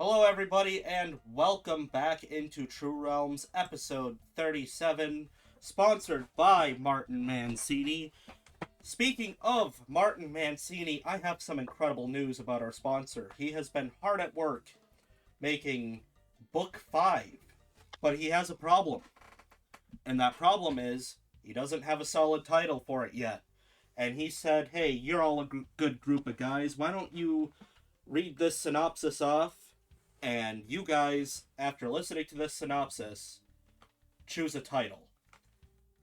Hello, everybody, and welcome back into True Realms, episode 37, sponsored by Martin Mancini. Speaking of Martin Mancini, I have some incredible news about our sponsor. He has been hard at work making Book 5, but he has a problem. And that problem is he doesn't have a solid title for it yet. And he said, hey, you're all a good group of guys. Why don't you read this synopsis off? And you guys, after listening to this synopsis, choose a title.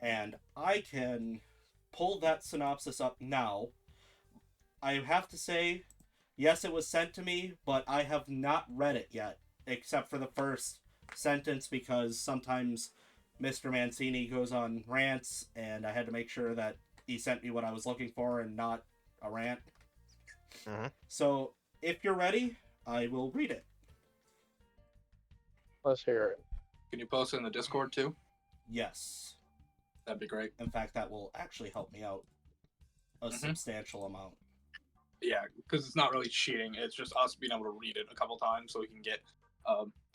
And I can pull that synopsis up now. I have to say, yes, it was sent to me, but I have not read it yet, except for the first sentence because sometimes Mr. Mancini goes on rants, and I had to make sure that he sent me what I was looking for and not a rant. Mhm. So, if you're ready, I will read it. Let's hear it. Can you post it in the Discord too? Yes. That'd be great. In fact, that will actually help me out a substantial amount. Yeah, because it's not really cheating. It's just us being able to read it a couple times so we can get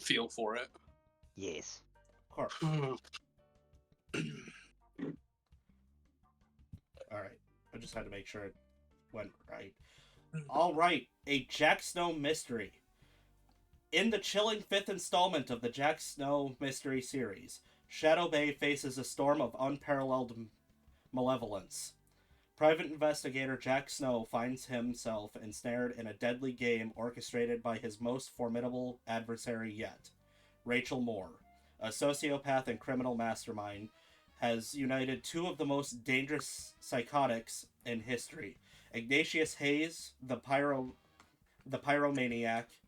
feel for it. Yes. Of course. Alright. I just had to make sure it went right. Alright. A Jack Snow mystery. In the chilling fifth installment of the Jack Snow mystery series, Shadow Bay faces a storm of unparalleled malevolence. Private investigator Jack Snow finds himself ensnared in a deadly game orchestrated by his most formidable adversary yet, Rachel Moore, a sociopath and criminal mastermind, has united two of the most dangerous psychotics in history. Ignatius Hayes, the pyromaniac,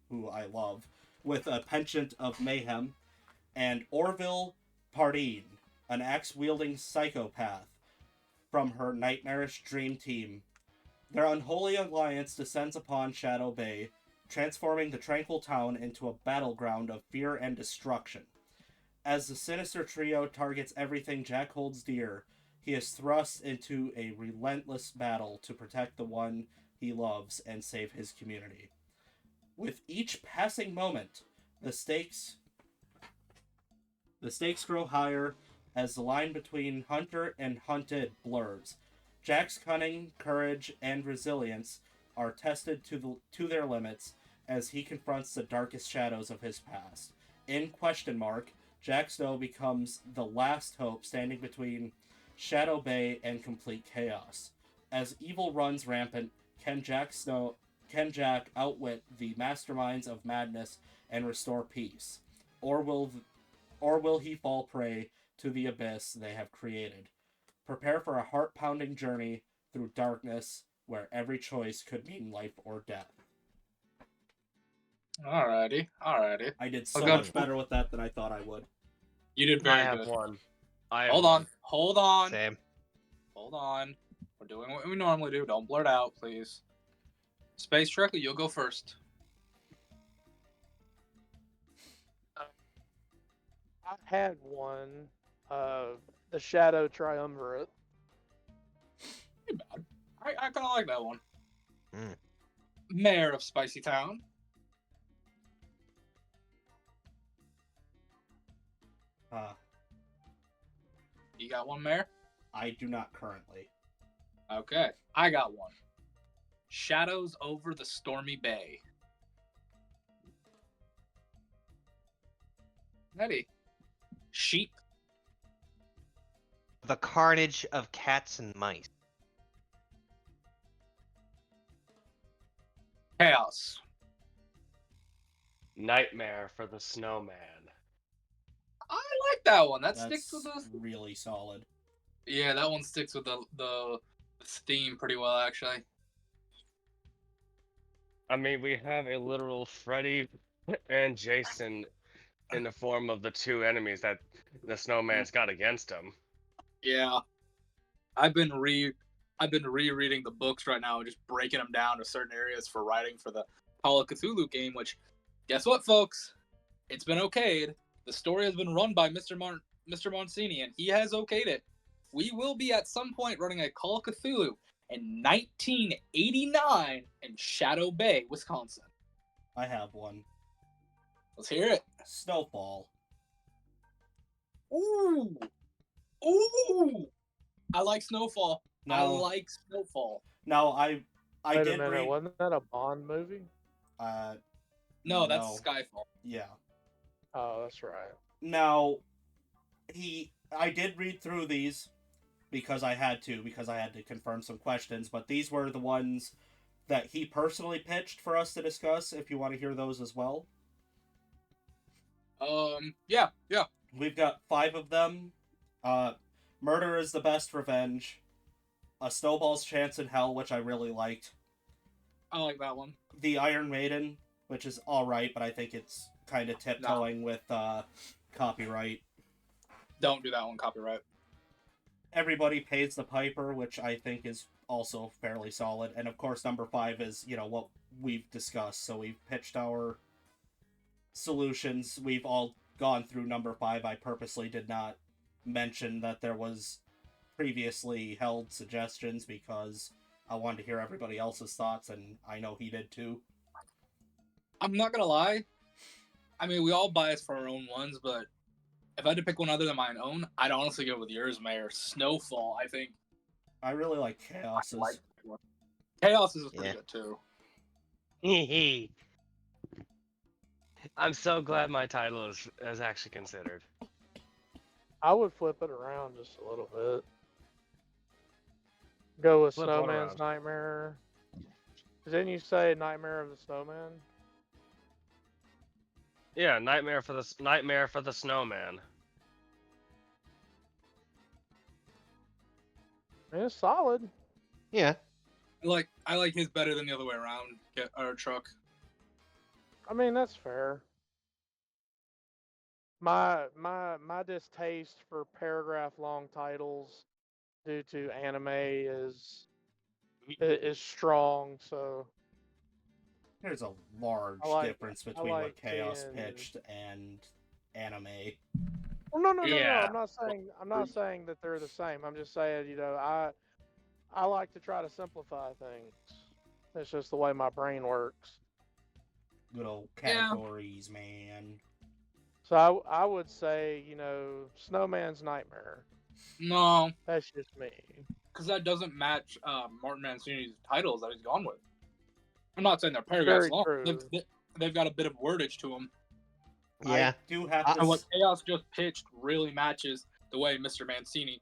who I love, with a penchant of mayhem, and Orville Pardine, an axe-wielding psychopath from her nightmarish dream team. Their unholy alliance descends upon Shadow Bay, transforming the tranquil town into a battleground of fear and destruction. As the sinister trio targets everything Jack holds dear, he is thrust into a relentless battle to protect the one he loves and save his community. With each passing moment, the stakes grow higher as the line between hunter and hunted blurs. Jack's cunning, courage, and resilience are tested to their limits as he confronts the darkest shadows of his past. In question mark, Jack Snow becomes the last hope standing between Shadow Bay and complete chaos. As evil runs rampant, can Jack outwit the masterminds of madness and restore peace? Or will he fall prey to the abyss they have created? Prepare for a heart-pounding journey through darkness where every choice could mean life or death. Alrighty. I did so Okay. much better with that than I thought I would. You did I very have good. one. Hold on. Same. Hold on. We're doing what we normally do. Don't blurt out, please. Space Trucker, you'll go first. I had one. The Shadow Triumvirate. Not bad. I kind of like that one. Mm. Mayor of Spicy Town. You got one, Mayor? I do not currently. Okay. I got one. Shadows over the Stormy Bay. Ready? Sheep. The carnage of cats and mice. Chaos. Nightmare for the Snowman. I like that one. That That's sticks with the. really solid. Yeah, that one sticks with the theme pretty well, actually. I mean, we have a literal Freddy and Jason in the form of the two enemies that the Snowman's got against him. Yeah, I've been rereading the books right now and just breaking them down to certain areas for writing for the Call of Cthulhu game. Which, guess what, folks? It's been okayed. The story has been run by Mr. Mancini, and he has okayed it. We will be at some point running a Call of Cthulhu in 1989 in Shadow Bay, Wisconsin. I have one. Let's hear it. Snowfall. Ooh. Ooh. I like Snowfall. I Now, like Snowfall. now I Wait a did minute, read. wasn't that a Bond movie? No, that's No. Skyfall. Yeah. Oh, that's right. Now, I did read through these because I had to confirm some questions, but these were the ones that he personally pitched for us to discuss. If you want to hear those as well, Yeah. we've got 5 of them. Murder is the best revenge. A Snowball's Chance in Hell, which I really liked. I like that one. The Iron Maiden, which is alright, but I think it's kind of tiptoeing with copyright. Don't do that one, copyright. Everybody Pays the Piper, which I think is also fairly solid. And of course, number 5 is, what we've discussed. So we've pitched our solutions. We've all gone through number 5. I purposely did not mention that there was previously held suggestions because I wanted to hear everybody else's thoughts, and I know he did too. I'm not gonna lie. I mean, we all bias for our own ones, but if I had to pick one other than my own, I'd honestly go with yours, Mayor. Snowfall, I think. I really like Chaos's. Chaos is pretty Yeah. good too. I'm so glad my title is actually considered. I would flip it around just a little bit. Go with Flip what Snowman's around? Nightmare. Didn't you say Nightmare of the Snowman? Yeah, Nightmare for the Snowman. I mean, it's solid. Yeah. I like his better than the other way around. Or truck. I mean, that's fair. My distaste for paragraph long titles due to anime is strong, so There's a large difference between what like Chaos seeing- pitched and anime. well, no. Yeah. I'm not saying that they're the same. I'm just saying, I like to try to simplify things. It's just the way my brain works. Good old categories, man. So I would say, Snowman's Nightmare. No, That's just me. because that doesn't match Martin Mancini's titles that he's gone with. I'm not saying they're paragraphs Very long. true. They've got a bit of wordage to them. Yeah. I do have I- to. And what Chaos just pitched really matches the way Mr. Mancini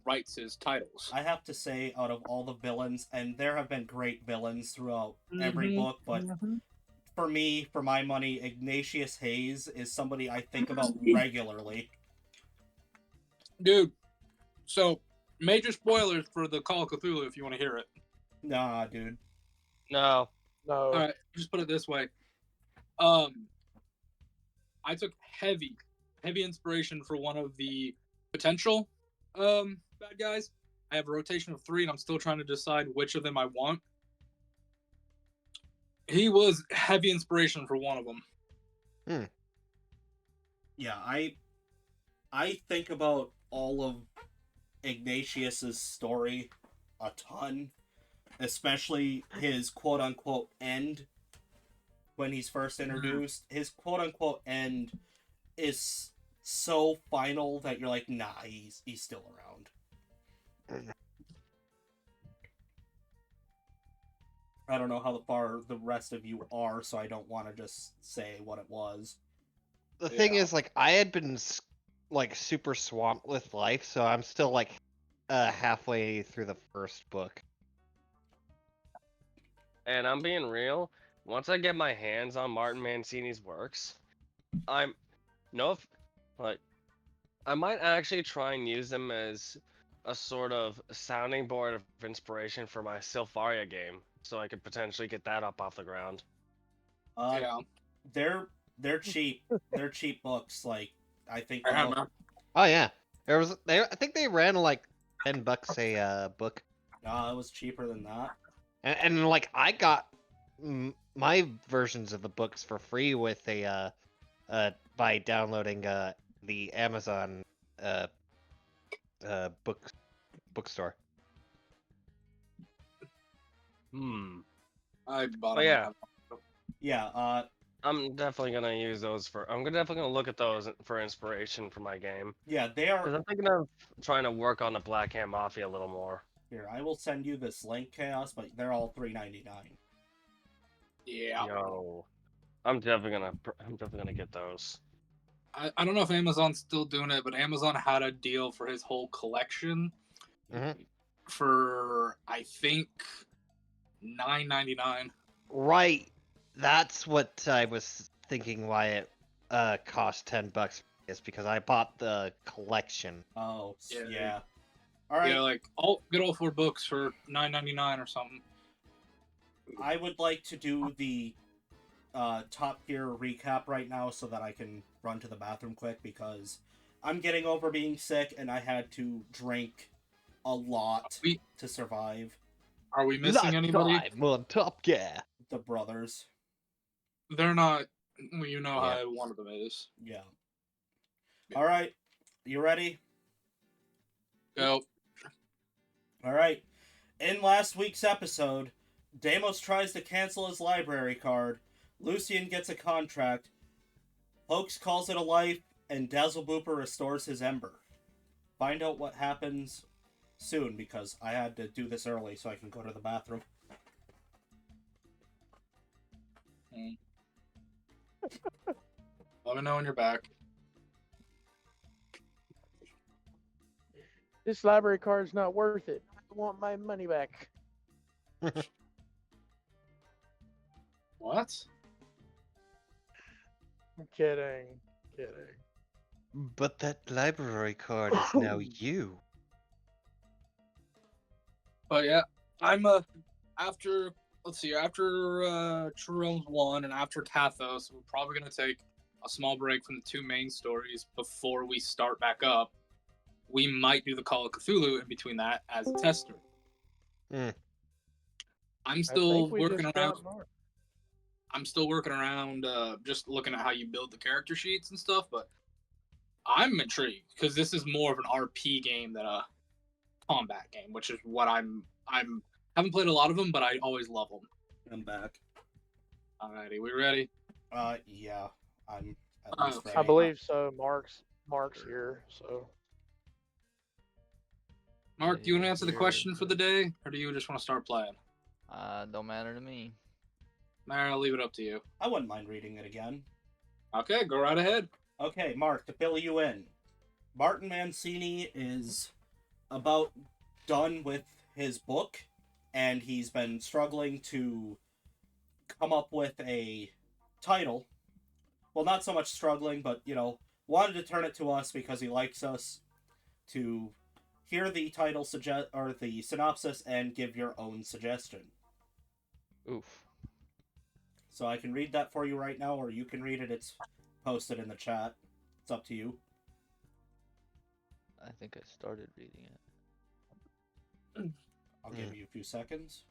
writes his titles. I have to say, out of all the villains, and there have been great villains throughout every Mhm. book, but for me, for my money, Ignatius Hayes is somebody I think about regularly. Dude, so major spoilers for the Call of Cthulhu if you want to hear it. Nah, dude. No. No. All right, just put it this way. I took heavy inspiration for one of the potential bad guys. I have a rotation of 3, and I'm still trying to decide which of them I want. He was heavy inspiration for one of them. Yeah, I think about all of Ignatius's story a ton, especially his quote unquote end when he's first introduced. His quote unquote end is so final that you're like, nah, he's still around. I don't know how far the rest of you are, so I don't want to just say what it was. The thing Yeah. is, like, I had been super swamped with life, so I'm still like halfway through the first book. And I'm being real. Once I get my hands on Martin Mancini's works, I might actually try and use them as a sort of sounding board of inspiration for my Sylpharia game, so I could potentially get that up off the ground. Yeah. They're cheap. They're cheap books. Like, I think. I have Oh yeah, I think they ran like $10 a book, It was cheaper than that. and like I got my versions of the books for free with by downloading the Amazon bookstore. Hmm. I bought Oh, him. yeah. Yeah. I'm definitely gonna use those for. Definitely gonna look at those for inspiration for my game. Yeah, they Because are. I'm thinking of trying to work on the Black Hand Mafia a little more. Here, I will send you this link, Chaos, but they're all $3.99. Yeah. Yo, I'm definitely gonna get those. I don't know if Amazon's still doing it, but Amazon had a deal for his whole collection Mhm. for I think $9.99. Right. That's what I was thinking. Why it cost $10 is because I bought the collection. Oh, Yeah. yeah. All right. Yeah, like all get all 4 books for $9.99 or something. I would like to do the Top Gear recap right now so that I can run to the bathroom quick because I'm getting over being sick and I had to drink a lot We to survive. are we missing anybody? Time on Top Gear. The brothers. They're not. Well, you know Yeah. how one of them is. Yeah. All right. You ready? Go. All right. In last week's episode, Deimos tries to cancel his library card. Lucian gets a contract. Hoax calls it a life, and Dazzle Booper restores his ember. Find out what happens soon because I had to do this early so I can go to the bathroom. Let me know when you're back. This library card's not worth it. I want my money back. What? I'm kidding. Kidding. But that library card is now you. But yeah, I'm after True Realms 1 and after Tathos, we're probably gonna take a small break from the 2 main stories before we start back up. We might do the Call of Cthulhu in between that as a tester. Mm. I'm still we working just around. got Mark. I'm still working around, just looking at how you build the character sheets and stuff. But I'm intrigued because this is more of an RP game than a combat game, which is what I'm. Haven't played a lot of them, but I always love them. I'm back. Alrighty, we ready? Yeah. I'm at Oh, least ready. I believe so. Mark's here, so Mark, do you want to answer the Here. question for the day, or do you just want to start playing? Don't matter to me. Mary, I'll leave it up to you. I wouldn't mind reading it again. Okay, go right ahead. Okay, Mark, to fill you in. Martin Mancini is about done with his book, and he's been struggling to come up with a title. Well, not so much struggling, but, wanted to turn it to us because he likes us to hear the title or the synopsis and give your own suggestion. Oof. So I can read that for you right now, or you can read it. It's posted in the chat. It's up to you. I think I started reading it. I'll give you a few seconds.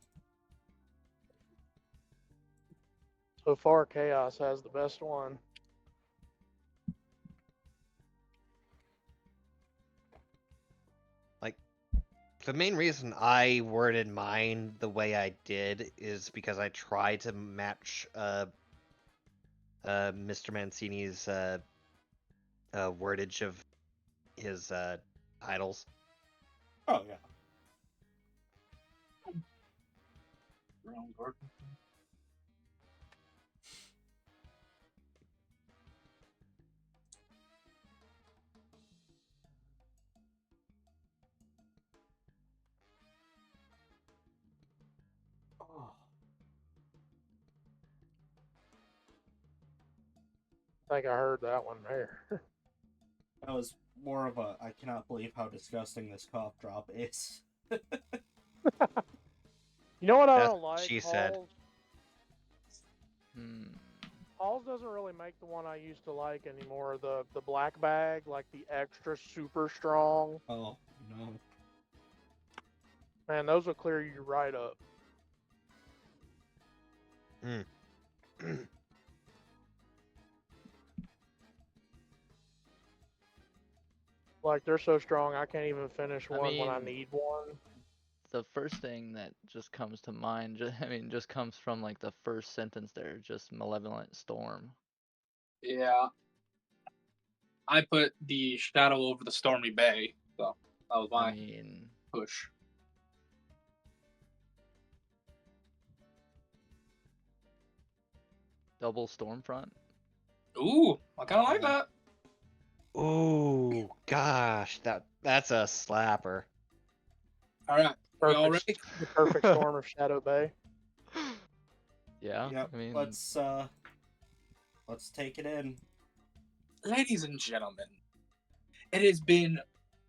so far Chaos has the best one. The main reason I worded mine the way I did is because I tried to match Mr. Mancini's wordage of his titles. Oh, yeah. I think I heard that one there. That was more of a, I cannot believe how disgusting this cough drop is. You know what I That's don't what like? she said. Halls doesn't really make the one I used to like anymore. The black bag, like the extra super strong. Oh, no. Man, those will clear you right up. Like they're so strong, I can't even finish one when I mean- need one. the first thing that just comes to mind, just comes from like the first sentence there, just malevolent storm. Yeah. I put the shadow over the stormy bay, so that was I my mean, push. double storm front. Ooh, I kind of like that. Ooh, gosh, that's a slapper. All right, we all ready? The perfect storm of Shadow Bay. Yeah, Yep. I mean, Let's take it in. Ladies and gentlemen, it has been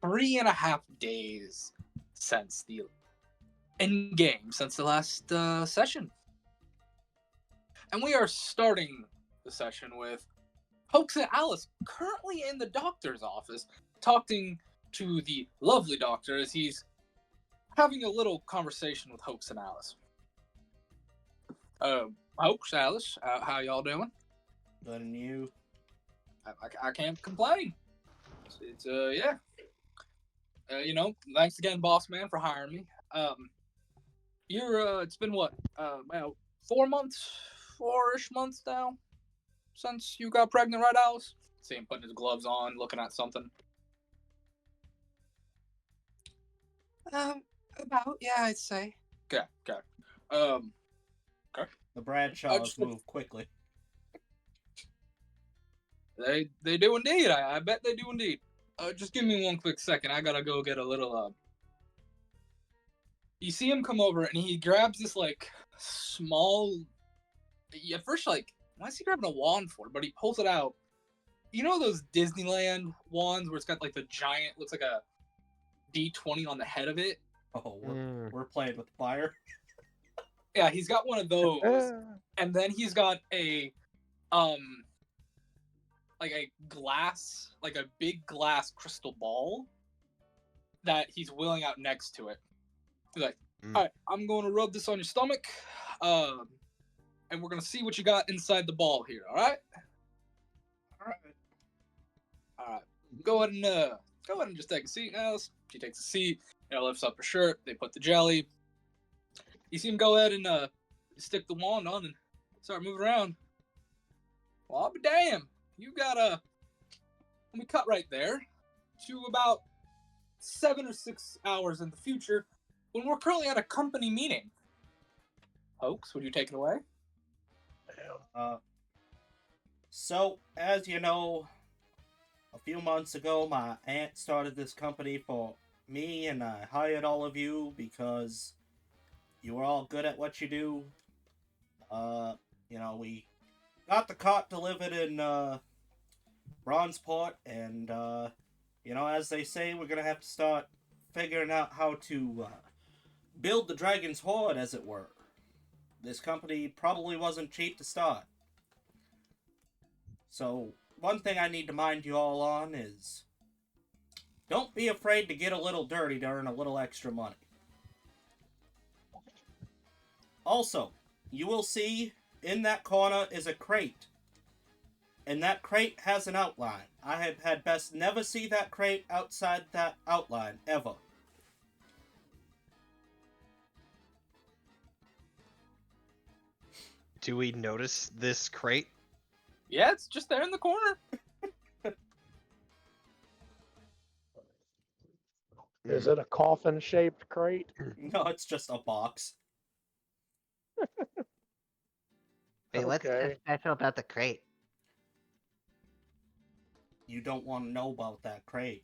3.5 days since the end game, since the last session. And we are starting the session with Hoax and Alice currently in the doctor's office talking to the lovely doctor as he's having a little conversation with Hoax and Alice. Hoax, Alice, how y'all doing? Good and you. I can't complain. It's yeah. Thanks again, boss man, for hiring me. It's been what, about 4-ish months now, since you got pregnant, right, Alice? See him putting his gloves on, looking at something. About, yeah, I'd say. Okay. The Bradshaws move quickly. They do indeed. I bet they do indeed. Just give me one quick second. I gotta go get a little. You see him come over and he grabs this like small. At first, like, why is he grabbing a wand for? But he pulls it out. You know those Disneyland wands where it's got like the giant, looks like a D20 on the head of it. Oh, we're playing with fire. Yeah, he's got one of those, and then he's got like a glass, like a big glass crystal ball that he's wheeling out next to it. He's like, all right, I'm going to rub this on your stomach, and we're going to see what you got inside the ball here, all right? All right. Go ahead and just take a seat, Alice. She takes a seat, lifts up her shirt, they put the jelly. You see him go ahead and stick the wand on and start moving around. Well, I'll be damned. You got let me cut right there to about 7 or 6 hours in the future when we're currently at a company meeting. Hoax, would you take it away? So, as you know, a few months ago, my aunt started this company for me, and I hired all of you because you were all good at what you do. We got the cot delivered in Bronzeport, and as they say, we're gonna have to start figuring out how to build the dragon's hoard, as it were. This company probably wasn't cheap to start. So, one thing I need to mind you all on is don't be afraid to get a little dirty to earn a little extra money. Also, you will see in that corner is a crate. And that crate has an outline. I have had best never see that crate outside that outline, ever. Do we notice this crate? Yeah, it's just there in the corner. Is it a coffin-shaped crate? No, it's just a box. Hey, what's so Okay. special about the crate? You don't want to know about that crate.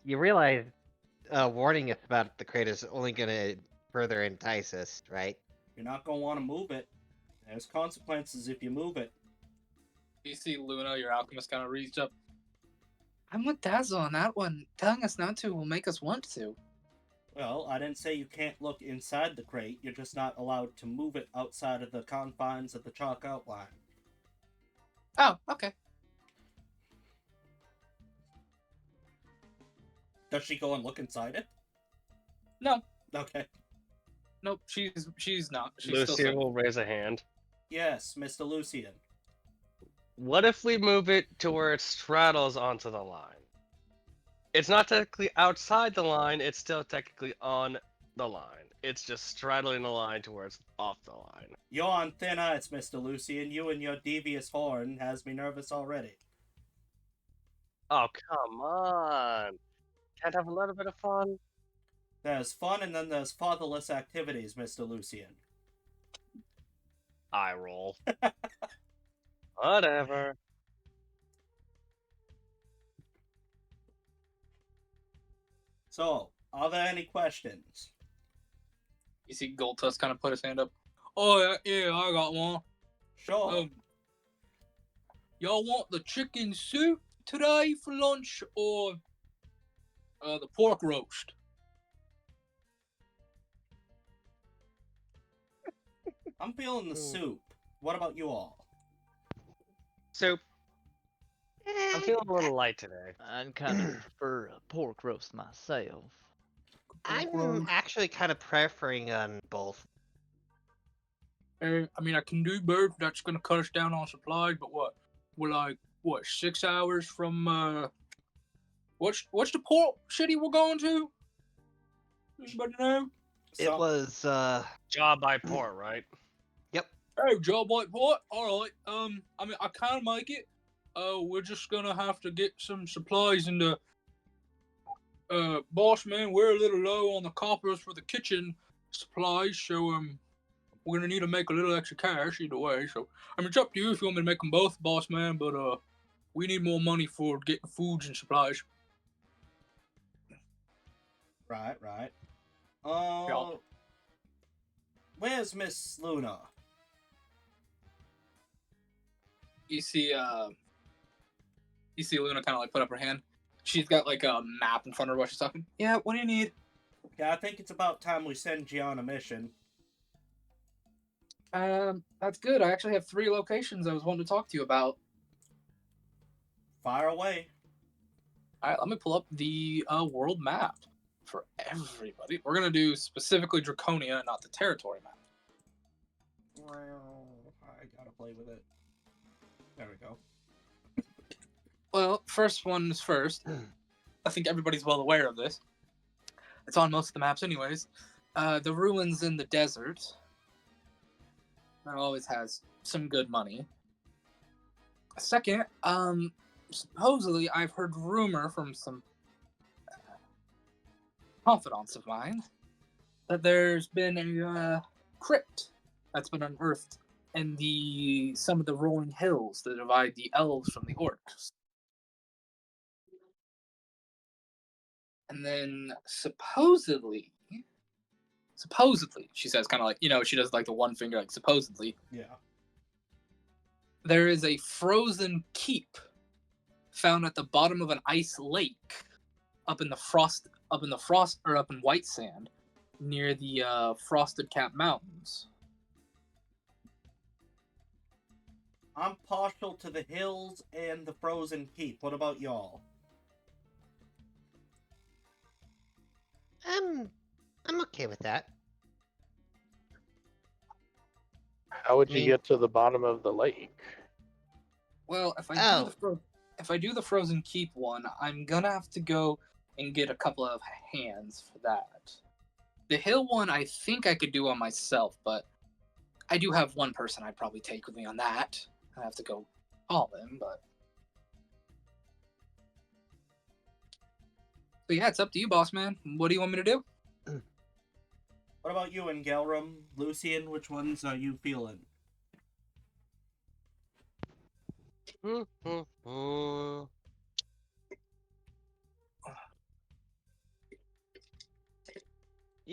You realize warning us about the crate is only going to further entice us, right? You're not going to want to move it. There's consequences if you move it. You see Luna, your alchemist, kind of reached up. I'm with Dazzle on that one. Telling us not to will make us want to. Well, I didn't say you can't look inside the crate. You're just not allowed to move it outside of the confines of the chalk outline. Oh, okay. Does she go and look inside it? No. Okay. Nope, she's not. She's Lucy still will raise a hand. Yes, Mr. Lucian. What if we move it to where it straddles onto the line? It's not technically outside the line, it's still technically on the line. It's just straddling the line to where it's off the line. You're on thin ice, Mr. Lucian. You and your devious horn has me nervous already. Oh, come on. Can't have a little bit of fun? There's fun and then there's fatherless activities, Mr. Lucian. I roll. Whatever. So, are there any questions? You see Gold Tusk kind of put his hand up. Oh, yeah, I got one. Sure. Y'all want the chicken soup today for lunch or the pork roast? I'm feeling the soup. What about you all? Soup. I'm feeling a little light today. I'd kind of prefer a pork roast myself. I'm actually kind of preferring on both. I mean, I can do both. That's gonna cut us down on supplies. But what? We're like 6 hours from what's the port city we're going to? Anybody know? It was Job by port, right? Hey, job like port. All right. I mean, I can make it. We're just gonna have to get some supplies and boss man, we're a little low on the coppers for the kitchen supplies, so we're gonna need to make a little extra cash either way. So I mean, it's up to you if you want me to make them both, boss man. But we need more money for getting foods and supplies. Right. Yeah. Where's Miss Luna? You see Luna kind of like put up her hand. She's got like a map in front of her while she's talking. Yeah, what do you need? Yeah, I think it's about time we send you on a mission. That's good. I actually have 3 locations I was wanting to talk to you about. Fire away. All right, let me pull up the world map for everybody. We're gonna do specifically Draconia, not the territory map. I gotta play with it. There we go. Well, first one's first. I think everybody's well aware of this. It's on most of the maps, anyways. The ruins in the desert. That always has some good money. Second, supposedly I've heard rumor from some confidants of mine that there's been a crypt that's been unearthed in some of the rolling hills that divide the elves from the orcs. And then supposedly, she says, kind of like, she does like the one finger, like supposedly. Yeah. There is a frozen keep found at the bottom of an ice lake up in White Sand near the Frosted Cap Mountains. I'm partial to the hills and the frozen keep. What about y'all? I'm okay with that. How would you mean- get to the bottom of the lake? Well, if I do the Frozen Keep one, I'm gonna have to go and get a couple of hands for that. The hill one, I think I could do on myself, but I do have one person I'd probably take with me on that. I have to go call them, but. So yeah, it's up to you, boss man. What do you want me to do? What about you and Gelrum? Lucian, which ones are you feeling? You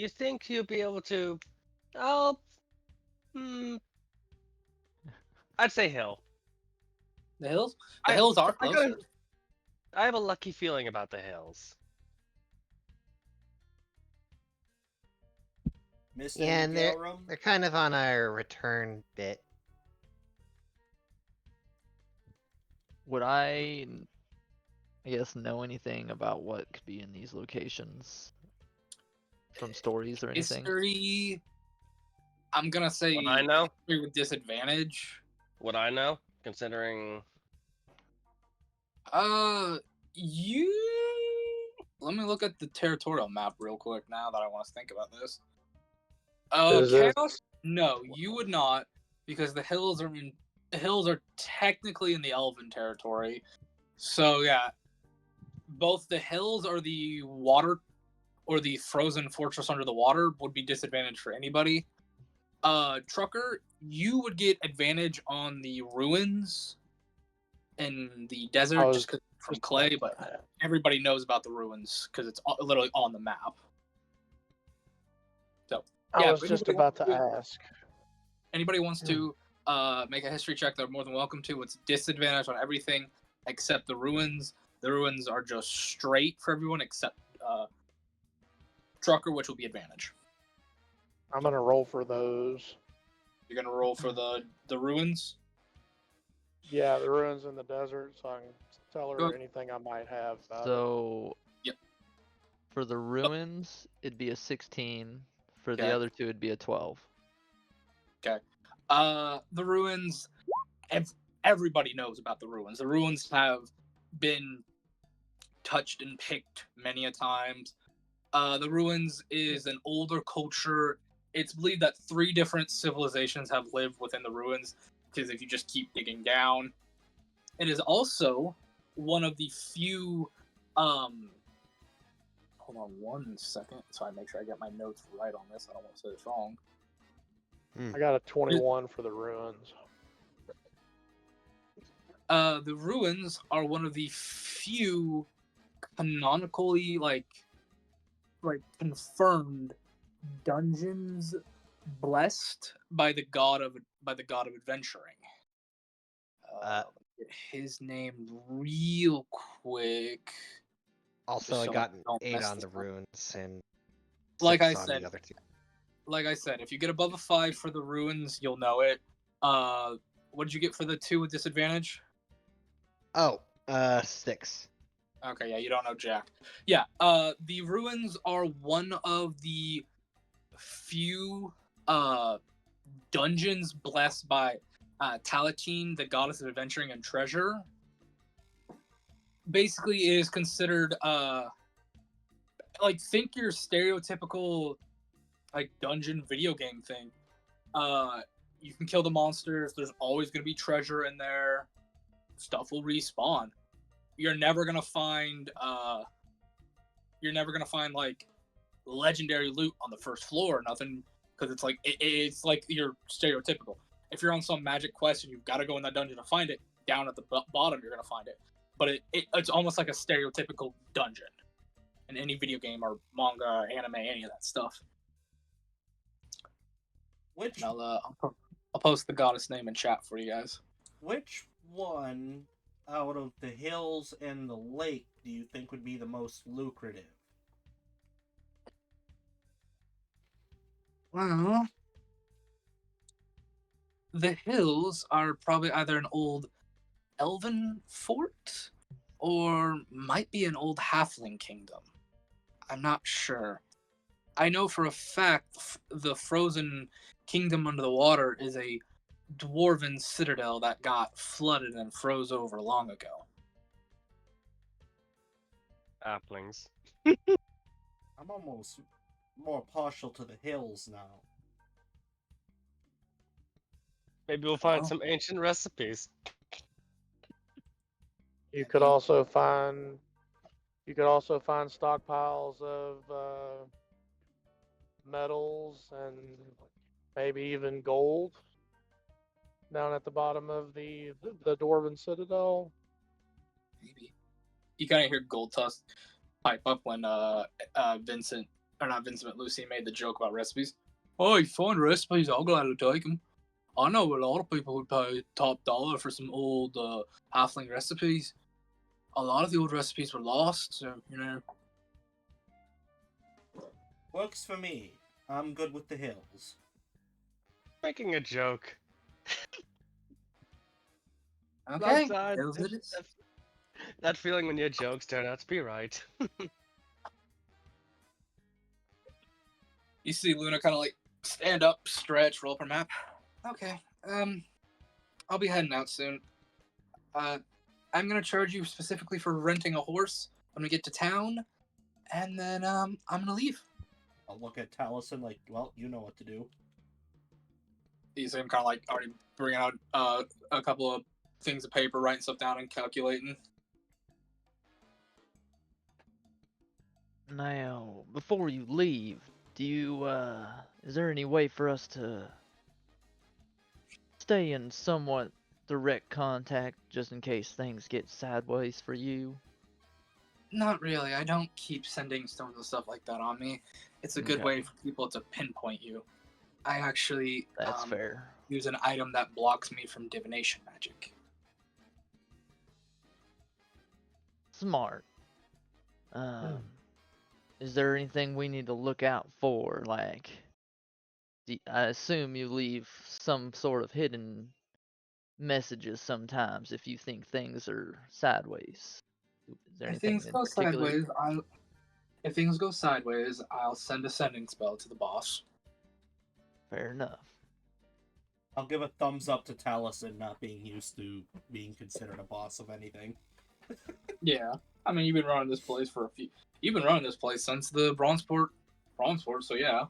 think you'll be able to? Oh, I'd say hill. The hills? The hills are closer. I have a lucky feeling about the hills. Mr. Yeah, and they're Gelrum? kind of on our return bit. Would I guess, know anything about what could be in these locations from stories or anything? History. I'm gonna say Would I know? history with disadvantage. Would I know? Considering You let me look at the territorial map real quick now that I want to think about this. Is this- Chaos? No, you would not, because the hills are technically in the Elven territory. So yeah, both the hills or the water or the frozen fortress under the water would be disadvantaged for anybody. Trucker, you would get advantage on the ruins in the desert I was just 'cause from just clay, about but to- everybody knows about the ruins because it's literally on the map. So I yeah, was if just anybody about wants to ask. Anybody wants to make a history check, they're more than welcome to. It's disadvantage on everything except the ruins. The ruins are just straight for everyone except Trucker, which will be advantage. I'm gonna roll for those. You're gonna roll for the ruins. Yeah, the ruins in the desert, so I can tell her Go. anything I might have about it. So. Yep. For the ruins, it'd be a 16. For the Okay. other two, it'd be a 12. The ruins. Everybody knows about the ruins. The ruins have been touched and picked many a times. The ruins is an older culture. It's believed that 3 different civilizations have lived within the ruins, because if you just keep digging down, it is also one of the few. Hold on 1 second, so I make sure I get my notes right on this. I don't want to say this wrong. I got a 21 for the ruins. The ruins are one of the few canonically like confirmed dungeons blessed by the god of adventuring. Get his name real quick. Also, Just I so got I an don't 8 mess on this the up. runes and Like 6 I on said, the other 2. if you get above a 5 for the ruins, you'll know it. What did you get for the 2 with disadvantage? Oh, 6. Okay, yeah, you don't know Jack. Yeah, the ruins are one of the few dungeons blessed by Talatine, the goddess of adventuring and treasure. Basically, it is considered like, think your stereotypical like dungeon video game thing. You can kill the monsters. There's always gonna be treasure in there. Stuff will respawn. You're never gonna find like legendary loot on the first floor or nothing, because it's like your stereotypical. If you're on some magic quest and you've got to go in that dungeon to find it, down at the bottom you're gonna find it. But it's almost like a stereotypical dungeon in any video game or manga, anime, any of that stuff. Which And I'll post the goddess name in chat for you guys. which one out of the hills and the lake do you think would be the most lucrative? Well, the hills are probably either an old elven fort or might be an old halfling kingdom. I'm not sure. I know for a fact the frozen kingdom under the water is a dwarven citadel that got flooded and froze over long ago. Applings. I'm almost more partial to the hills now. Maybe we'll find Oh. some ancient recipes. You could also find stockpiles of metals and maybe even gold down at the bottom of the dwarven citadel. Maybe. You kind of hear Gold Tusk pipe up when Vincent, or not Vincent, but Lucy made the joke about recipes. Oh, you find recipes, I'll gladly take them. I know a lot of people would pay top dollar for some old halfling recipes. A lot of the old recipes were lost, so, you know. Works for me. I'm good with the hills. Making a joke. Okay. Sometimes Hills it is. that feeling when your jokes turn out to be right. You see Luna kind of like stand up, stretch, roll up her map. Okay. I'll be heading out soon. I'm gonna charge you specifically for renting a horse when we get to town. and then I'm gonna leave. I'll look at Taliesin like, well, you know what to do. You see him kind of like already bringing out a couple of things of paper, writing stuff down and calculating. Now, before you leave, is there any way for us to stay in somewhat direct contact just in case things get sideways for you? Not really. I don't keep sending stones and stuff like that on me. It's a good Okay. way for people to pinpoint you. I actually That's fair. use an item that blocks me from divination magic. Smart. Is there anything we need to look out for? Like, I assume you leave some sort of hidden messages sometimes if you think things are sideways. Is there If anything things in go particular? sideways, I'll send a sending spell to the boss. Fair enough. I'll give a thumbs up to Taliesin not being used to being considered a boss of anything. Yeah, I mean you've been running this place for a few. You've been running this place since the Bronzeport, so yeah.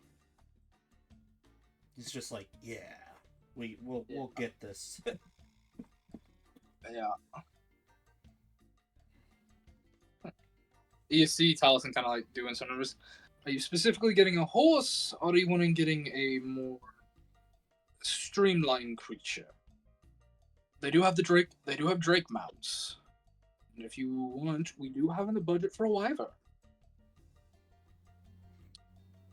He's just like, yeah, we'll get this. Yeah. You see Taliesin kind of like doing some numbers. Are you specifically getting a horse, or are you wanting getting a more streamlined creature? They do have Drake mounts. And if you want, we do have in the budget for a wyvern.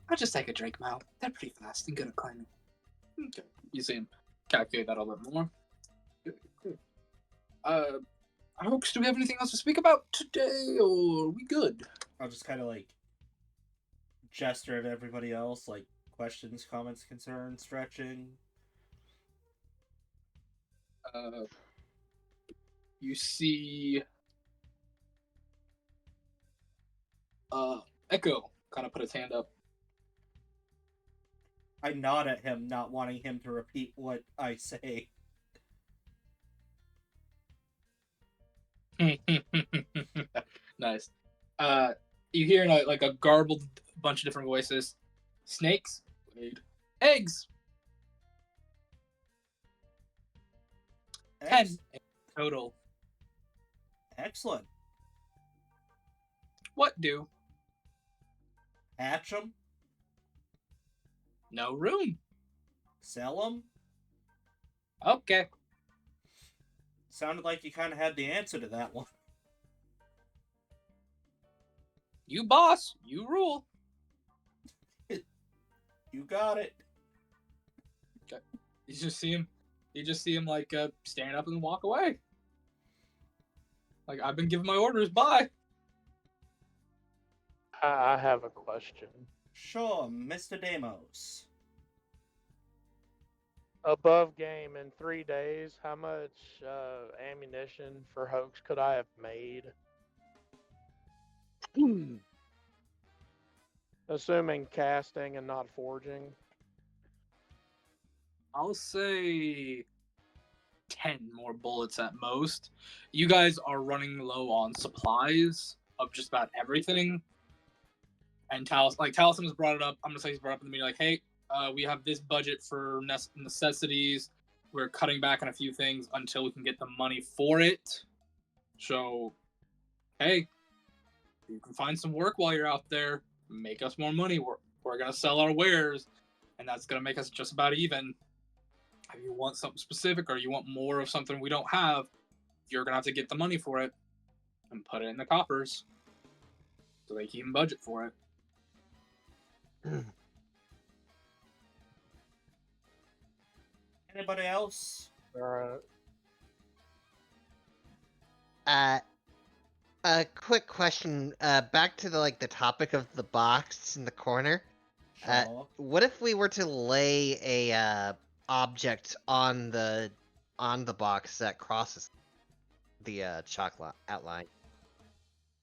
I'll just take a Drake mount. They're pretty fast and good at climbing. Okay. You see him calculate that a little bit more. Good. Hooks, do we have anything else to speak about today, or are we good? I'll just kind of like gesture at everybody else, like questions, comments, concerns, stretching. You see Echo kind of put his hand up. I nod at him, not wanting him to repeat what I say. Nice. You hear like a garbled bunch of different voices. Snakes? Wait. Eggs! 10 total. Excellent. What do? Hatch 'em, No room. sell 'em. Okay. Sounded like you kind of had the answer to that one. You boss. You rule. You got it. Okay. You just see him like stand up and walk away. Like, I've been giving my orders. Bye. I have a question. Sure, Mr. Demos. Above game in 3 days, how much ammunition for hoax could I have made? Assuming casting and not forging. I'll say 10 more bullets at most. You guys are running low on supplies of just about everything. And Taliesin has brought it up. I'm gonna say he's brought up in the meeting, like, hey, we have this budget for necessities. We're cutting back on a few things until we can get the money for it. So, hey, you can find some work while you're out there. Make us more money. We're gonna sell our wares, and that's gonna make us just about even. If you want something specific or you want more of something we don't have, you're gonna have to get the money for it and put it in the coppers so they can even budget for it. Anybody else? Alright. A quick question. Back to the topic of the box in the corner. Sure. What if we were to lay a object on the box that crosses the chocolate outline?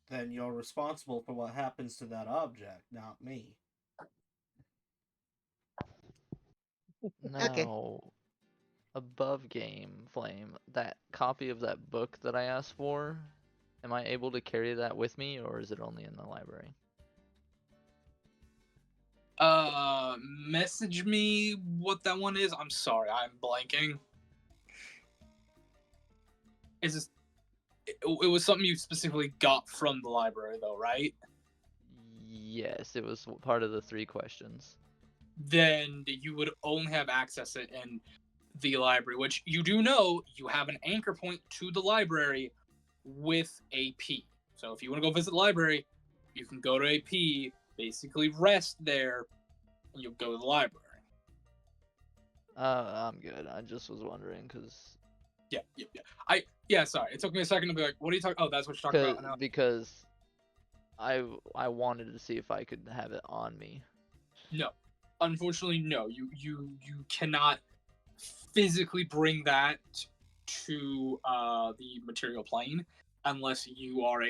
Then you're responsible for what happens to that object, not me. Okay. Now, above game flame, that copy of that book that I asked for, am I able to carry that with me, or is it only in the library? Message me what that one is. I'm sorry, I'm blanking. Is this? It was something you specifically got from the library, though, right? Yes, it was part of the 3 questions. Then you would only have access it in the library, which you do know you have an anchor point to the library with AP. So if you want to go visit the library, you can go to AP, basically rest there, and you'll go to the library. I'm good. I just was wondering Yeah. Sorry, it took me a second to be like, what are you talking? Oh, that's what you're talking about now. because I wanted to see if I could have it on me. No, unfortunately, no. You cannot physically bring that to the material plane unless you are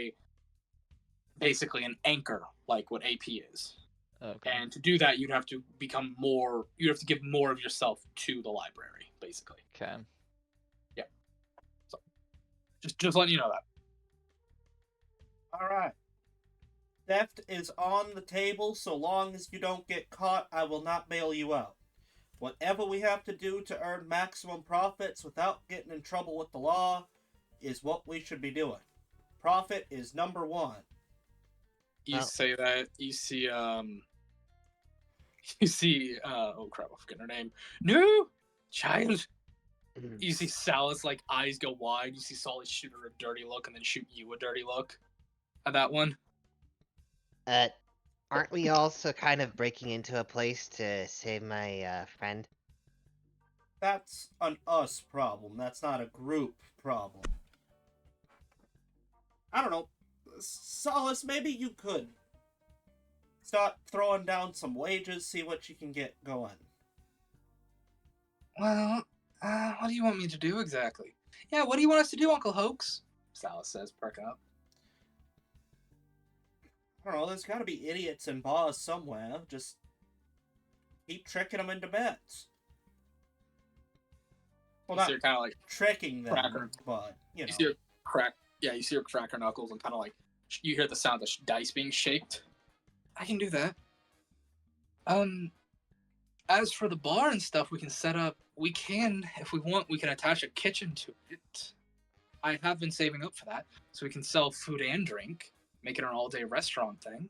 basically an anchor, like what AP is. Okay. And to do that, you'd have to become more. You have to give more of yourself to the library, basically. Okay. Yeah. So, just letting you know that. All right. Theft is on the table. So long as you don't get caught, I will not bail you out. Whatever we have to do to earn maximum profits without getting in trouble with the law is what we should be doing. Profit is number 1. You Well- say that. You see. Oh crap! I forget her name. No, child. You see Sal's like eyes go wide. You see Solly shoot her a dirty look and then shoot you a dirty look. At that one. Aren't we also kind of breaking into a place to save my friend? That's an us problem. That's not a group problem. I don't know. Solace, maybe you could start throwing down some wages, see what you can get going. Well, what do you want me to do exactly? Yeah, what do you want us to do, Uncle Hoax? Salas says, perking up. I don't know, there's gotta be idiots in bars somewhere. Just keep tricking them into bets. Well, You not see her kind of like tricking them, cracker. but, you You know. see her crack. Yeah, you see her crack her knuckles and kind of like you hear the sound of dice being shaked. I can do that. As for the bar and stuff, we can set up. We can, if we want, we can attach a kitchen to it. I have been saving up for that, so we can sell food and drink, make it an all-day restaurant thing.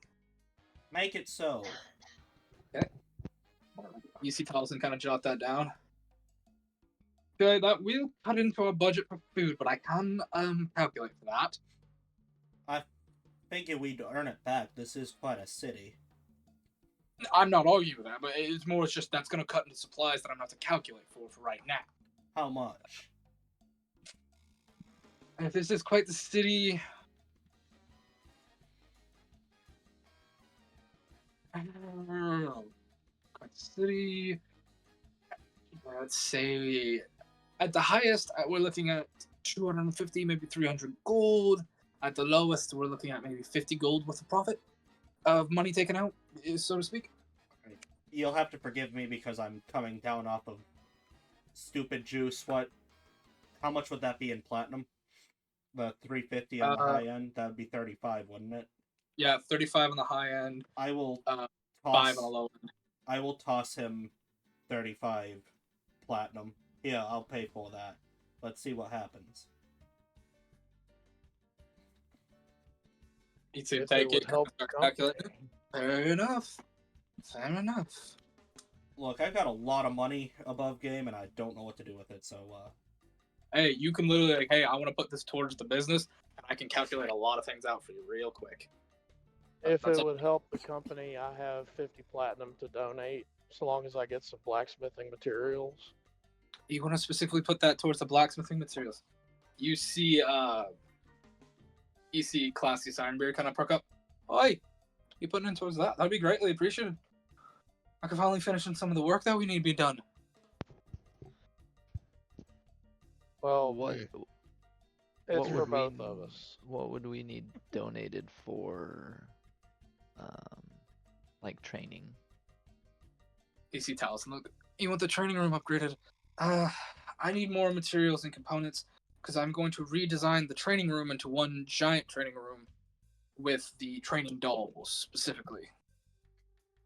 Make it so. You see Tolson kind of jot that down. Okay, that will cut into our budget for food, but I can calculate for that. Figure we'd earn it back. This is quite a city. I'm not arguing with that, but it's more just that's going to cut into supplies that I'm going to have to calculate for right now. How much? And if this is quite the city, quite the city. Let's say at the highest we're looking at 250, maybe 300 gold. At the lowest, we're looking at maybe 50 gold worth of profit of money taken out, so to speak. You'll have to forgive me because I'm coming down off of stupid juice. How much would that be in platinum? The 350 on the high end? That would be 35, wouldn't it? Yeah, 35 on the high end, I will 5 toss. on the low end. I will toss him 35 platinum. Yeah, I'll pay for that. Let's see what happens. Need to If take would it. help the Calculate it. company. Fair enough. Fair enough. Look, I got a lot of money above game, and I don't know what to do with it, so, Hey, you can literally like, hey, I want to put this towards the business, and I can calculate a lot of things out for you real quick. If That's it up- would help the company, I have 50 platinum to donate, so long as I get some blacksmithing materials. You want to specifically put that towards the blacksmithing materials. You see Classy Signbeard kind of perk up. Oi, you putting in towards that? That'd be greatly appreciated. I can finally finish some of the work that we need to be done. Well, What it's what for would we both of us. What would we need donated for, like training? You see Taliesin, look, you want the training room upgraded? I need more materials and components because I'm going to redesign the training room into one giant training room with the training dolls specifically.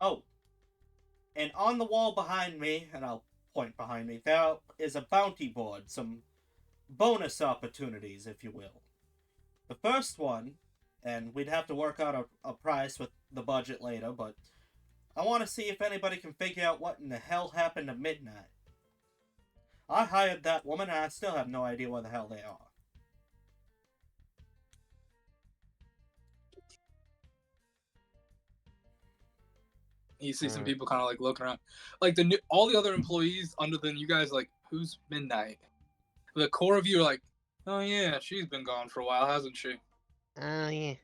Oh, And on the wall behind me, and I'll point behind me, there is a bounty board, some bonus opportunities, if you will. The first one, and we'd have to work out a price with the budget later, but I want to see if anybody can figure out what in the hell happened at midnight. I hired that woman, and I still have no idea where the hell they are. You see some Hmm. people kind of like looking around, like all the other employees under than you guys. Like, who's Midnight? The core of you are like, oh yeah, she's been gone for a while, hasn't she? Oh yeah.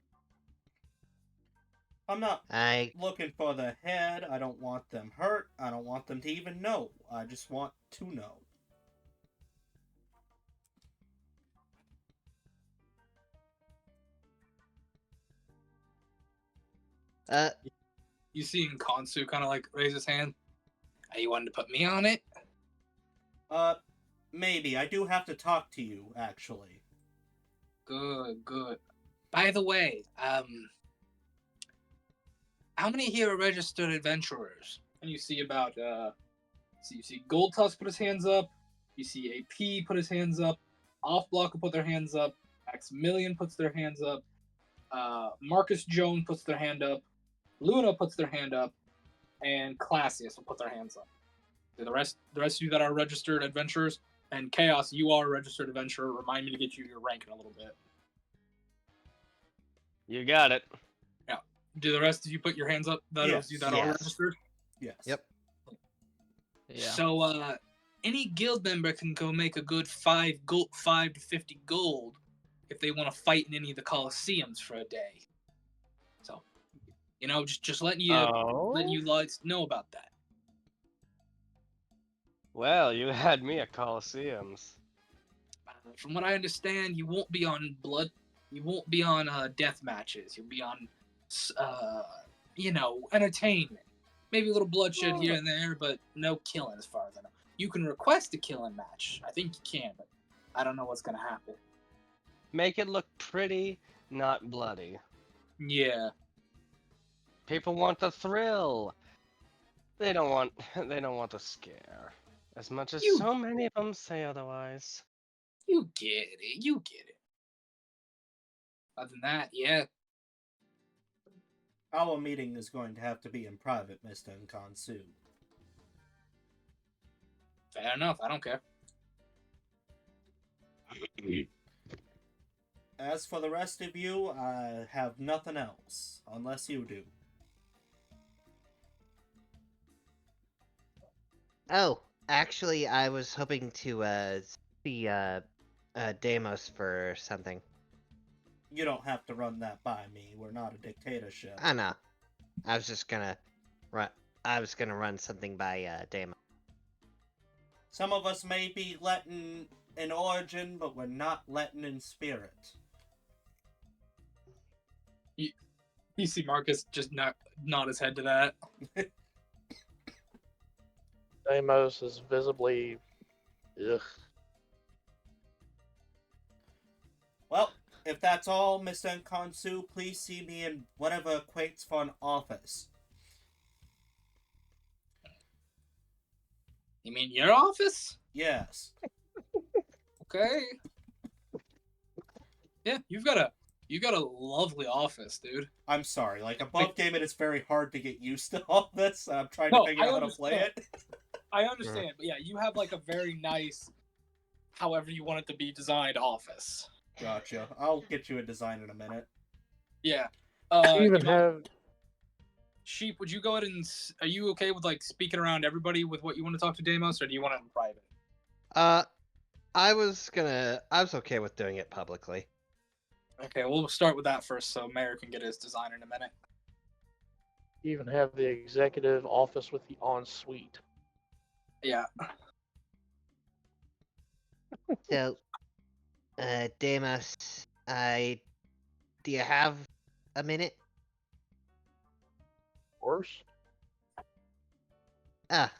I'm not I looking for the head. I don't want them hurt. I don't want them to even know. I just want to know. You see Kansu kind of like raise his hand. Are you wanting to put me on it? Maybe. I do have to talk to you, actually. Good, good. By the way, how many here are registered adventurers? And you see about so you see Gold Tusk put his hands up. You see AP put his hands up. Off Block will put their hands up. Maximilian puts their hands up. Marcus Joan puts their hand up. Luna puts their hand up, and Classius will put their hands up. The rest of you that are registered adventurers, and Chaos, you are a registered adventurer. Remind me to get you your rank in a little bit. You got it. Do the rest of you put your hands up? That Yes. is you that are Yes. registered. Yes. Yep. Yeah. So any guild member can go make a good 5 to 50 gold if they want to fight in any of the coliseums for a day. So, just letting you lads know about that. Well, you had me at Coliseums. From what I understand, you won't be on blood. You won't be on death matches. You'll be on, entertainment. Maybe a little bloodshed here and there, but no killing, as far as I know. You can request a killing match. I think you can, but I don't know what's gonna happen. Make it look pretty, not bloody. Yeah. People want the thrill. They don't want the scare. As much as You- so many of them say otherwise. You get it. You get it. Other than that, yeah. Our meeting is going to have to be in private, Mr. Nkansu. Fair enough. I don't care. As for the rest of you, I have nothing else, unless you do. Oh, actually, I was hoping to see Deimos for something. You don't have to run that by me. We're not a dictatorship. I know. I was just gonna run. I was gonna run something by Deimos. Some of us may be letting in origin, but we're not letting in spirit. You see Marcus just nod his head to that. Deimos is visibly, ugh. Well, if that's all, Mr. Nkansu, please see me in whatever equates for an office. You mean your office? Yes. Okay. Yeah, you've got a lovely office, dude. I'm sorry. Like, above game, it is very hard to get used to all this. I'm trying No, to figure I out how to play understand. it. I understand, but yeah, you have like a very nice, however you want it to be designed office. Gotcha. I'll get you a design in a minute. Yeah. You even have Sheep, would you go ahead and are you okay with like speaking around everybody with what you want to talk to Deimos, or do you want it in private? I was okay with doing it publicly. Okay, we'll start with that first, so Mayor can get his design in a minute. you even have the executive office with the ensuite. Yeah. So, Deimos, do you have a minute? Of course. Ah,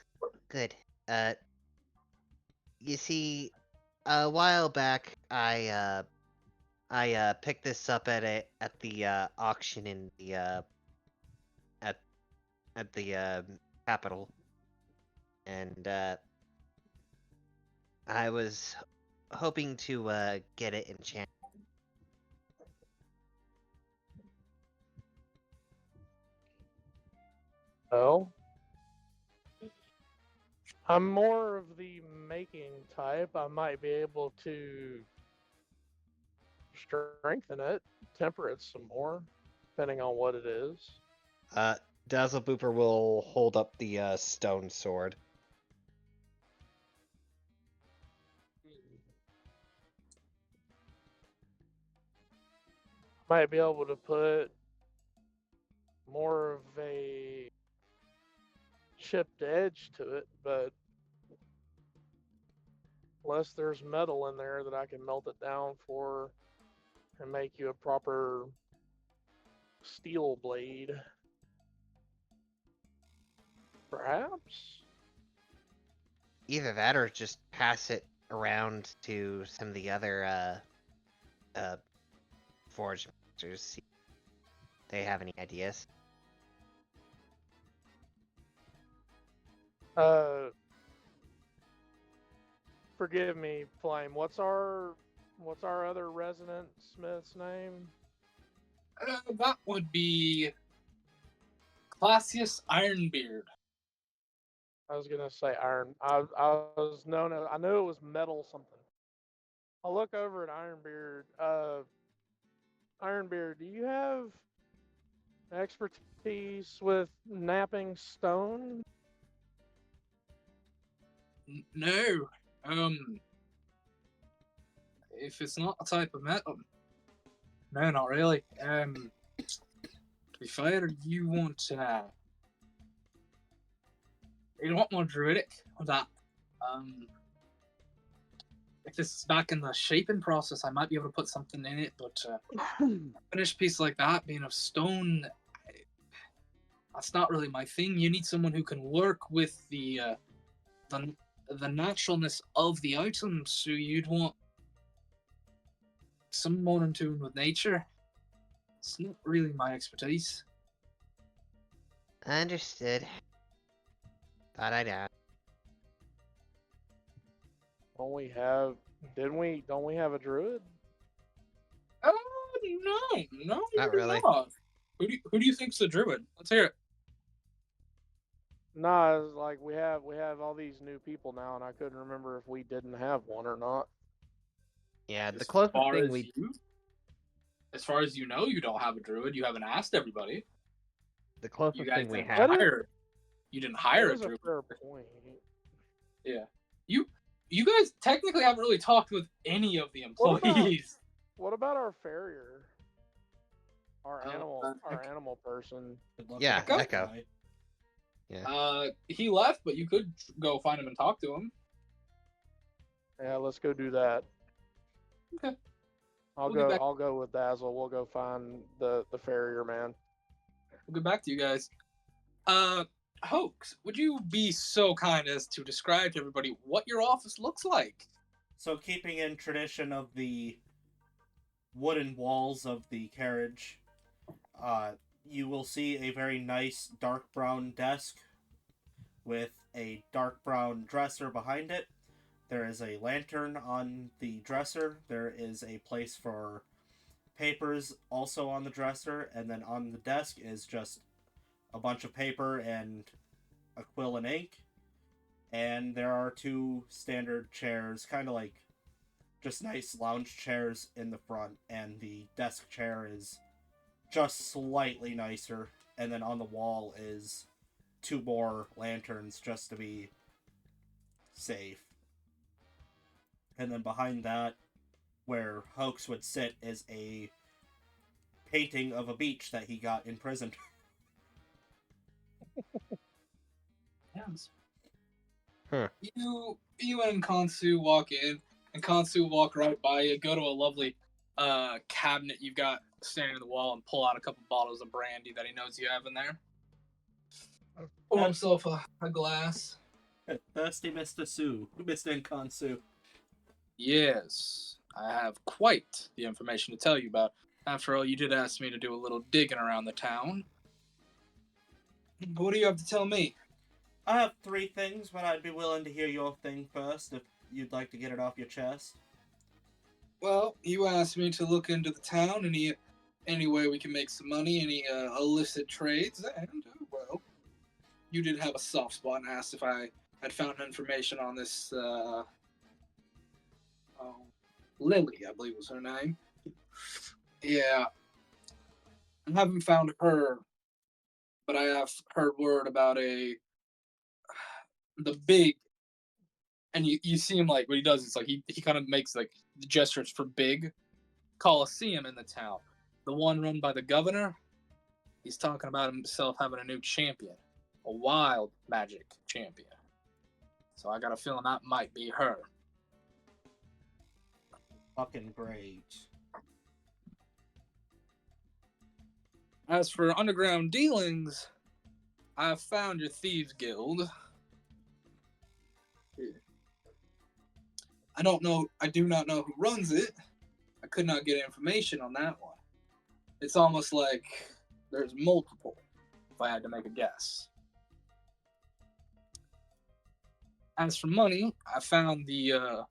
good. You see, a while back, I picked this up at the auction in the at the capital, and I was hoping to get it enchanted. Well, I'm more of the making type. I might be able to strengthen it, temper it some more, depending on what it is. Dazzle Booper will hold up the stone sword. Might be able to put more of a chipped edge to it, but unless there's metal in there that I can melt it down for and make you a proper steel blade, perhaps. Either that or just pass it around to some of the other forge masters. See if they have any ideas. Forgive me, Flame. What's our other resident smith's name? That would be Classius Ironbeard. I was gonna say iron. I knew it was metal something. I'll look over at Ironbeard. Ironbeard, do you have expertise with napping stone? No. If it's not a type of metal, no, not really. To be fair, you want more druidic of that. If this is back in the shaping process, I might be able to put something in it, but a finished piece like that, being of stone, that's not really my thing. You need someone who can work with the naturalness of the item, so you'd want some more in tune with nature. It's not really my expertise. Understood. Thought I'd ask. Don't we have a druid? Oh no, Not you do really. not. Who do you think's the druid? Let's hear it. Nah, it's like we have all these new people now, and I couldn't remember if we didn't have one or not. Yeah, the As closest far thing as we as far as you know, you don't have a druid. You haven't asked everybody. the You closest guys thing we didn't have. hire. You didn't hire That a is a druid. fair point. Yeah. You guys technically haven't really talked with any of the What about- employees. What about our farrier? Our Uh, animal person. Good luck Yeah, with that Echo. guy. He left, but you could go find him and talk to him. Yeah, let's go do that. Okay. I'll We'll get back- I'll go with Dazzle. We'll go find the farrier man. We'll get back to you guys. Hoax, would you be so kind as to describe to everybody what your office looks like? So, keeping in tradition of the wooden walls of the carriage, you will see a very nice dark brown desk with a dark brown dresser behind it. There is a lantern on the dresser. There is a place for papers also on the dresser, and then on the desk is just a bunch of paper and a quill and ink. And there are two standard chairs, kind of like just nice lounge chairs in the front, and the desk chair is just slightly nicer. And then on the wall is two more lanterns just to be safe. And then behind that, where Hoax would sit, is a painting of a beach that he got in prison. Yes. Huh. You and Kansu walk in, and Kansu walk right by you, go to a lovely cabinet you've got standing on the wall, and pull out a couple bottles of brandy that he knows you have in there. Pour himself a glass. Thirsty Mr. Sue. Mr. Nkansu. Yes, I have quite the information to tell you about. After all, you did ask me to do a little digging around the town. What do you have to tell me? I have three things, but I'd be willing to hear your thing first if you'd like to get it off your chest. Well, you asked me to look into the town, any way we can make some money, any illicit trades, and well, you did have a soft spot and asked if I had found information on this Lily, I believe was her name. Yeah, I haven't found her, but I have heard word about the big, and you see him like what he does is like he kind of makes like gestures for big Coliseum in the town, the one run by the governor. He's talking about himself having a new champion, a wild magic champion. So I got a feeling that might be her. Fucking great. As for underground dealings, I've found your thieves guild. I do not know who runs it. I could not get information on that one. It's almost like there's multiple, if I had to make a guess. As for money, I found the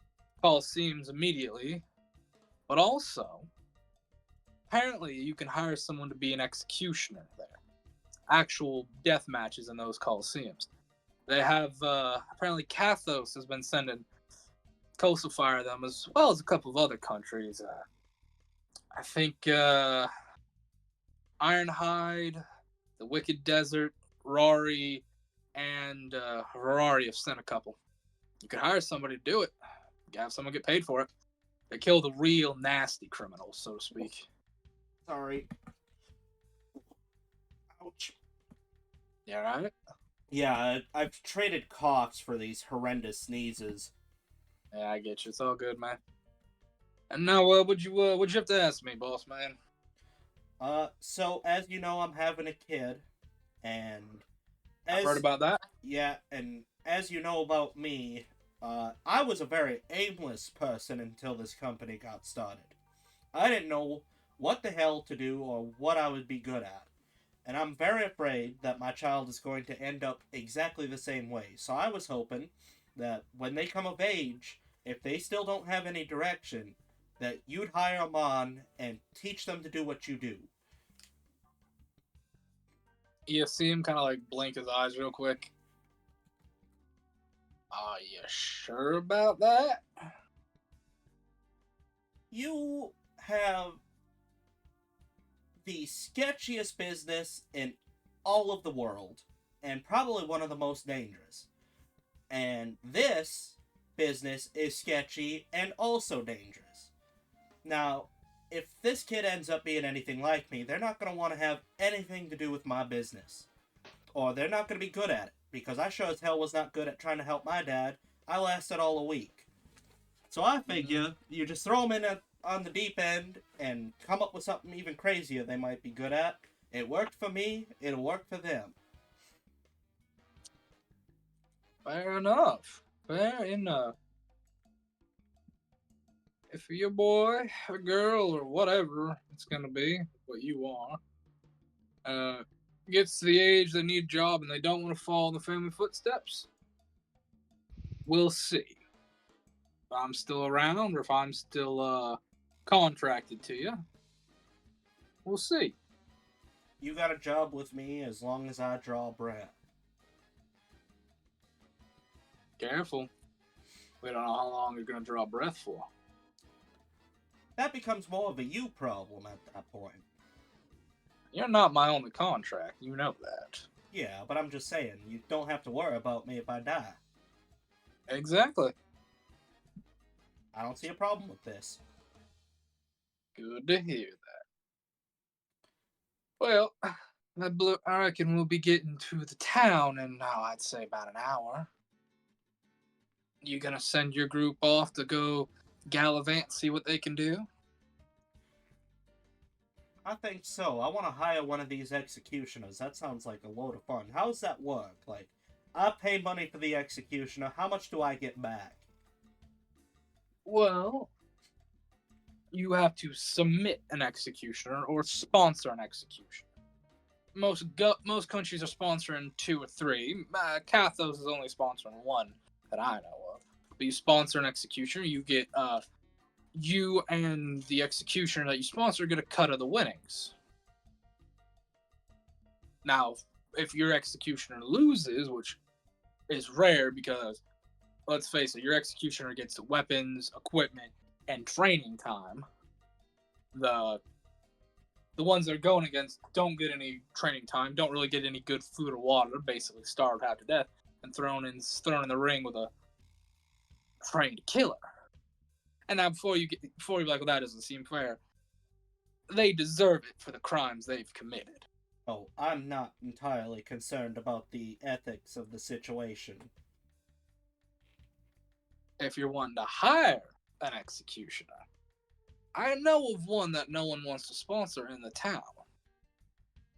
Coliseums immediately, but also, apparently you can hire someone to be an executioner there. Actual death matches in those Coliseums. They have, apparently Kathos has been sending coastal fire them, as well as a couple of other countries. I think Ironhide, the Wicked Desert, Rari, and Harari have sent a couple. You could hire somebody to do it. You have someone get paid for it. They kill the real nasty criminals, so to speak. Sorry. Ouch. You alright? Yeah, I've traded coughs for these horrendous sneezes. Yeah, I get you. It's all good, man. And now, what'd you have to ask me, boss man? So as you know, I'm having a kid, and I've heard about that. Yeah, and as you know about me, I was a very aimless person until this company got started. I didn't know what the hell to do or what I would be good at. And I'm very afraid that my child is going to end up exactly the same way. So I was hoping that when they come of age, if they still don't have any direction, that you'd hire them on and teach them to do what you do. You see him kind of like blink his eyes real quick. Are you sure about that? You have the sketchiest business in all of the world, and probably one of the most dangerous. And this business is sketchy and also dangerous. Now, if this kid ends up being anything like me, they're not going to want to have anything to do with my business. Or they're not going to be good at it, because I sure as hell was not good at trying to help my dad. I lasted all a week. So I figure you just throw them in on the deep end and come up with something even crazier they might be good at. It worked for me, it'll work for them. Fair enough. Fair enough. If your boy or girl or whatever it's gonna be, what you are, gets to the age they need a job and they don't want to follow in the family footsteps, we'll see. If I'm still around or if I'm still contracted to you, we'll see. You got a job with me as long as I draw breath. Careful. We don't know how long you're gonna draw breath for. That becomes more of a you problem at that point. You're not my only contract, you know that. Yeah, but I'm just saying, you don't have to worry about me if I die. Exactly. I don't see a problem with this. Good to hear that. Well, I reckon we'll be getting to the town in now, I'd say about an hour. You gonna send your group off to go gallivant, see what they can do? I think so. I want to hire one of these executioners. That sounds like a load of fun. How does that work? Like, I pay money for the executioner. How much do I get back? Well, you have to submit an executioner or sponsor an executioner. most countries are sponsoring 2 or 3. Cathos is only sponsoring 1 that I know of. But you sponsor an executioner, you get you and the executioner that you sponsor get a cut of the winnings. Now, if your executioner loses, which is rare because, let's face it, your executioner gets weapons, equipment, and training time. The ones that are going against don't get any training time, don't really get any good food or water, basically starved half to death, and thrown in the ring with a trained killer. And now before you be like, well, that doesn't seem fair, they deserve it for the crimes they've committed. Oh, I'm not entirely concerned about the ethics of the situation. If you're wanting to hire an executioner, I know of one that no one wants to sponsor in the town.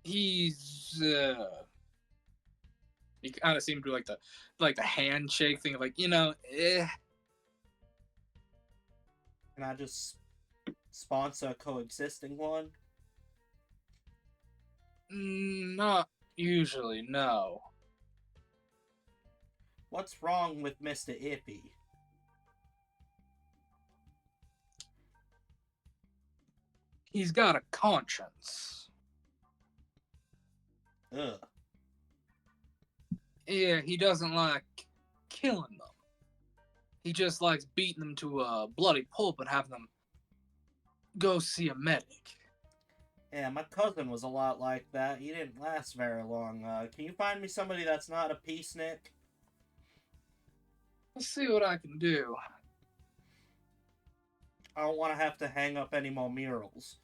He's he kind of seemed to like the handshake thing of like, Can I just sponsor a coexisting one? Not usually, no. What's wrong with Mr. Ippy? He's got a conscience. Ugh. Yeah, he doesn't like killing them. He just likes beating them to a bloody pulp and having them go see a medic. Yeah, my cousin was a lot like that. He didn't last very long. Can you find me somebody that's not a peacenik? Let's see what I can do. I don't want to have to hang up any more murals.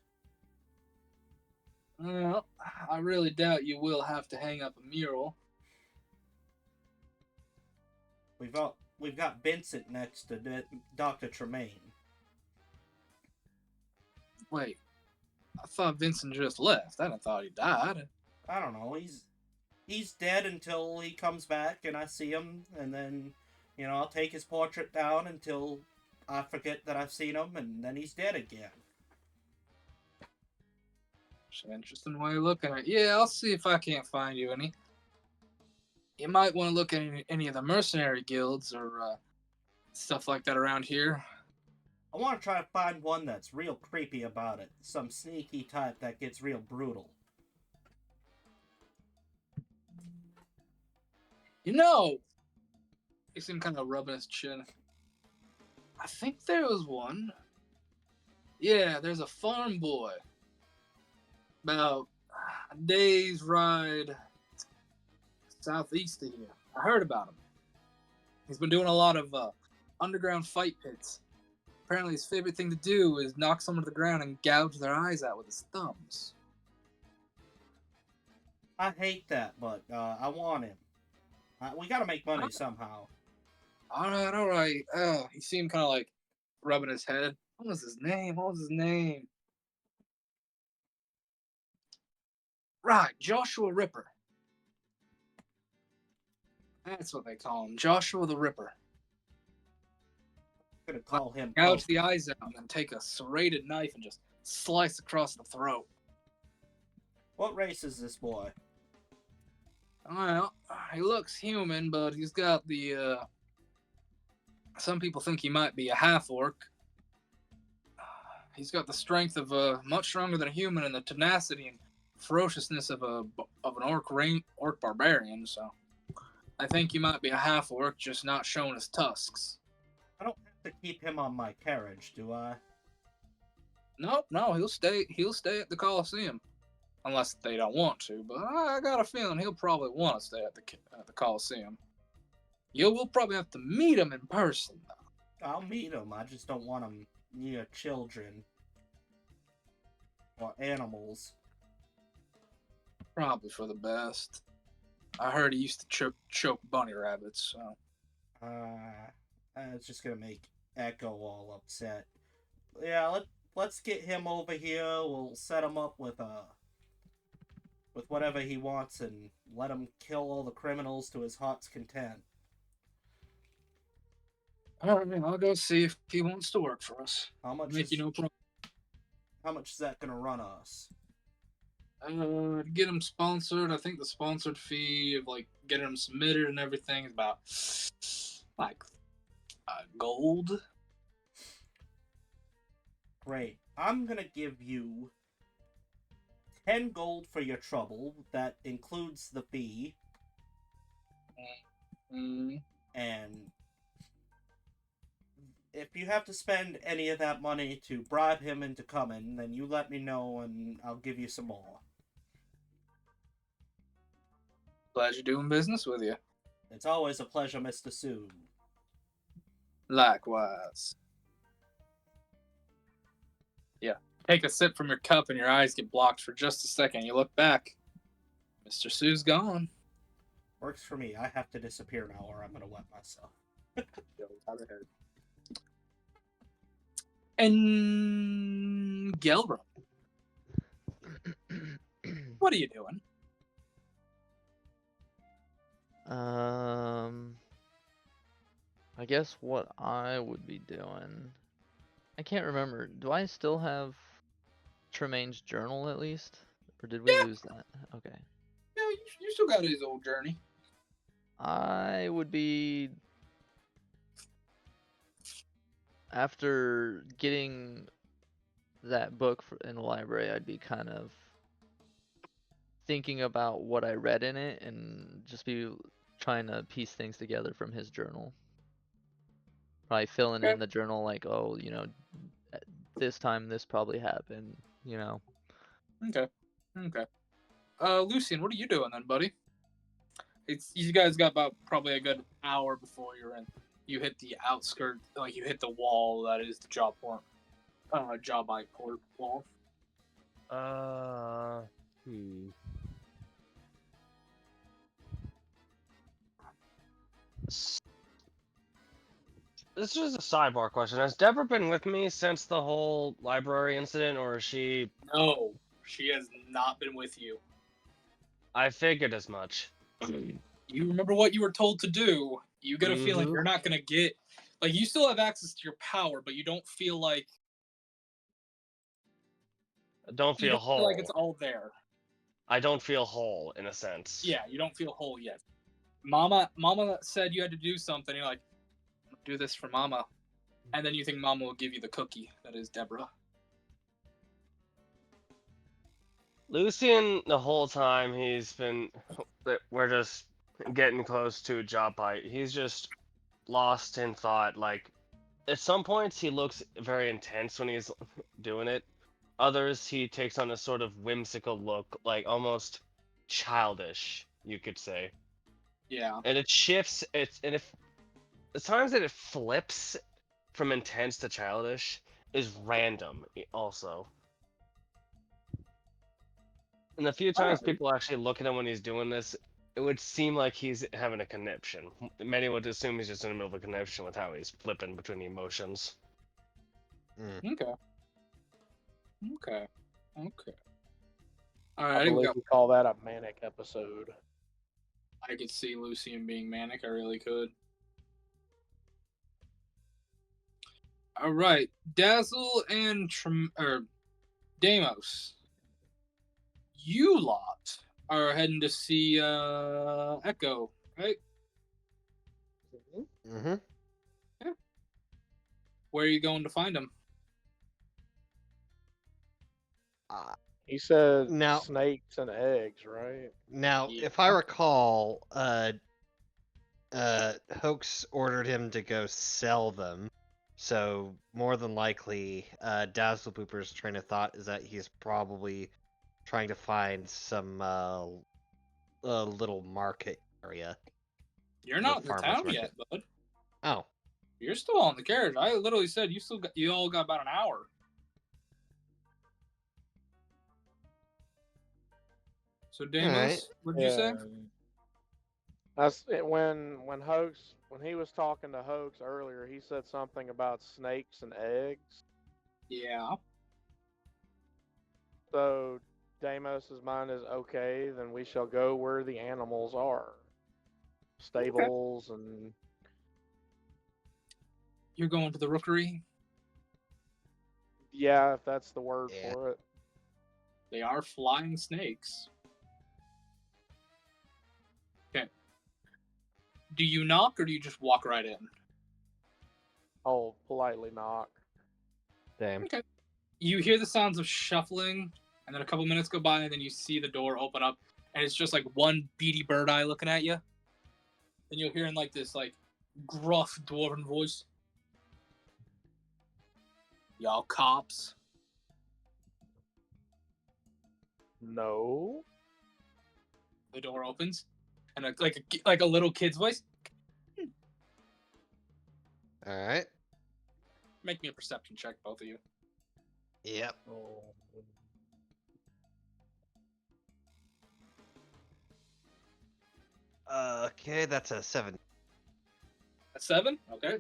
Well, I really doubt you will have to hang up a mural. We've got Vincent next to Dr. Tremaine. Wait, I thought Vincent just left. I thought he died. I don't know. He's dead until he comes back and I see him, and then I'll take his portrait down until I forget that I've seen him, and then he's dead again. It's an interesting way of looking at it. Yeah, I'll see if I can't find you any. You might want to look at any of the mercenary guilds or stuff like that around here. I want to try to find one that's real creepy about it. Some sneaky type that gets real brutal. He seemed kind of rubbing his chin. I think there was one. Yeah, there's a farm boy. About a day's ride southeast of here. I heard about him. He's been doing a lot of underground fight pits. Apparently his favorite thing to do is knock someone to the ground and gouge their eyes out with his thumbs. I hate that, but I want him. We gotta make money somehow. Alright. Oh, he seemed kind of like rubbing his head. What was his name? Right, Joshua Ripper. That's what they call him, Joshua the Ripper. I'm gonna call him. Gouge the eyes out and then take a serrated knife and just slice across the throat. What race is this boy? Well, he looks human, but he's got the, some people think he might be a half-orc. He's got the strength of much stronger than a human and the tenacity and ferociousness of an orc barbarian, so I think he might be a half-orc, just not showing his tusks. I don't have to keep him on my carriage, do I? No, he'll stay at the Coliseum. Unless they don't want to, but I got a feeling he'll probably want to stay at the Coliseum. You will probably have to meet him in person, though. I'll meet him. I just don't want him near children or animals. Probably for the best. I heard he used to choke bunny rabbits, so. It's just gonna make Echo all upset. Yeah, let's get him over here. We'll set him up with whatever he wants and let him kill all the criminals to his heart's content. Alright, I'll go see if he wants to work for us. How much Make you no problem. How much is that gonna run us? To get them sponsored, I think the sponsored fee of like getting them submitted and everything is about like gold. Great. I'm gonna give you 10 gold for your trouble. That includes the fee. Mm. And if you have to spend any of that money to bribe him into coming, then you let me know and I'll give you some more. Pleasure doing business with you. It's always a pleasure, Mr. Sue. Likewise. Yeah. Take a sip from your cup and your eyes get blocked for just a second. You look back. Mr. Sue's gone. Works for me. I have to disappear now or I'm gonna wet myself. And Gelbro, what are you doing? I guess what I would be doing. I can't remember. Do I still have Tremaine's journal at least? Or did we Yeah. lose that? Okay. Yeah, you still got his old journey. I would be. After getting that book in the library, I'd be kind of thinking about what I read in it and just be trying to piece things together from his journal. Probably filling Okay. in the journal like, oh, at this time this probably happened, Okay. Lucian, what are you doing then, buddy? You guys got about probably a good hour before you hit the outskirt, like you hit the wall that is the job by port wall. This is a sidebar question. Has Deborah been with me since the whole library incident, or is she? No, she has not been with you. I figured as much. You remember what you were told to do. You get a feeling Mhm. you're not gonna get, like, you still have access to your power, but you don't feel like I don't feel whole. it's all there. I don't feel whole in a sense. Yeah, you don't feel whole yet. Mama said you had to do something. You're like, do this for Mama, and then you think Mama will give you the cookie that is Deborah. Lucian, the whole time we're just getting close to a job bite. He's just lost in thought. Like, at some points, he looks very intense when he's doing it. Others, he takes on a sort of whimsical look, like almost childish, you could say. Yeah. And it shifts. The times that it flips from intense to childish is random, also. And the few times Alright. people actually look at him when he's doing this, it would seem like he's having a conniption. Many would assume he's just in the middle of a conniption with how he's flipping between the emotions. Okay. I Alright, believe we call that a manic episode. I could see Lucian being manic. I really could. All right, Dazzle and Deimos, you lot are heading to see Echo, right? Mm-hmm. Yeah. Where are you going to find him? He said Now- snakes and eggs, right? Now, Yeah. if I recall, Hoax ordered him to go sell them. So more than likely, Dazzle Pooper's train of thought is that he's probably trying to find some little market area. You're not in the farmer's town market. yet, bud. Oh, You're still on the carriage. I literally said you all got about an hour. So Deimos, Alright. what did you say? That's it, when he was talking to Hoax earlier, he said something about snakes and eggs. Yeah. So Deimos's mind is okay, then we shall go where the animals are. Stables and You're going to the rookery. yeah, if that's the word Yeah. for it. They are flying snakes. Okay. Do you knock or do you just walk right in? I'll politely knock. Damn. Okay. You hear the sounds of shuffling, and then a couple minutes go by, and then you see the door open up, and it's just like one beady bird eye looking at you. And you'll hear in like this like gruff dwarven voice. Y'all cops. No. The door opens, and like a little kid's voice. All right. Make me a perception check, both of you. Yep. Oh. Okay, that's a 7. A 7? Okay.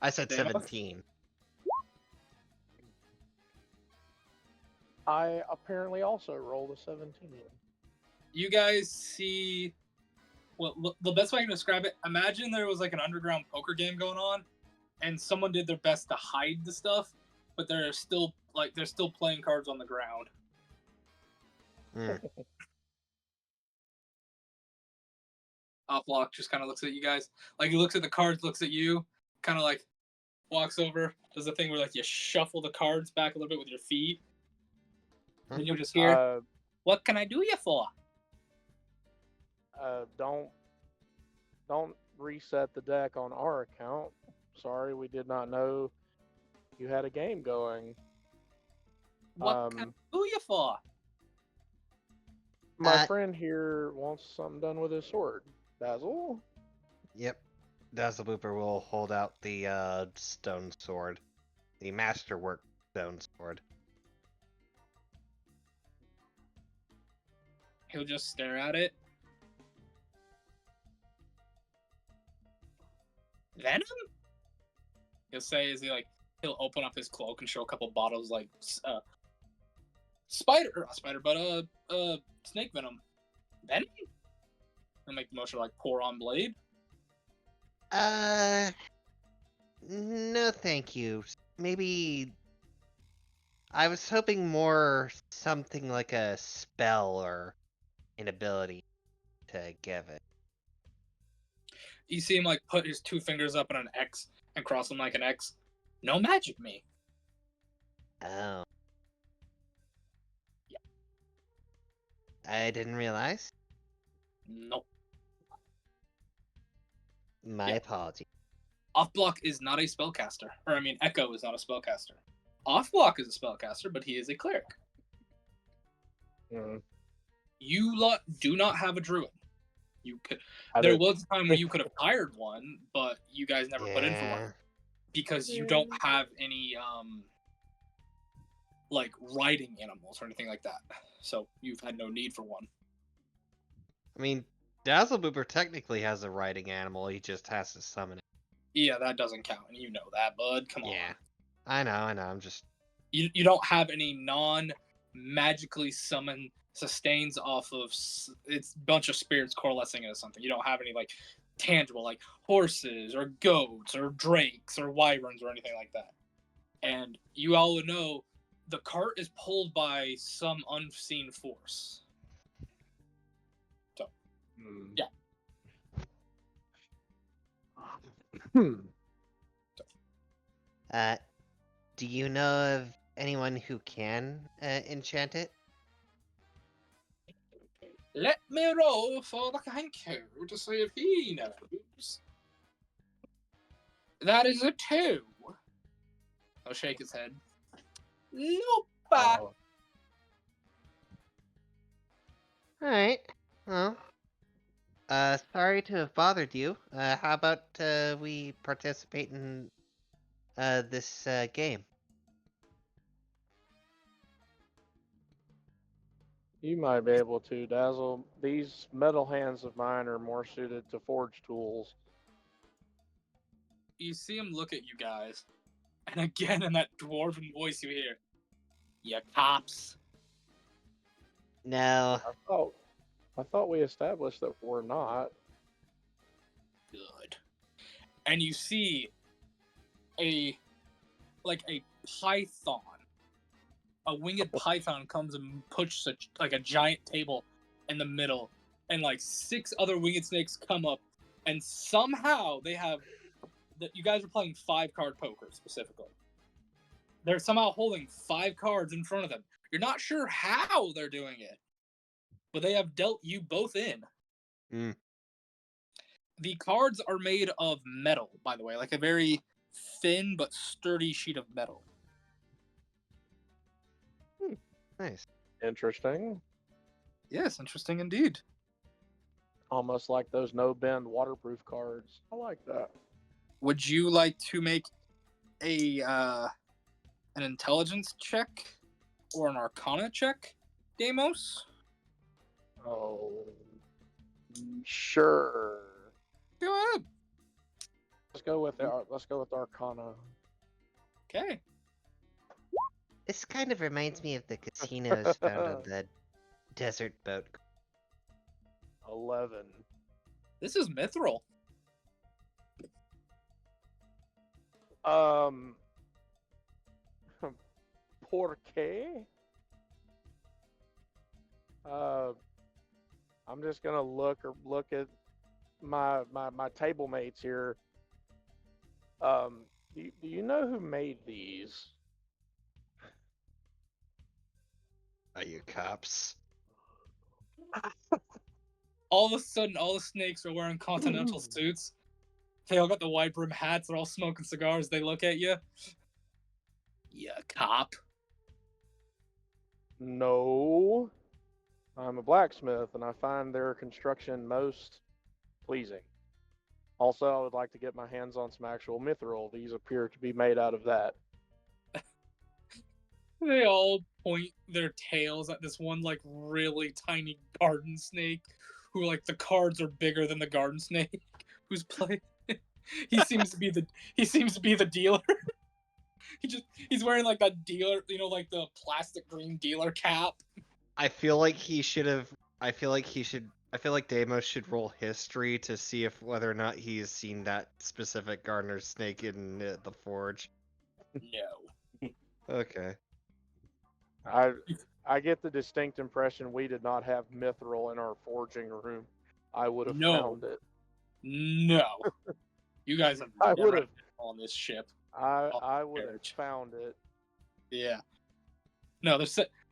I said Damn. 17. I apparently also rolled a 17. You guys see. Well, the best way I can describe it, imagine there was like an underground poker game going on, and someone did their best to hide the stuff, but they're still playing cards on the ground. Mm. Oplock just kind of looks at you guys, like he looks at the cards, looks at you, kind of like walks over, does the thing where like you shuffle the cards back a little bit with your feet, and you'll just hear, "What can I do you for?" Don't reset the deck on our account. Sorry, we did not know you had a game going. What can I do you for? My friend here wants something done with his sword. Basil? Yep. Dazzlebooper will hold out the stone sword. The masterwork stone sword. He'll just stare at it. Venom? He'll say as he'll open up his cloak and show a couple bottles like snake venom. Venom? He'll make the motion like pour on blade. No thank you. Maybe I was hoping more something like a spell or an ability to give it. You see him like put his 2 fingers up in an X and cross them like an X. No magic, me. Oh. Yeah. I didn't realize. Nope. My apology. Offblock is not a spellcaster. Or, I mean, Echo is not a spellcaster. Offblock is a spellcaster, but he is a cleric. Mm. You lot do not have a druid. You could. There was a time where you could have hired one, but you guys never put in for one because you don't have any like riding animals or anything like that. So you've had no need for one. I mean, Dazzlebooper technically has a riding animal. He just has to summon it. Yeah, that doesn't count, and you know that, bud. Come on. Yeah, I know. I'm just. You don't have any non-magically summoned sustains off of it's a bunch of spirits coalescing into something. You don't have any like tangible like horses or goats or drakes or wyverns or anything like that. And you all would know the cart is pulled by some unseen force. So, yeah. Do you know of anyone who can enchant it? Let me roll for the Kanko to see if he knows. That is a 2. I'll shake his head. Nope. Alright. Well, sorry to have bothered you. How about we participate in this game? You might be able to, Dazzle. These metal hands of mine are more suited to forge tools. You see him look at you guys, and again in that dwarven voice you hear, "You cops." No. I thought we established that we're not. Good. And you see a python a winged python comes and puts a giant table in the middle, and like 6 other winged snakes come up, and somehow they have that you guys are playing 5-card poker specifically. They're somehow holding 5 cards in front of them. You're not sure how they're doing it, but they have dealt you both in. Mm. The cards are made of metal, by the way, like a very thin but sturdy sheet of metal. Nice. Interesting. Yes, interesting indeed. Almost like those no bend waterproof cards. I like that. Would you like to make a an intelligence check or an arcana check, Deimos? Oh, sure. Go ahead. Let's go with Arcana. Okay. This kind of reminds me of the casinos found on the desert boat. 11. This is mithril. Por qué? I'm just gonna look at my table mates here. Do you know who made these? Are you cops? All of a sudden, all the snakes are wearing continental suits. They all got the wide brim hats. They're all smoking cigars. They look at you. Yeah, cop. No. I'm a blacksmith, and I find their construction most pleasing. Also, I would like to get my hands on some actual mithril. These appear to be made out of that. They all point their tails at this one like really tiny garden snake, who like the cards are bigger than the garden snake. Who's playing? He seems to be the dealer. He's wearing like that dealer, like the plastic green dealer cap. I feel like he should have. I feel like Deimos should roll history to see if whether or not he's seen that specific gardener snake in the forge. No. Okay. I get the distinct impression we did not have mithril in our forging room. I would have No. found it. No. You guys have I never would've- been on this ship. I would have marriage. found it. Yeah. No,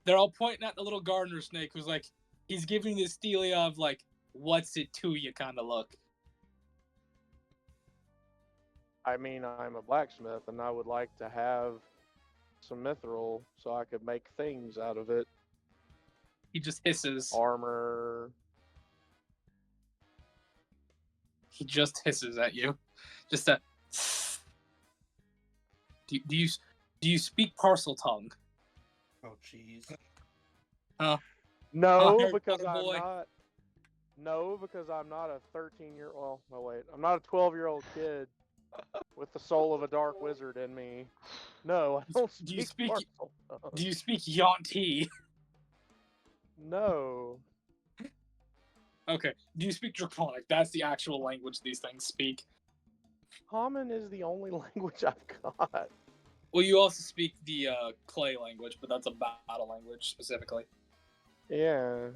they're all pointing at the little gardener snake who's like, he's giving this Delia of like, what's it to you kind of look. I mean, I'm a blacksmith, and I would like to have some mithril so I could make things out of it. He just hisses. Armor. He just hisses at you. Just a. Do you speak parcel tongue? Oh, jeez. No, here, because butter I'm boy. not. No, because I'm not a 13-year. Well, no wait, I'm not a 12-year-old kid with the soul of a dark wizard in me. No, I don't Do you speak. speak- parcel tongue. Do you speak Yonti? No. Okay. Do you speak Draconic? That's the actual language these things speak. Common is the only language I've got. Well, you also speak the clay language, but that's a battle language specifically. Yeah.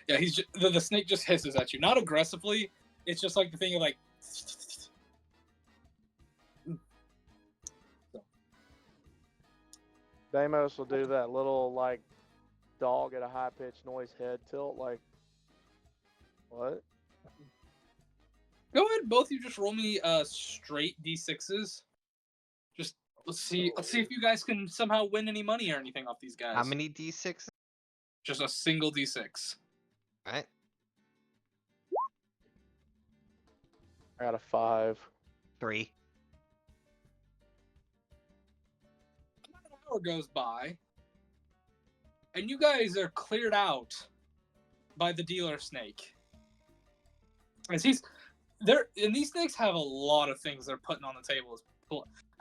Yeah, he's just, the snake just hisses at you, not aggressively. It's just like the thing of like. Deimos will do that little like dog at a high pitched noise head tilt. Like, what? Go ahead, both of you just roll me straight d6s. Just let's see if you guys can somehow win any money or anything off these guys. How many d6? Just a single d6. Alright. I got a 5. 3. An hour goes by, and you guys are cleared out by the dealer snake. As he's there, and these snakes have a lot of things they're putting on the table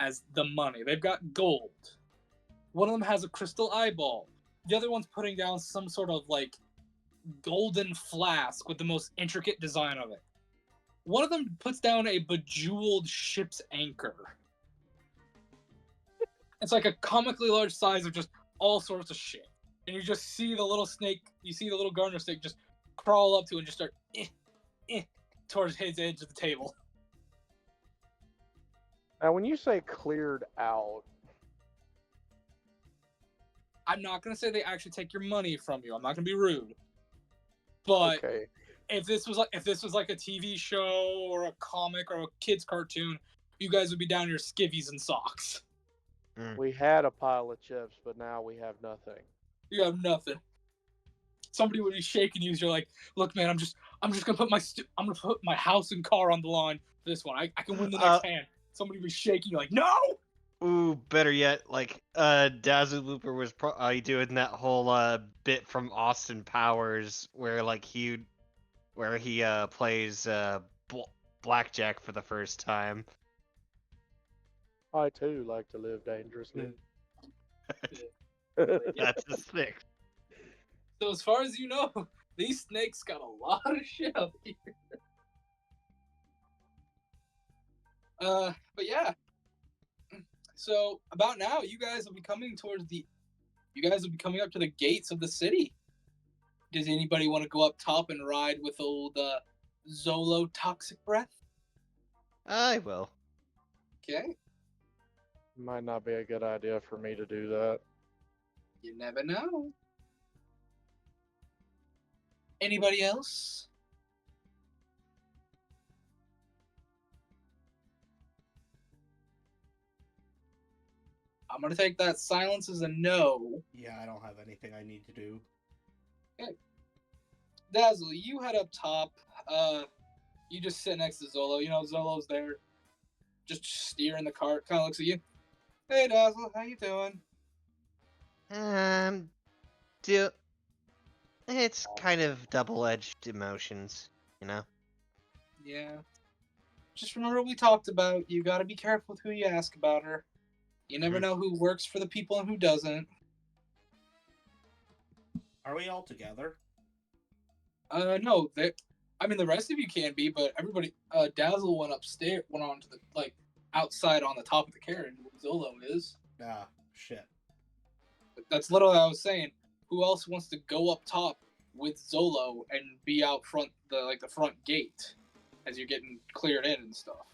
as the money. They've got gold. One of them has a crystal eyeball. The other one's putting down some sort of like golden flask with the most intricate design of it. One of them puts down a bejeweled ship's anchor. It's like a comically large size of just all sorts of shit. And you just see the little snake, you see the little gardener snake just crawl up to it and just start towards his edge of the table. Now, when you say cleared out, I'm not gonna say they actually take your money from you. I'm not gonna be rude. But okay, if this was like a TV show or a comic or a kid's cartoon, you guys would be down your skivvies and socks. we had a pile of chips, but now we have nothing. You have nothing. Somebody would be shaking you as you're like, look, man, I'm just gonna put my house and car on the line for this one. I can win the next hand. Somebody would be shaking you like, no! Ooh, better yet, like Dazzle Looper was doing that whole bit from Austin Powers where he plays blackjack for the first time. I too like to live dangerously. That's his thing. So as far as you know, these snakes got a lot of shit up here. But yeah. So about now, you guys will be coming up to the gates of the city. Does anybody want to go up top and ride with old Zolo Toxic Breath? I will. Okay. Might not be a good idea for me to do that. You never know. Anybody else? I'm gonna take that silence as a no. Yeah, I don't have anything I need to do. Okay. Dazzle, you head up top. You just sit next to Zolo. You know, Zolo's there, just steering the cart. Kind of looks at you. Hey, Dazzle, how you doing? It's kind of double-edged emotions, you know? Yeah. Just remember what we talked about. You gotta be careful with who you ask about her. You never know who works for the people and who doesn't. Are we all together? No, the rest of you can be, but everybody, Dazzle went on to the, outside on the top of the carriage where Zolo is. Ah, shit. That's literally what I was saying. Who else wants to go up top with Zolo and be out front, the front gate, as you're getting cleared in and stuff?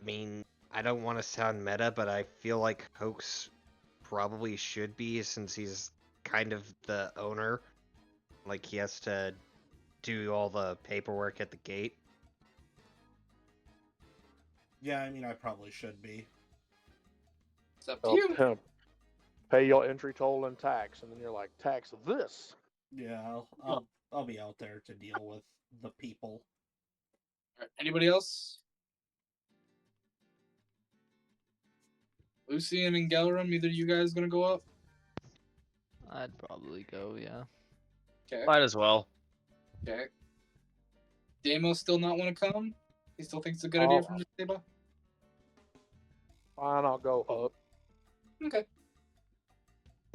I mean, I don't want to sound meta, but I feel like Hoax probably should be, since he's kind of the owner. Like, he has to do all the paperwork at the gate. Yeah, I mean, I probably should be. It's up to you. Help pay your entry toll and tax, and then you're like, tax this. Yeah, I'll be out there to deal with the people. Alright, anybody else? Lucian and Gelram, either you guys gonna go up? I'd probably go, yeah. Okay. Might as well. Okay. Damo still not want to come? He still thinks it's a good idea from Jeba? Fine, I'll go up. Okay.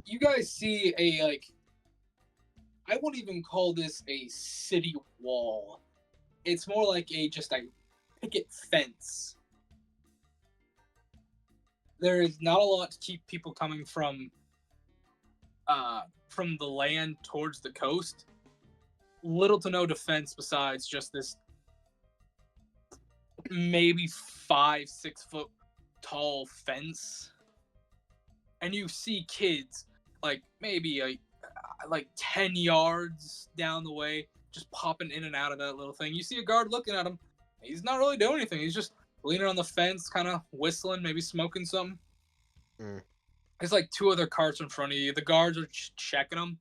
You guys see I wouldn't even call this a city wall. It's more like just a picket fence. There is not a lot to keep people coming from the land towards the coast. Little to no defense besides just this maybe 5-6 foot tall fence. And you see kids maybe 10 yards down the way just popping in and out of that little thing. You see a guard looking at him. He's not really doing anything. He's just leaning on the fence, kind of whistling, maybe smoking something. There's 2 other carts in front of you. The guards are checking them.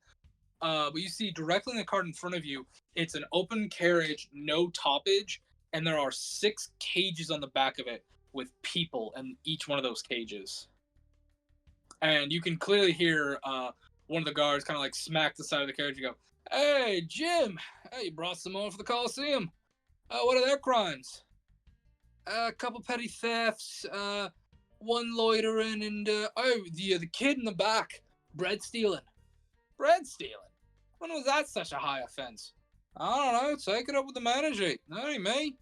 But you see directly in the cart in front of you, it's an open carriage, no toppage, and there are 6 cages on the back of it with people in each one of those cages. And you can clearly hear one of the guards kind of smack the side of the carriage and go, "Hey, Jim! Hey, you brought some more for the Coliseum. What are their crimes?" A couple petty thefts, one loitering, and the kid in the back, bread stealing. Bread stealing? When was that such a high offense? I don't know. Take it up with the manager. That ain't me.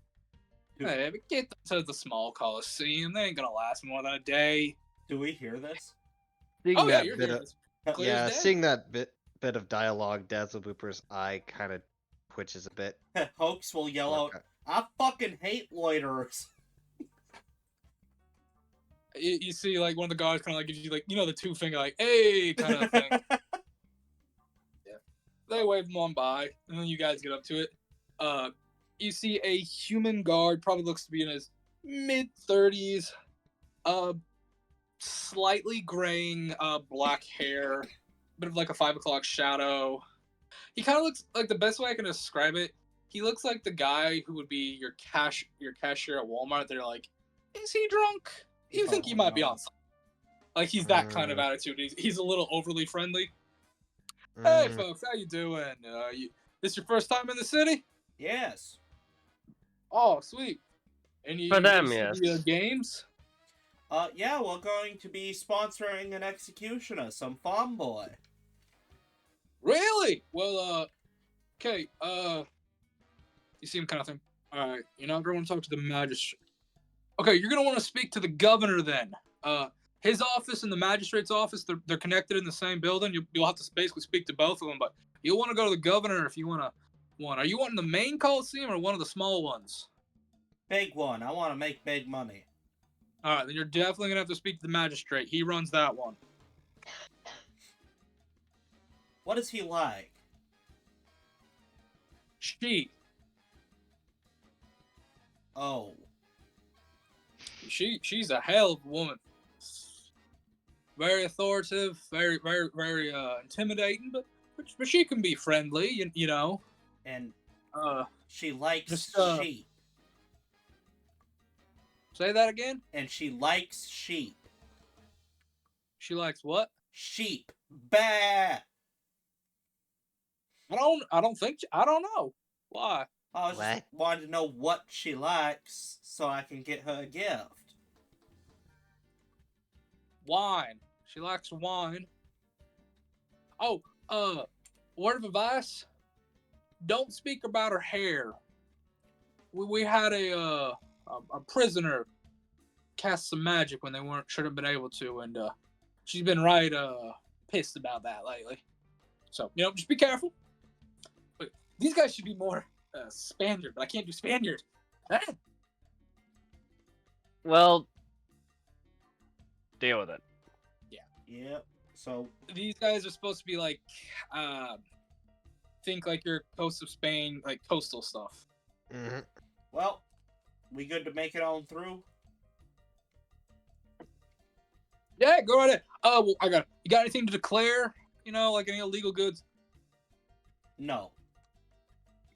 Hey, but get them to the small Coliseum. They ain't gonna last more than a day. Do we hear this? Seeing Oh yeah, that you're bit here. of Clear as yeah, day. seeing that bit of dialogue, Dazzlebooper's eye kind of twitches a bit. Hoax will yell out, Okay. I fucking hate loiterers. You see, like, one of the guards kind of like gives you, like, you know, the two finger, like, hey, kind of thing. They wave them on by, and then you guys get up to it. You see a human guard, probably looks to be in his mid-30s, slightly graying, black hair, bit of like a 5 o'clock shadow. He kind of looks like, the best way I can describe it, he looks like the guy who would be your cashier at Walmart. They're like, is he drunk? You think he might be on something. Like, he's that kind of attitude. He's a little overly friendly. Hey, folks, how you doing? This your first time in the city? Yes. Oh, sweet. And you For them, see yes. the games? Yeah, we're going to be sponsoring an executioner, some farm boy. Really? Well, okay, you see him kind of think, alright, you're not going to talk to the magistrate. Okay, you're going to want to speak to the governor then. His office and the magistrate's office, they're connected in the same building. You'll have to basically speak to both of them, but you'll want to go to the governor if you want to. Are you wanting the main Coliseum or one of the small ones? Big one. I want to make big money. Alright, then you're definitely going to have to speak to the magistrate. He runs that one. What is he like? She. Oh. She's a hell of a woman. Very authoritative, very intimidating, but she can be friendly, you know. And she likes just, sheep. Say that again? And she likes sheep. She likes what? Sheep. Bah! I don't know. Why? I was just wanting to know what she likes so I can get her a gift. Wine. She likes wine. Oh, word of advice. Don't speak about her hair. We had a prisoner cast some magic when they should have been able to, and she's been right pissed about that lately. So, you know, just be careful. But these guys should be more Spaniard, but I can't do Spaniard. Well, deal with it. Yep. So these guys are supposed to be like, think like your coast of Spain, like coastal stuff. Mm-hmm. Well, we good to make it on through? Yeah, go right ahead. Well, you got anything to declare? You know, like any illegal goods? No.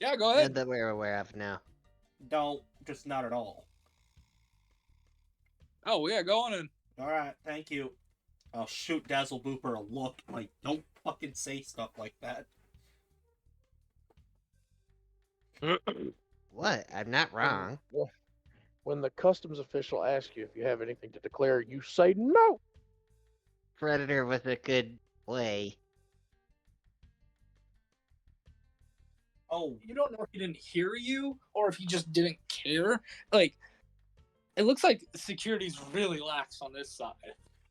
Yeah, go ahead. That we're aware of now. Don't. Just not at all. Oh, yeah, go on in. Alright, thank you. I'll shoot Dazzlebooper a look, like, don't fucking say stuff like that. What? I'm not wrong. When the customs official asks you if you have anything to declare, you say no. Predator with a good way. Oh, You don't know if he didn't hear you or if he just didn't care. Like, it looks like security's really lax on this side.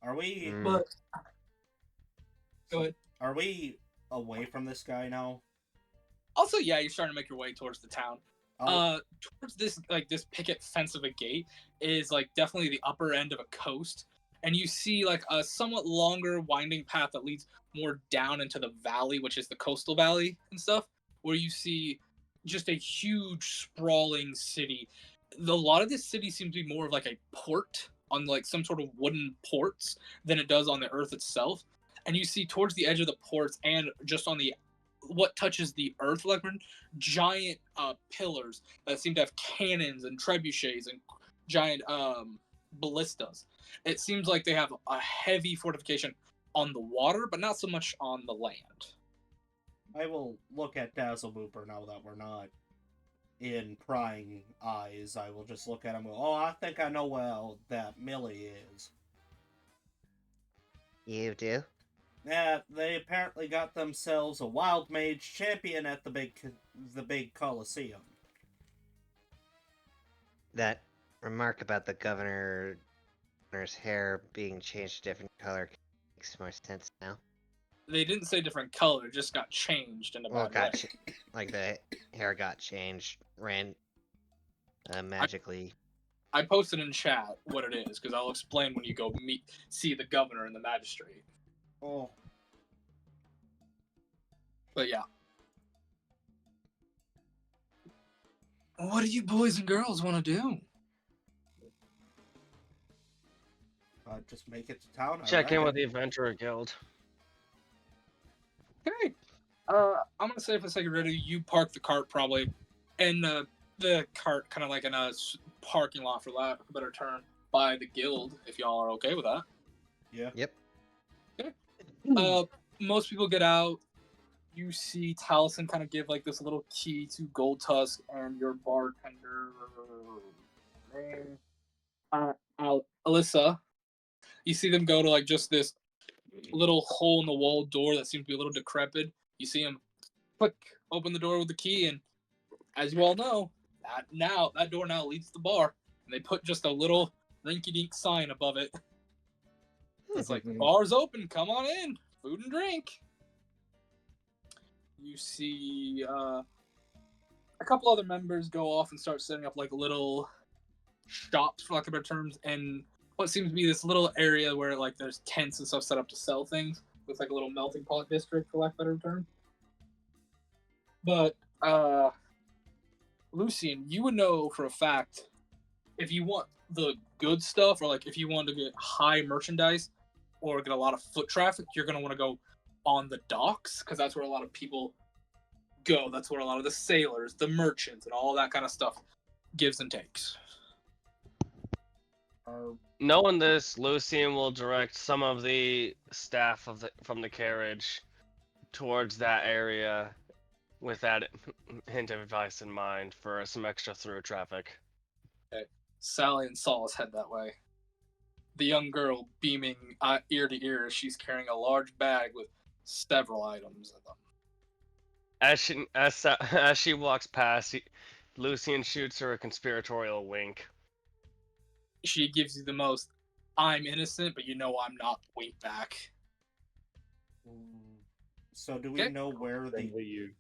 are we... But go ahead. Are we away from this guy now? Also, yeah, you're starting to make your way towards the town. Oh, Towards this picket fence of a gate is like definitely the upper end of a coast, and you see like a somewhat longer winding path that leads more down into the valley, which is the coastal valley and stuff, where you see just a huge sprawling city. A lot of this city seems to be more of like a port on like some sort of wooden ports than it does on the earth itself. And you see towards the edge of the ports and just on the what touches the earth, like giant pillars that seem to have cannons and trebuchets and giant ballistas. It seems like they have a heavy fortification on the water, but not so much on the land. I will look at Dazzlebooper now that we're not in prying eyes. I will just look at him and go, oh, I think I know where that Millie is. You do? Yeah, they apparently got themselves a wild mage champion at the big Coliseum. that remark about the governor's hair being changed to a different color makes more sense now. They didn't say different color; it just got changed in a Well, bad way. like the hair got changed, magically. I posted in chat what it is because I'll explain when you go see the governor and the magistrate. Oh, But yeah. What do you boys and girls want to do? just make it to town. I Check in with reckon. the Adventurer Guild. Okay. I'm gonna say for the sake of ready, you park the cart probably, and the cart kind of like in a parking lot for lack of a better term by the guild. If y'all are okay with that. Yeah. Yep. Most people get out. You see Taliesin kind of give like this little key to Gold Tusk and your bartender name, Alyssa. You see them go to like just this little hole in the wall door that seems to be a little decrepit. You see him click open the door with the key, and as you all know, that door now leads to the bar, and they put just a little rinky-dink sign above it. It's like, bar's open, come on in, food and drink. You see a couple other members go off and start setting up like little shops, for lack of better terms, and what seems to be this little area where like there's tents and stuff set up to sell things. Looks like a little melting pot district, for lack of a better term. But Lucian, you would know for a fact if you want the good stuff, or like if you want to get high merchandise or get a lot of foot traffic, you're gonna want to go on the docks because that's where a lot of people go. That's where a lot of the sailors, the merchants, and all that kind of stuff gives and takes. Knowing this, Lucian will direct some of the staff from the carriage towards that area with that hint of advice in mind for some extra through traffic. Okay. Sally and Solace head that way. The young girl beaming ear to ear as she's carrying a large bag with several items in them. As she walks past, Lucian shoots her a conspiratorial wink. She gives you the most "I'm innocent, but you know I'm not" wink back. So do we know where the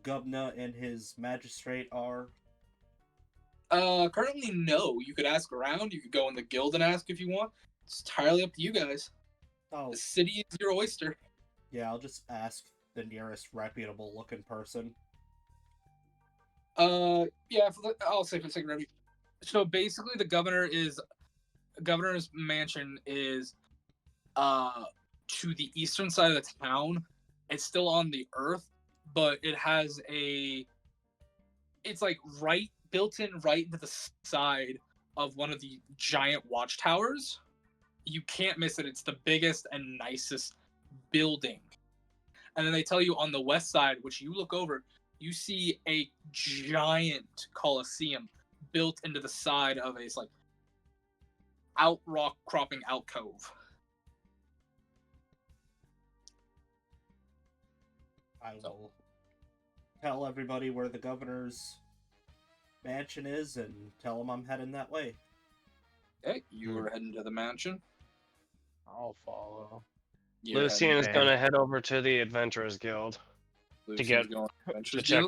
governor and his magistrate are? Currently no. You could ask around. You could go in the guild and ask if you want. It's entirely up to you guys. Oh, The city is your oyster. yeah. I'll just ask the nearest reputable-looking person. Yeah. I'll say for the second review. So basically, the governor's mansion is to the eastern side of the town. It's still on the earth, but it's like built in right into the side of one of the giant watchtowers. You can't miss it. It's the biggest and nicest building. And then they tell you on the west side, which you look over, you see a giant coliseum built into the side of a like rock cropping alcove. I will tell everybody where the governor's mansion is and tell them I'm heading that way. Okay, you are heading to the mansion. I'll follow. Lucian is going to head over to the Adventurers Guild to check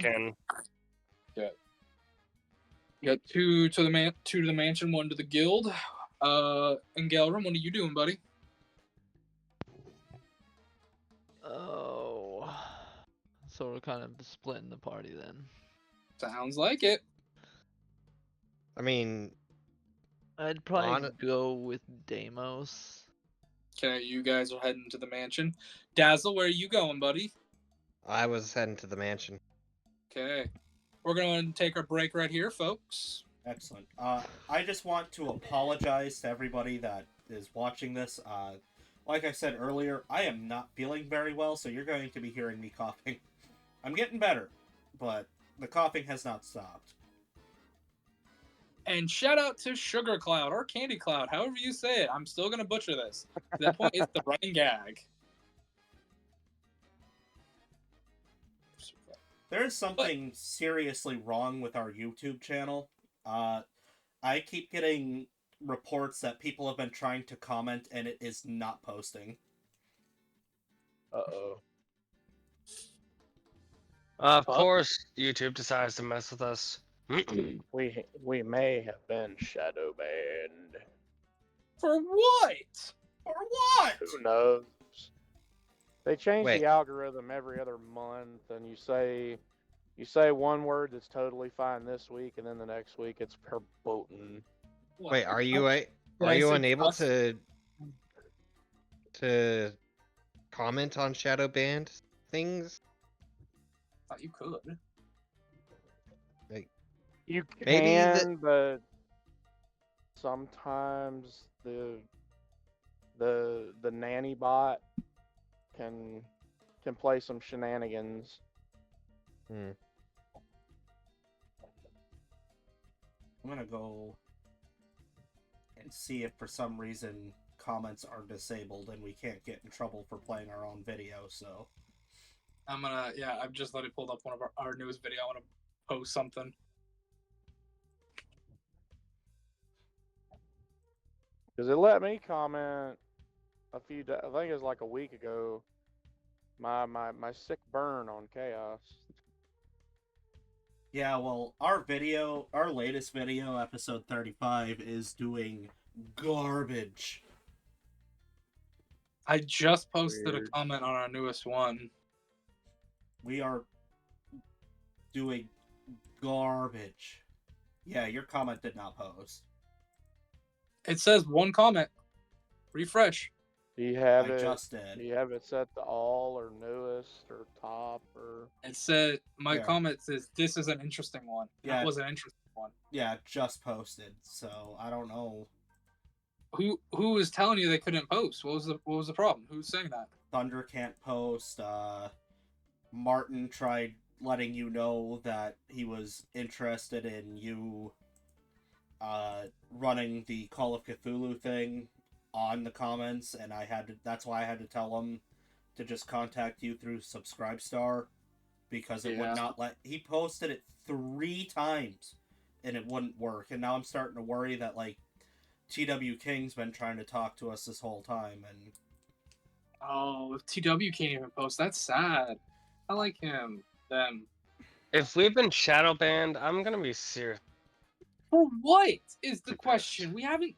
in. Okay. You got two to the mansion, one to the guild. And Galram, what are you doing, buddy? Oh, so we're kind of splitting the party then. Sounds like it. I mean, I'd probably go with Deimos. Okay, you guys are heading to the mansion. Dazzle, where are you going, buddy? I was heading to the mansion. Okay. We're going to take our break right here, folks. Excellent. I just want to apologize to everybody that is watching this. Like I said earlier, I am not feeling very well, so you're going to be hearing me coughing. I'm getting better, but the coughing has not stopped. And shout out to Sugar Cloud or Candy Cloud, however you say it. I'm still going to butcher this. At that point, it's the running gag. There is something seriously wrong with our YouTube channel. I keep getting reports that people have been trying to comment and it is not posting. Uh-oh. Of Fuck. course, YouTube decides to mess with us. We may have been shadow banned. For what? For what? Who knows? They change Wait. the algorithm every other month, and you say one word that's totally fine this week, and then the next week it's verboten. What? Wait, are you Did are I you say unable cuss? to comment on shadow banned things? Thought you could. You Maybe can, but sometimes the nanny bot can play some shenanigans. Hmm. I'm gonna go and see if for some reason comments are disabled and we can't get in trouble for playing our own video, so. I've just let it pulled up one of our newest video. I want to post something. Because it let me comment a few days, I think it was like a week ago, my sick burn on Chaos. Yeah, well, our latest video, episode 35, is doing garbage. I just posted Weird. a comment on our newest one. We are doing garbage. Yeah, your comment did not post. It says one comment. Refresh. Do you have I it? just did. Do you have it set to all or newest or top or? It said my There. comment says this is an interesting one. Yeah. That was an interesting one. Yeah, just posted, so I don't know. Who was telling you they couldn't post? What was the problem? Who's saying that? Thunder can't post. Martin tried letting you know that he was interested in you running the Call of Cthulhu thing on the comments, and that's why I had to tell him to just contact you through Subscribestar, because it would not let. He posted it 3 times and it wouldn't work, and now I'm starting to worry that like TW King's been trying to talk to us this whole time, and Oh, TW can't even post. That's sad. I like him. Them. If we've been shadow banned, I'm gonna be serious. For what is the Depressed. question? We haven't.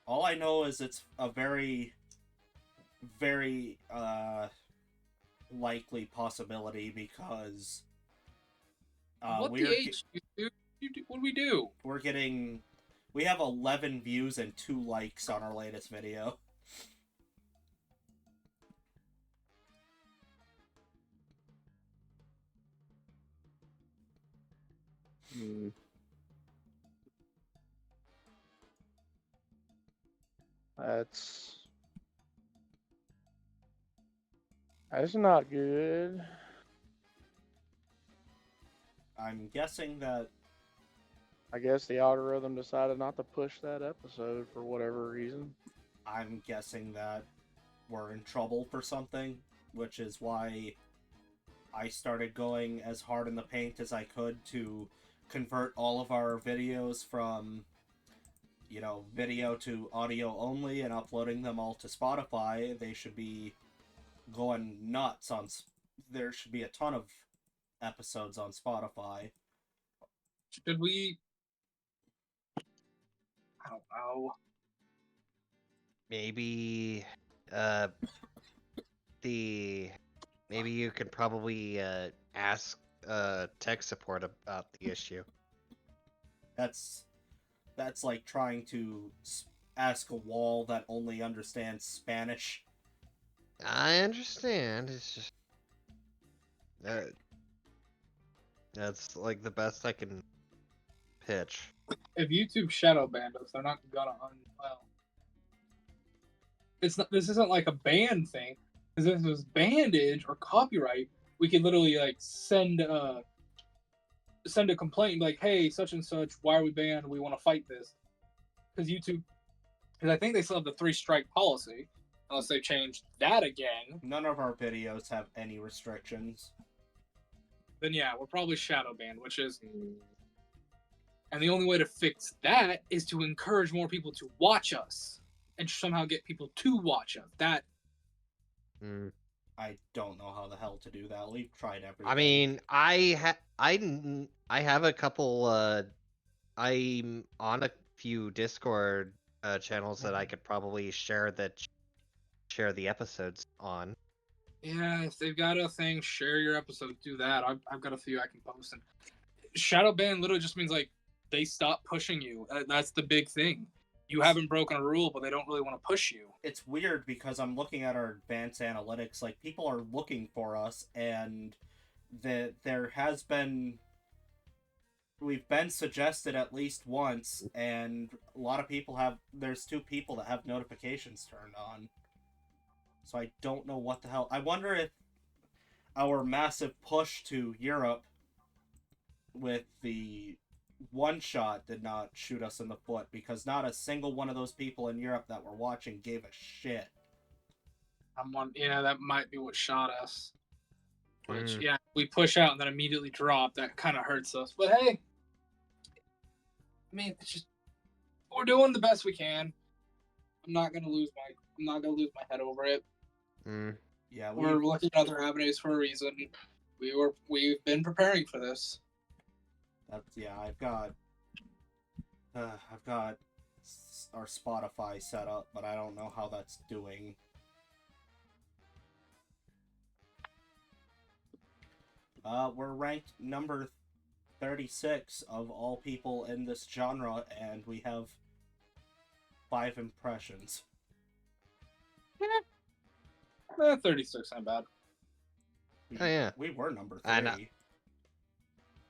all I know is it's a very, very likely possibility, because What the H? What do we do? we have 11 views and 2 likes on our latest video. That's not good. I'm guessing that I guess the algorithm decided not to push that episode for whatever reason. we're in trouble for something, which is why I started going as hard in the paint as I could to convert all of our videos from, video to audio only and uploading them all to Spotify. They should be going nuts on. There should be a ton of episodes on Spotify. Should we? I don't know. Maybe maybe you could probably ask tech support about the issue. That's like trying to ask a wall that only understands Spanish. I understand. It's just that's like the best I can pitch. If YouTube shadow banned us, they're not gonna well. This isn't like a ban thing, because if it was bandage or copyright, we could literally like send a complaint like, hey, such and such, why are we banned? We want to fight this. Because I think they still have the 3-strike policy, unless they changed that again. None of our videos have any restrictions. Then yeah, we're probably shadow banned, which is And the only way to fix that is to encourage more people to watch us and somehow get people to watch us. That I don't know how the hell to do that. We've tried everything. I mean, I have a couple. I'm on a few Discord channels that I could probably share the episodes on. yeah, if they've got a thing, share your episodes. Do that. I've got a few I can post. And shadow ban literally just means like they stop pushing you. That's the big thing. You haven't broken a rule, but they don't really want to push you. It's weird because I'm looking at our advanced analytics. Like, people are looking for us, and there has been. We've been suggested at least once, and a lot of people have. There's 2 people that have notifications turned on. So I don't know what the hell. I wonder if our massive push to Europe with the one shot did not shoot us in the foot, because not a single one of those people in Europe that were watching gave a shit. Yeah, that might be what shot us. Which, yeah, we push out and then immediately drop. That kind of hurts us. But hey, I mean, it's just we're doing the best we can. I'm not gonna lose my head over it. Yeah, We're looking at other avenues for a reason. We've been preparing for this. I've got our Spotify set up, but I don't know how that's doing. We're ranked number 36 of all people in this genre, and we have 5 impressions. 36 not bad. We were number 3. I know.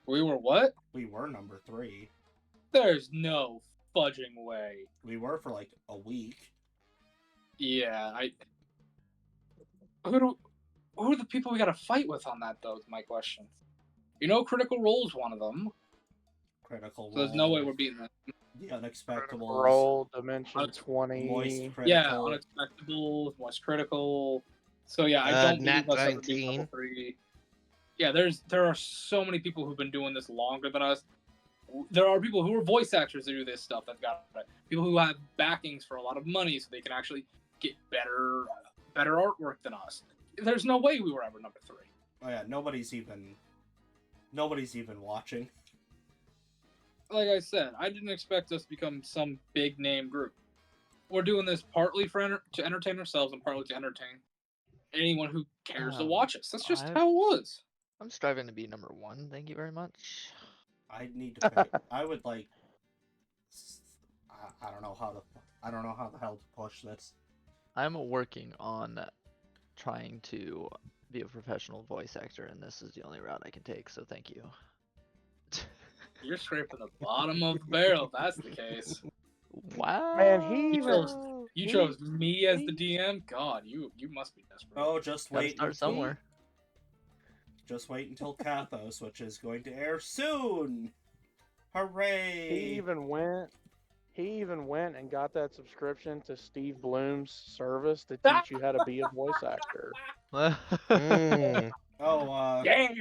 We were what? We were number 3. There's no fudging way. We were for like a week. Yeah, Who are the people we got to fight with on that, though, is my question. You know, Critical Role's one of them. Critical So there's no way we're beating them. The Unexpectables. Roll, Dimension 20. Moist Critical. Yeah, Unexpectables, Moist Critical. So yeah, I don't Nat believe us ever being 19. level 3. Yeah, there are so many people who've been doing this longer than us. There are people who are voice actors that do this stuff that got it. People who have backings for a lot of money so they can actually get better artwork than us. There's no way we were ever number 3. Oh yeah, nobody's even watching. Like I said, I didn't expect us to become some big name group. We're doing this partly to entertain ourselves and partly to entertain anyone who cares to watch us. That's just how it was. I'm striving to be number 1. Thank you very much. I need to pick. I would like. I don't know how the hell to push this. I'm working on trying to be a professional voice actor, and this is the only route I can take, so thank you. You're scraping the bottom of the barrel if that's the case. Wow. Man, You chose me as the DM? God, you must be desperate. Oh, just Gotta wait. start somewhere. Just wait until Kathos, which is going to air soon. Hooray! He even went and got that subscription to Steve Bloom's service to teach you how to be a voice actor. Oh, Damn,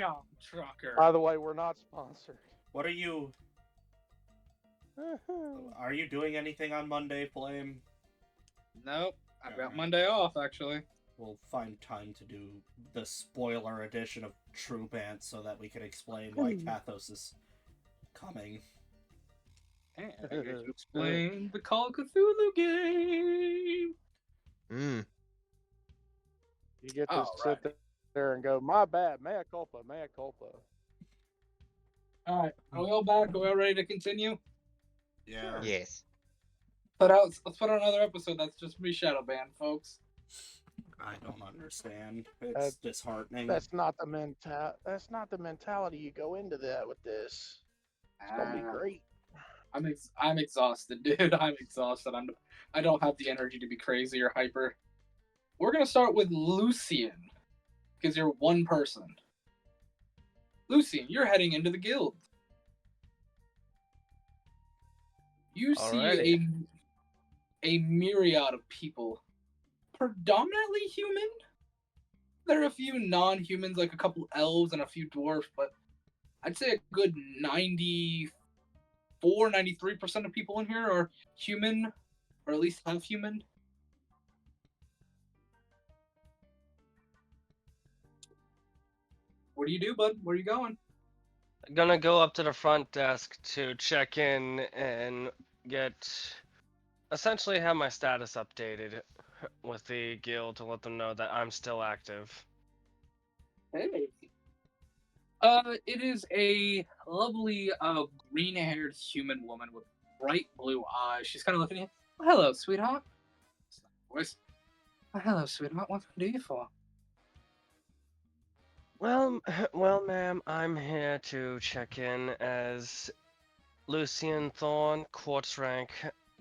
trucker. By the way, we're not sponsored. what are you? Are you doing anything on Monday, Flame? Nope, I've got Alright. Monday off actually. We'll find time to do the spoiler edition of True Bant so that we can explain why Kathos is coming. And I get to explain the Call of Cthulhu game. You get to sit there and go, my bad, mea culpa, mea culpa. All right, are we all back? Are we all ready to continue? Yeah. Yes. Let's put out another episode that's just me shadow banned, folks. I don't understand. It's disheartening. That's not the mentality you go into that with this. It's gonna be great. I'm exhausted, dude. I'm exhausted. I don't have the energy to be crazy or hyper. We're gonna start with Lucian, because you're one person. Lucian, you're heading into the guild. You see a myriad of people, predominantly human. There are a few non-humans, like a couple elves and a few dwarves, but I'd say a good 95% 93% of people in here are human, or at least half human. What do you do, bud? Where are you going? Gonna go up to the front desk to check in and essentially have my status updated with the guild to let them know that I'm still active. Hey. It is a lovely, green-haired human woman with bright blue eyes. She's kind of looking at you. Oh, hello, sweetheart. Voice. Oh, hello, sweetheart. What can I do you for? Well, ma'am, I'm here to check in as Lucian Thorn, quartz rank,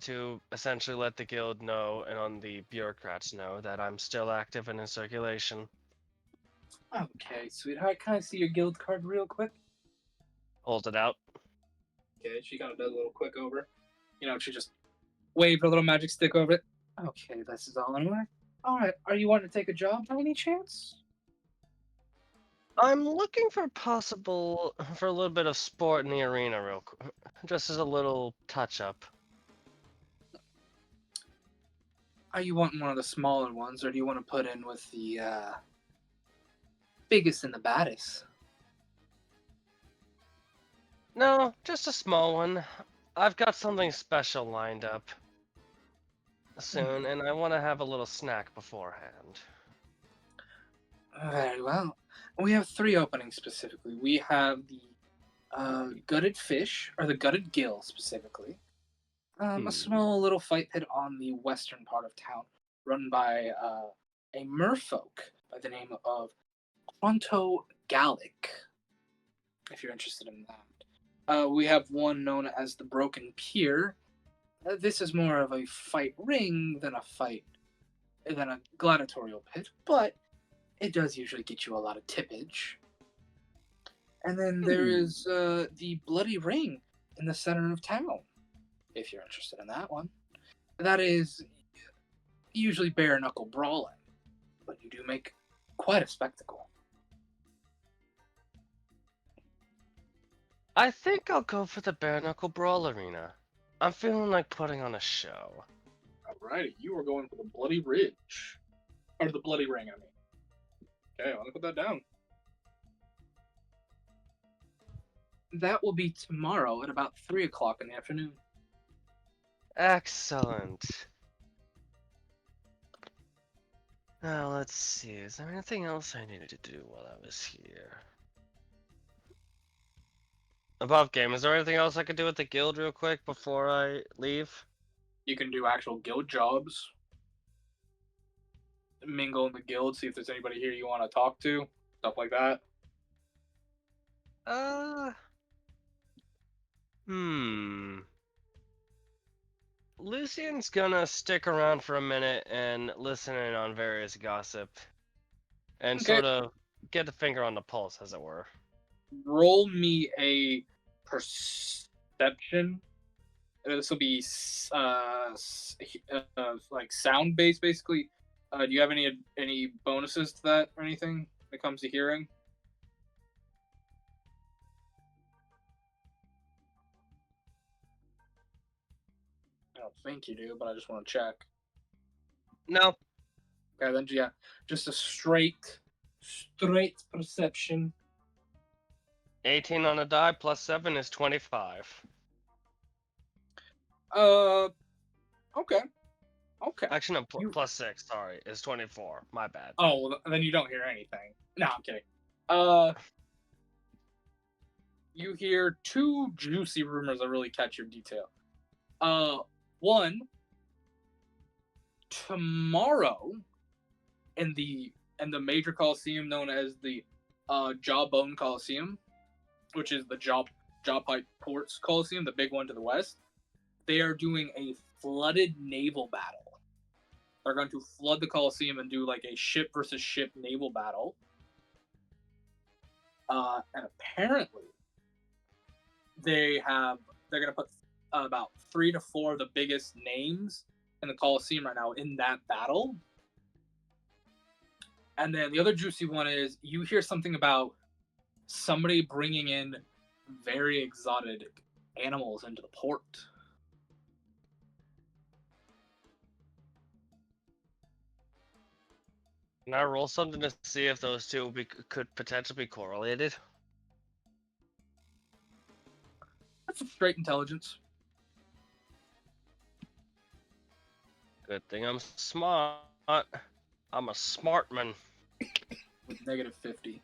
to essentially let the guild know and on the bureaucrats know that I'm still active and in circulation. Okay, sweetheart. Can I see your guild card real quick? Hold it out. Okay, she kind of does a little quick over. She just waved her little magic stick over it. Okay, this is all in order. All right, are you wanting to take a job by any chance? I'm looking for a little bit of sport in the arena real quick, just as a little touch-up. Are you wanting one of the smaller ones, or do you want to put in with the biggest and the baddest? No, just a small one. I've got something special lined up soon, and I want to have a little snack beforehand. Very well. We have 3 openings specifically. We have the gutted fish, or the gutted gill specifically. A small little fight pit on the western part of town, run by a merfolk by the name of Pronto Gallic, if you're interested in that. We have one known as the Broken Pier. This is more of a fight ring than a gladiatorial pit, but it does usually get you a lot of tippage. And then there is the Bloody Ring in the center of town, if you're interested in that one. That is usually bare knuckle brawling, but you do make quite a spectacle. I think I'll go for the bare knuckle brawl arena. I'm feeling like putting on a show. Alrighty, you are going for the Bloody Ridge. Or the Bloody Ring, I mean. Okay, let me put that down. That will be tomorrow at about 3 o'clock in the afternoon. Excellent. Now let's see, is there anything else I needed to do while I was here? Above game, is there anything else I could do with the guild real quick before I leave? You can do actual guild jobs. Mingle in the guild, see if there's anybody here you want to talk to. Stuff like that. Lucian's gonna stick around for a minute and listen in on various gossip. And Okay. sort of get a finger on the pulse, as it were. Roll me a perception. This will be like sound based, basically. Do you have any bonuses to that or anything when it comes to hearing? I don't think you do, but I just want to check. No. Okay, then yeah, just a straight perception. 18 on a die plus 7 is 25. Okay. Actually, no, plus 6, sorry, is 24. My bad. Oh, well, then you don't hear anything. No, I'm kidding. You hear 2 juicy rumors that really catch your detail. One, tomorrow in the major coliseum known as the Jawbone Coliseum, which is the Jawpipe Ports Coliseum, the big one to the west, they are doing a flooded naval battle. They're going to flood the Coliseum and do like a ship versus ship naval battle. And apparently, they're going to put about 3 to 4 of the biggest names in the Coliseum right now in that battle. And then the other juicy one is you hear something about somebody bringing in very animals into the port. Can I roll something to see if those two could potentially be correlated? That's a straight intelligence. Good thing I'm smart. I'm a smart man. With negative 50.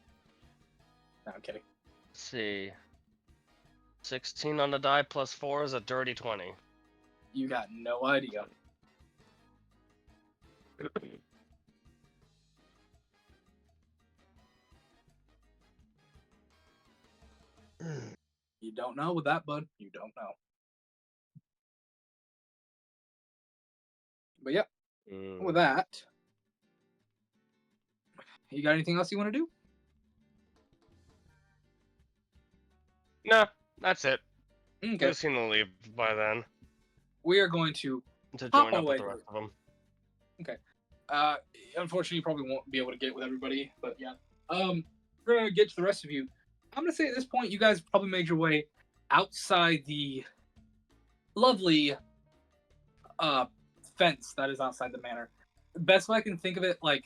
No, I'm kidding. Let's see. 16 on the die plus 4 is a dirty 20. You got no idea. You don't know with that, bud. You don't know. But yeah, with that, you got anything else you want to do? Nah, that's it. Okay. We've seen the leave by then We are going to to Hop join up away. with the rest of them. unfortunately, you probably won't be able to get with everybody, but yeah. We're gonna get to the rest of you. I'm gonna say at this point, you guys probably made your way outside the lovely fence that is outside the manor. Best way I can think of it, like,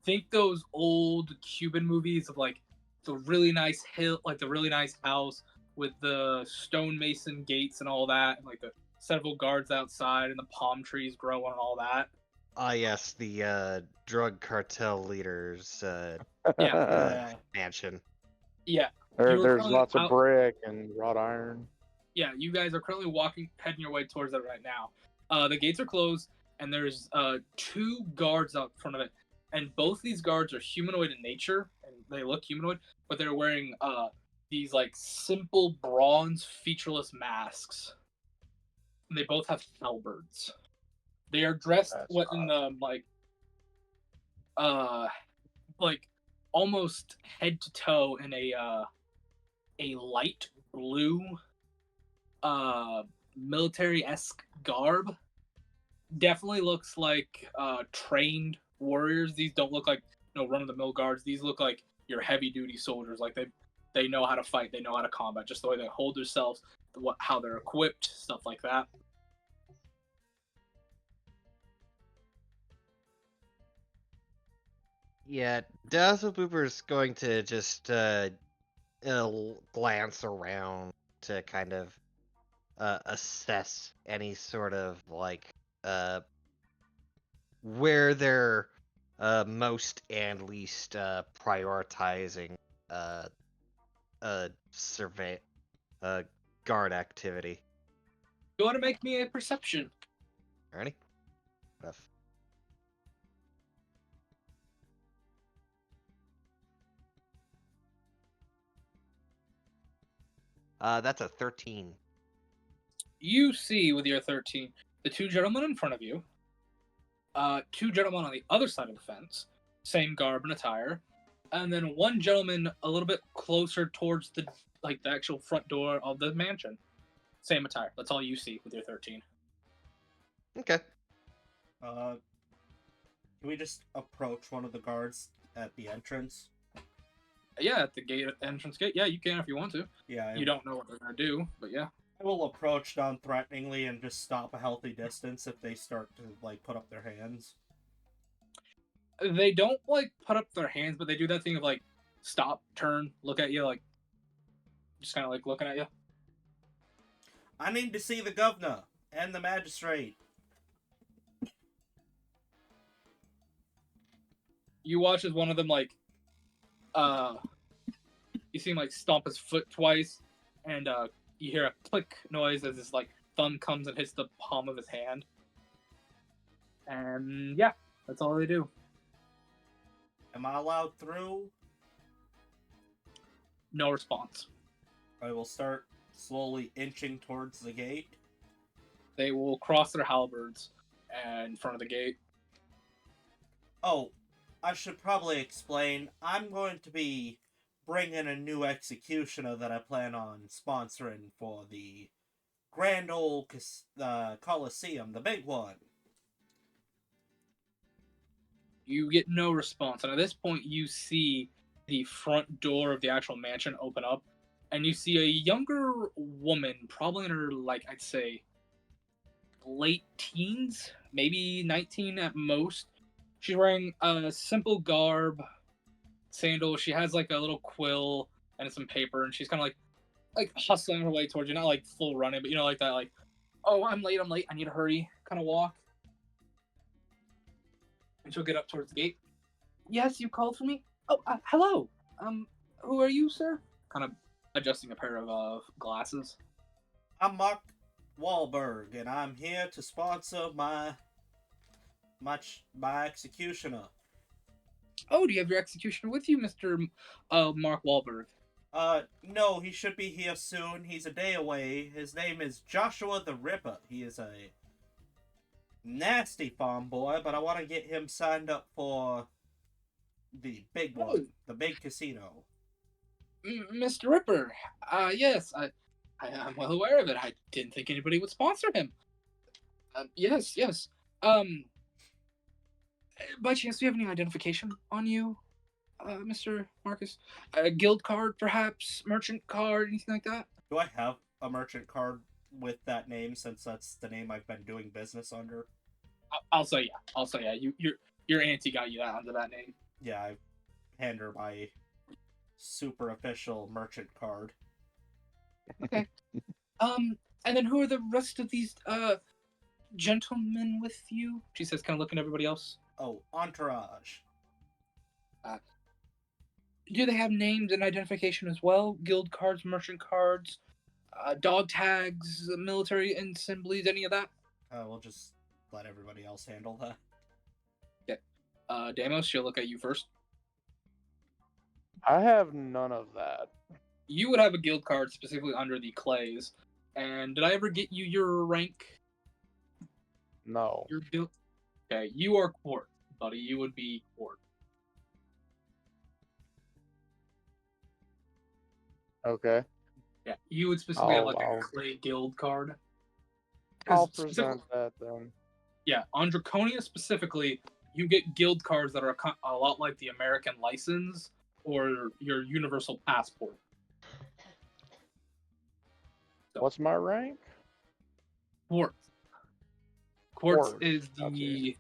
think those old Cuban movies of like the really nice hill, like the really nice house with the stonemason gates and all that, and like the several guards outside and the palm trees growing and all that. Ah, yes, the drug cartel leaders Yeah. mansion. Yeah, There's currently lots of out- brick and wrought iron. Yeah, you guys are currently heading your way towards it right now. The gates are closed, and there's 2 guards out front of it, and both these guards are humanoid in nature, and they look humanoid, but they're wearing these like simple bronze featureless masks. And they both have halberds. They are dressed That's in like almost head to toe in a light blue military-esque garb. Definitely looks like trained warriors. These don't look like run-of-the-mill guards. These look like your heavy-duty soldiers. Like they know how to fight. They know how to combat. Just the way they hold themselves, how they're equipped, stuff like that. Yeah, Dazzleboober's going to just glance around to kind of assess any sort of like where they're most and least prioritizing survey guard activity. You want to make me a perception? Ready? Enough. That's a 13. You see with your 13 the 2 gentlemen in front of you, 2 gentlemen on the other side of the fence, same garb and attire, and then 1 gentleman a little bit closer towards the actual front door of the mansion, same attire. That's all you see with your 13. Okay. Can we just approach one of the guards at the entrance? Yeah, at the entrance gate. Yeah, you can if you want to. Yeah. You don't know what they're gonna do, but yeah. I will approach non-threateningly and just stop a healthy distance if they start to like put up their hands. They don't like put up their hands, but they do that thing of like stop, turn, look at you, like just kind of like looking at you. I need to see the governor and the magistrate. You watch as one of them you see him like stomp his foot twice, and you hear a click noise as his like thumb comes and hits the palm of his hand. And yeah, that's all they do. Am I allowed through? No response. I will start slowly inching towards the gate. They will cross their halberds in front of the gate. Oh, I should probably explain. I'm going to be bringing a new executioner that I plan on sponsoring for the Grand Old Coliseum, the big one. You get no response, and at this point, you see the front door of the actual mansion open up, and you see a younger woman, probably in her, like, I'd say, late teens, maybe 19 at most. She's wearing a simple garb, sandals. She has like a little quill and some paper, and she's kind of like hustling her way towards you, not like full running, but you know, like that, like, oh, I'm late, I need to hurry, kind of walk. And she'll get up towards the gate. Yes, you called for me? Oh, hello. Who are you, sir? Kind of adjusting a pair of glasses. I'm Mark Wahlberg, and I'm here to sponsor my executioner. Oh, do you have your executioner with you, Mr. Mark Wahlberg? No, he should be here soon. He's a day away. His name is Joshua the Ripper. He is a nasty farm boy, but I want to get him signed up for the big one, the big casino. Mr. Ripper, yes, I'm well aware of it. I didn't think anybody would sponsor him. Yes. By chance, do you have any identification on you, Mr. Marcus? A guild card, perhaps? Merchant card, anything like that? Do I have a merchant card with that name, since that's the name I've been doing business under? I'll say yeah. Your auntie got you that under that name. Yeah, I hand her my super official merchant card. Okay. And then who are the rest of these gentlemen with you? She says, kind of looking at everybody else. Oh, entourage. Do they have names and identification as well? Guild cards, merchant cards, dog tags, military assemblies, any of that? We'll just let everybody else handle that. Okay. Damos, she'll look at you first. I have none of that. You would have a guild card specifically under the clays. And did I ever get you your rank? No. Your guild? Okay, you are court, buddy. You would be court. Okay. Yeah, you would specifically have like a clay guild card. I'll present that then. Yeah, on Draconia specifically, you get guild cards that are a lot like the American license or your universal passport. So, what's my rank? Quartz. Quartz Quartz, is the okay.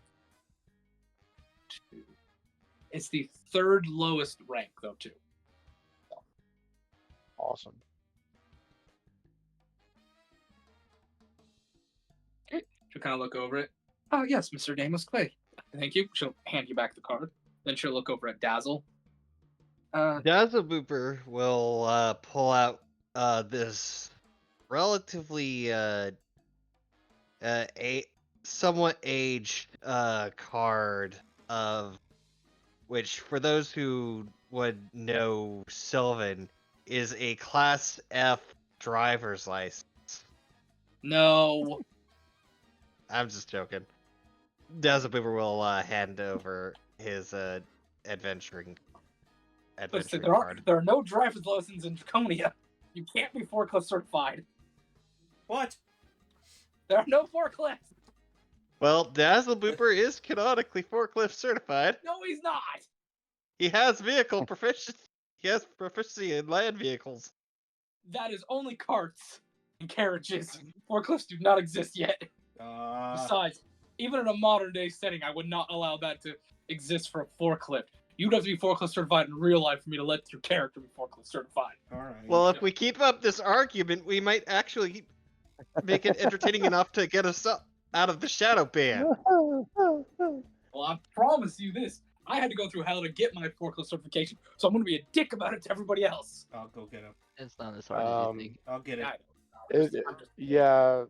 It's the third lowest rank though too. Awesome. Okay. She'll kind of look over it. Oh yes, Mr. Damos Clay. Thank you. She'll hand you back the card. Then she'll look over at Dazzle. Dazzle Booper will pull out this relatively somewhat aged card of which, for those who would know Sylvan, is a Class F driver's license. No. I'm just joking. Dazzle Booper will hand over his adventuring Listen, card. there are no driver's licenses in Draconia. You can't be forklift certified. What? There are no forklifts. Well, Dazzle Booper is canonically forklift certified. No, he's not. He has vehicle proficiency. He has proficiency in land vehicles. That is only carts and carriages. Forklifts do not exist yet. Besides, even in a modern day setting, I would not allow that to exist for a forklift. You'd have to be forklift certified in real life for me to let your character be forklift certified. Alright. Well, if we keep up this argument, we might actually make it entertaining enough to get us out of the shadow ban. Well, I promise you this. I had to go through hell to get my forklift certification, so I'm going to be a dick about it to everybody else. I'll go get him. It's not as hard as you think. I'll get it. Yeah,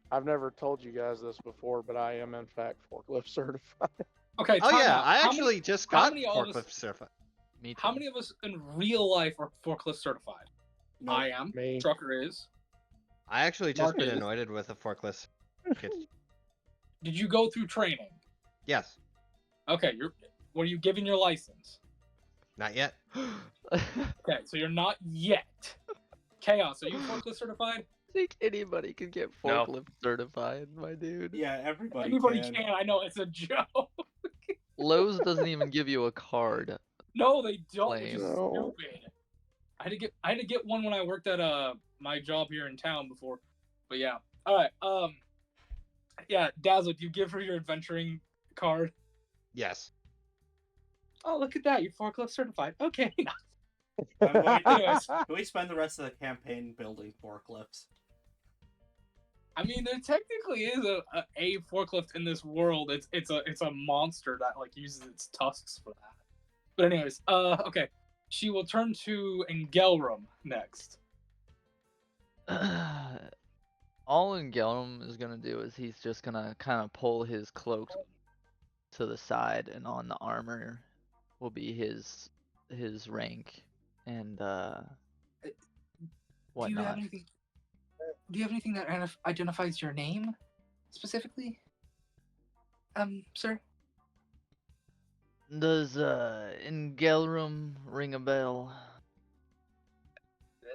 I've never told you guys this before, but I am in fact forklift certified. Okay. Oh yeah, out. I actually just got forklift certified. Me too. How many of us in real life are forklift certified? No, I am. Me. Trucker is. I actually just been Marky. anointed with a forklift. Did you go through training? Yes. Okay. Were you given your license? Not yet. Okay, so you're not yet. Chaos, are you forklift certified? I think anybody can get No. forklift certified, my dude. Yeah, everybody Anybody can. can. I know it's a joke. Lowe's doesn't even give you a card. No, they don't. Which is No. stupid. I had to get one when I worked at my job here in town before. But yeah. All right. Yeah, Dazzle, do you give her your adventuring card? Yes. Oh, look at that! You're forklift certified. Okay. I'm going to, Anyways, can we spend the rest of the campaign building forklifts? I mean, there technically is a forklift in this world. It's a monster that like uses its tusks for that. But anyways, okay. She will turn to Engelrum next. All Engelm is gonna do is he's just gonna kind of pull his cloak to the side, and on the armor will be his rank and Do you have whatnot. anything? Do you have anything that identifies your name specifically, sir? Does Engelrum ring a bell?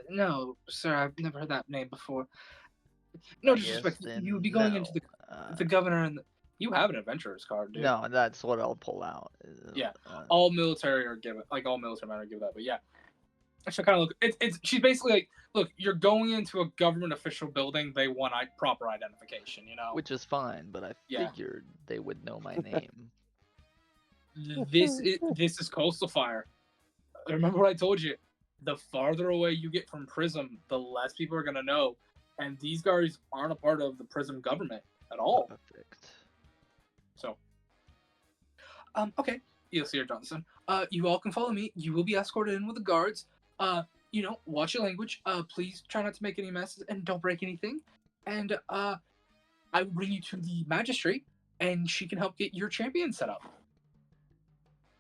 No, sir. I've never heard that name before. No I disrespect. guess You would be then going no. into the governor and you have an adventurer's card, dude. No, that's what I'll pull out. Yeah. All military are given, like all military men are given that. But yeah, I should kind of look. It's she's basically like, look, you're going into a government official building. They want proper identification, you know. Which is fine, but I Yeah. figured they would know my name. This is Coastal Fire. Remember what I told you? The farther away you get from Prism, the less people are gonna know. And these guys aren't a part of the Prism government at all. Perfect. So, okay, Eosier Johnson. You all can follow me. You will be escorted in with the guards. You know, watch your language. Please try not to make any messes and don't break anything. And I will bring you to the magistrate, and she can help get your champion set up.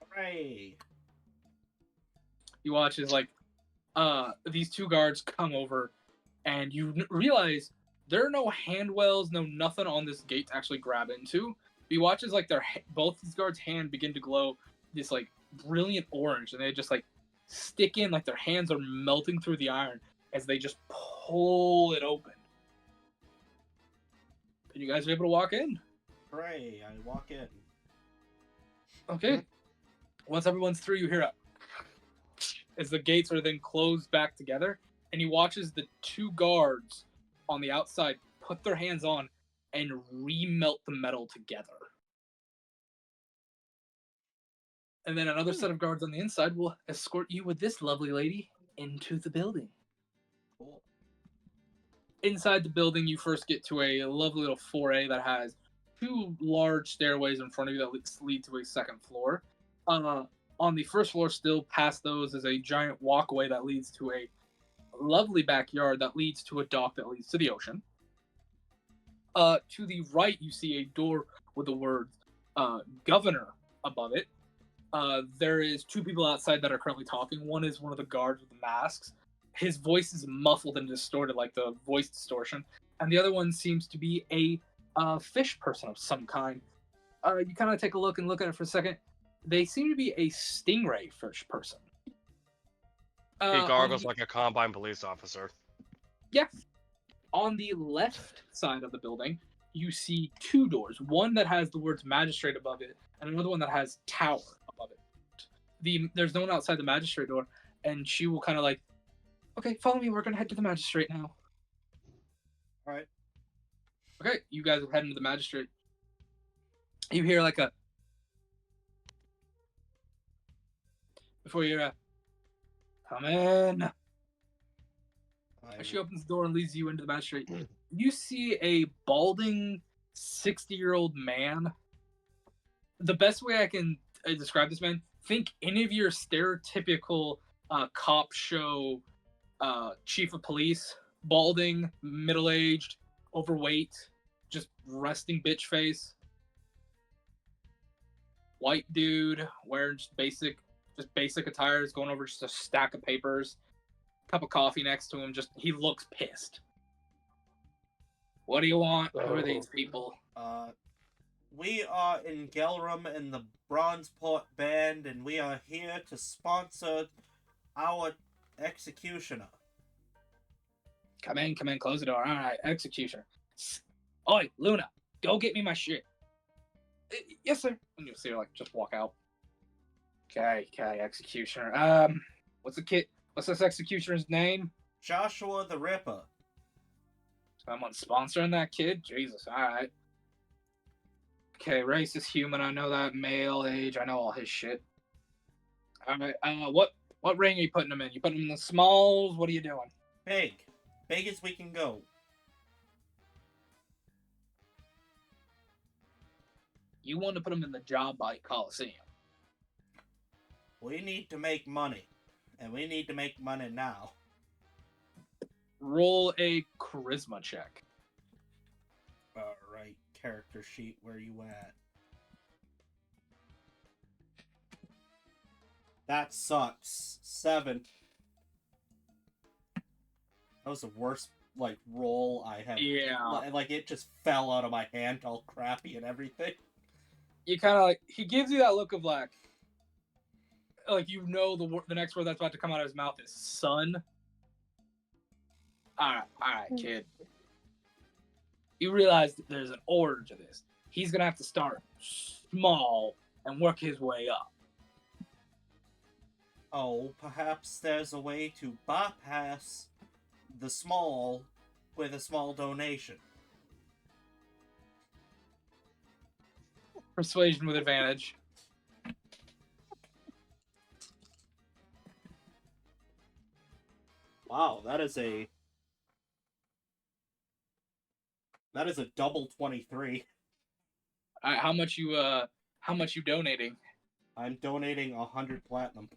Hooray! You watch as like these two guards come over, and you realize there are no handwells, no nothing on this gate to actually grab into. You watch as like both these guards' hand begin to glow this like brilliant orange, and they just like stick in, like their hands are melting through the iron as they just pull it open. And you guys are able to walk in. Hooray! I walk in. Okay. Once everyone's through, you hear a as the gates are then closed back together, and he watches the two guards on the outside put their hands on and remelt the metal together. And then another set of guards on the inside will escort you with this lovely lady into the building. Cool. Inside the building, you first get to a lovely little foyer that has two large stairways in front of you that lead to a second floor. On the first floor, still past those, is a giant walkway that leads to a lovely backyard that leads to a dock that leads to the ocean. To the right, you see a door with the word governor above it. There is two people outside that are currently talking. One is one of the guards with the masks. His voice is muffled and distorted, like the voice distortion. And the other one seems to be a fish person of some kind. You kind of take a look and look at it for a second. They seem to be a stingray fish person. He gargles like a combine police officer. Yeah. On the left side of the building, you see two doors. One that has the words magistrate above it, and another one that has tower above it. There's no one outside the magistrate door, and she will kind of like, okay, follow me. We're gonna head to the magistrate now. All right. Okay, you guys are heading to the magistrate. You hear like a before you hear a come in. As she opens the door and leads you into the magistrate, you see a balding 60-year-old man. The best way I can describe this man, think any of your stereotypical cop show chief of police, balding, middle-aged, overweight, just resting bitch face. White dude wearing just basic attire, is going over just a stack of papers. Cup of coffee next to him. Just he looks pissed. What do you want? Who are these people? We are in Gelrum in the Bronzeport Band, and we are here to sponsor our executioner. Come in, close the door. All right, executioner. Oi, Luna, go get me my shit. Yes, sir. And you'll see her like just walk out. Okay, executioner. What's the kid? What's this executioner's name? Joshua the Ripper. Someone sponsoring that kid? Jesus, alright. Okay, race is human, I know that. Male, age, I know all his shit. Alright, what ring are you putting him in? You putting him in the smalls? What are you doing? Big. Big as we can go. You want to put him in the Job Bite Coliseum. We need to make money. And we need to make money now. Roll a charisma check. Alright, character sheet, where you at? That sucks. 7. That was the worst, roll I have. Yeah. Like, it just fell out of my hand all crappy and everything. You kind of he gives you that look of like you know the next word that's about to come out of his mouth is son. All right, kid. You realize that there's an order to this. He's gonna have to start small and work his way up. Oh, perhaps there's a way to bypass the small with a small donation. Persuasion with advantage. Wow, that is a double 23. All right, how much you donating? I'm donating 100 platinum.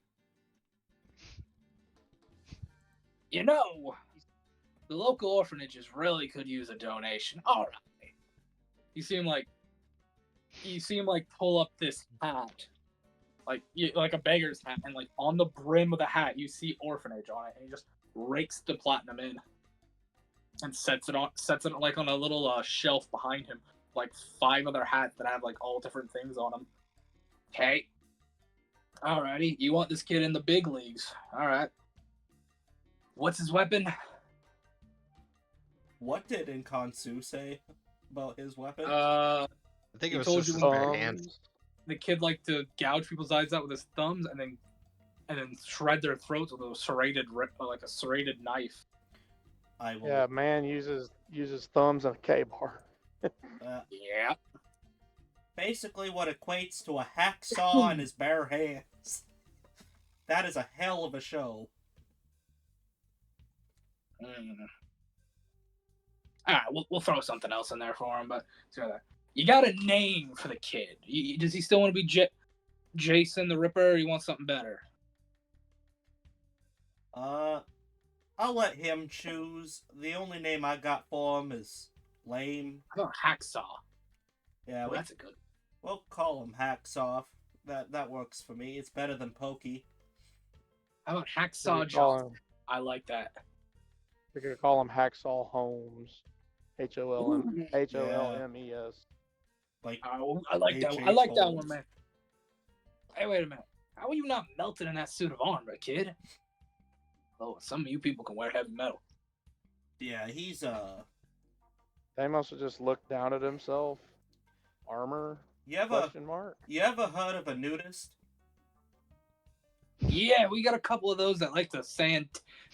You know, the local orphanages really could use a donation. All right. You see him pull up this hat, like a beggar's hat, and on the brim of the hat you see orphanage on it, and he just rakes the platinum in and sets it on a little shelf behind him, 5 other hats that have all different things on them. Okay. Alrighty, you want this kid in the big leagues. Alright. What's his weapon? What did Nkansu say about his weapon? I think it was just his bare hands. The kid liked to gouge people's eyes out with his thumbs and then shred their throats with a serrated knife. I will. Yeah, man uses thumbs and a K-bar. Yeah. Basically what equates to a hacksaw in his bare hands. That is a hell of a show. Alright, we'll throw something else in there for him, but you got a name for the kid. Does he still want to be Jason the Ripper, or you want something better? I'll let him choose. The only name I got for him is lame. How about Hacksaw? Yeah, that's a good. We'll call him Hacksaw. That works for me. It's better than Pokey. How about Hacksaw Johnson? I like that. We could call him Hacksaw Holmes. Holmes. I like that one. I like that one, man. Hey, wait a minute. How are you not melted in that suit of armor, kid? Oh, some of you people can wear heavy metal. Yeah, he's They must have just looked down at himself. Armor? You ever heard of a nudist? Yeah, we got a couple of those that like to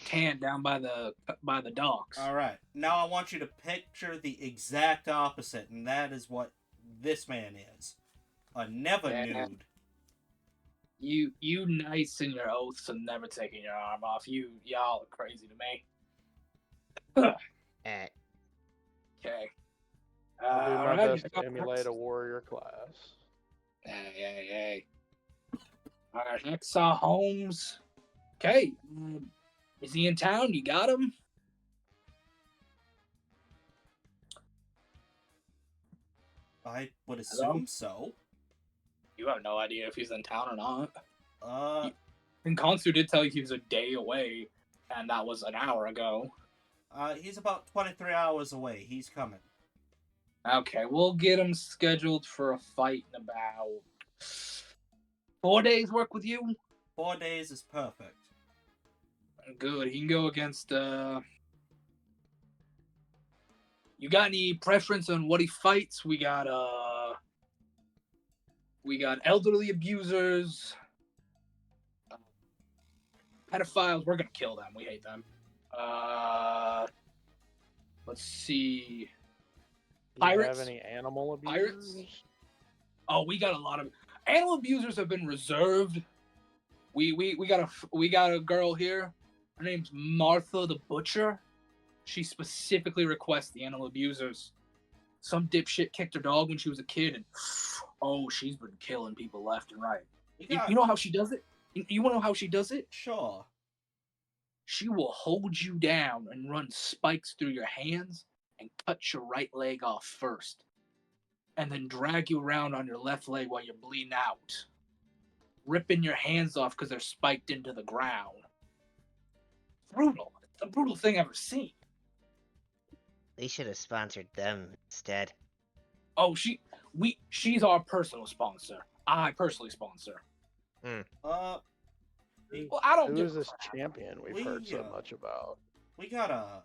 tan down by the docks. All right. Now I want you to picture the exact opposite, and that is what this man is. A never nude. You nice in your oaths and never taking your arm off. Y'all are crazy to me. Okay. I'll do my best to emulate a warrior class. Hey. Alright, Hacksaw Holmes. Okay. Is he in town? You got him? I would assume so. You have no idea if he's in town or not. Uh, And Konsu did tell you he was a day away, and that was an hour ago. He's about 23 hours away. He's coming. Okay, we'll get him scheduled for a fight in about 4 days. Work with you? 4 days is perfect. Good. He can go against. You got any preference on what he fights? We got elderly abusers, Pedophiles, we're gonna kill them. We hate them. Let's see. Do you have Pirates? any animal Pirates? abusers? Oh, we got a lot of animal abusers have been reserved. We got a girl here. Her name's Martha the Butcher. She specifically requests the animal abusers. Some dipshit kicked her dog when she was a kid, and oh, she's been killing people left and right. You know how she does it? You want to know how she does it? Sure. She will hold you down and run spikes through your hands and cut your right leg off first, and then drag you around on your left leg while you're bleeding out, ripping your hands off because they're spiked into the ground. Brutal. It's the brutal thing I've ever seen. They should have sponsored them instead. Oh, she's our personal sponsor. I personally sponsor. Uh, Well, I don't Who give is a this crap. champion we've heard so much about? we gotta,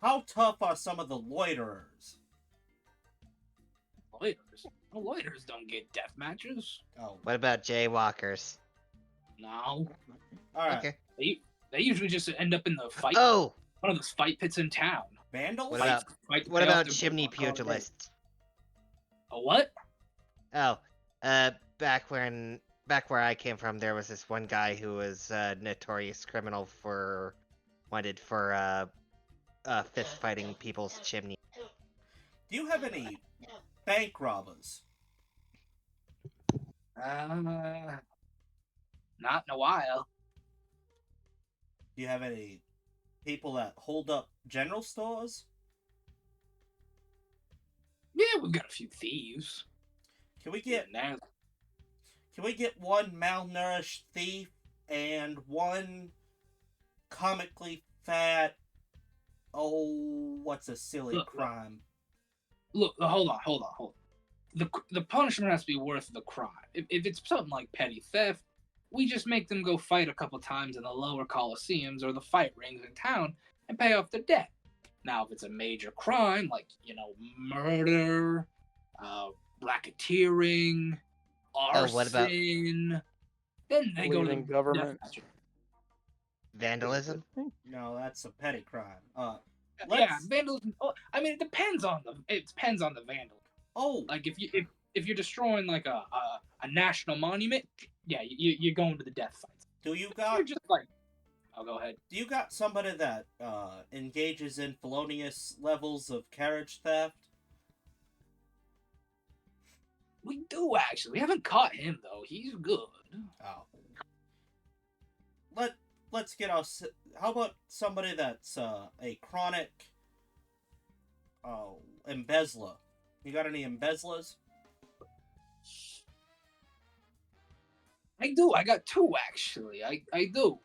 how tough are some of the loiterers? Loiterers. Well, loiterers don't get death matches. Oh, What about jaywalkers? No. alright. Okay. They usually just end up in the fight. Oh, One of those fight pits in town. Vandals? What about- Fight to what pay off about their chimney bills on holiday. pugilists? A what? Oh, back where I came from, there was this one guy who was a notorious criminal wanted for fist fighting people's chimney. Do you have any bank robbers? Not in a while. Do you have any people that hold up general stores? Yeah, we've got a few thieves. Can we get Now, one malnourished thief and one comically fat? Oh, what's a silly Look, crime? look, hold on. The punishment has to be worth the crime. If it's something like petty theft, we just make them go fight a couple times in the lower coliseums or the fight rings in town and pay off their debt. Now, if it's a major crime like murder, racketeering, arson, what about- then they go to the Leaving government? death match. Vandalism? No, that's a petty crime. Yeah, Let's- vandalism. Oh, I mean, it depends on the vandal. Oh, Like if you're destroying like a national monument, yeah, you're going to the death fights. do you You're got just like, I'll go ahead. somebody that engages in felonious levels of carriage theft? We do actually. We haven't caught him though. He's good. Oh. Let's get us. How about somebody that's a chronic embezzler? You got any embezzlers? I do. I got two actually. I do.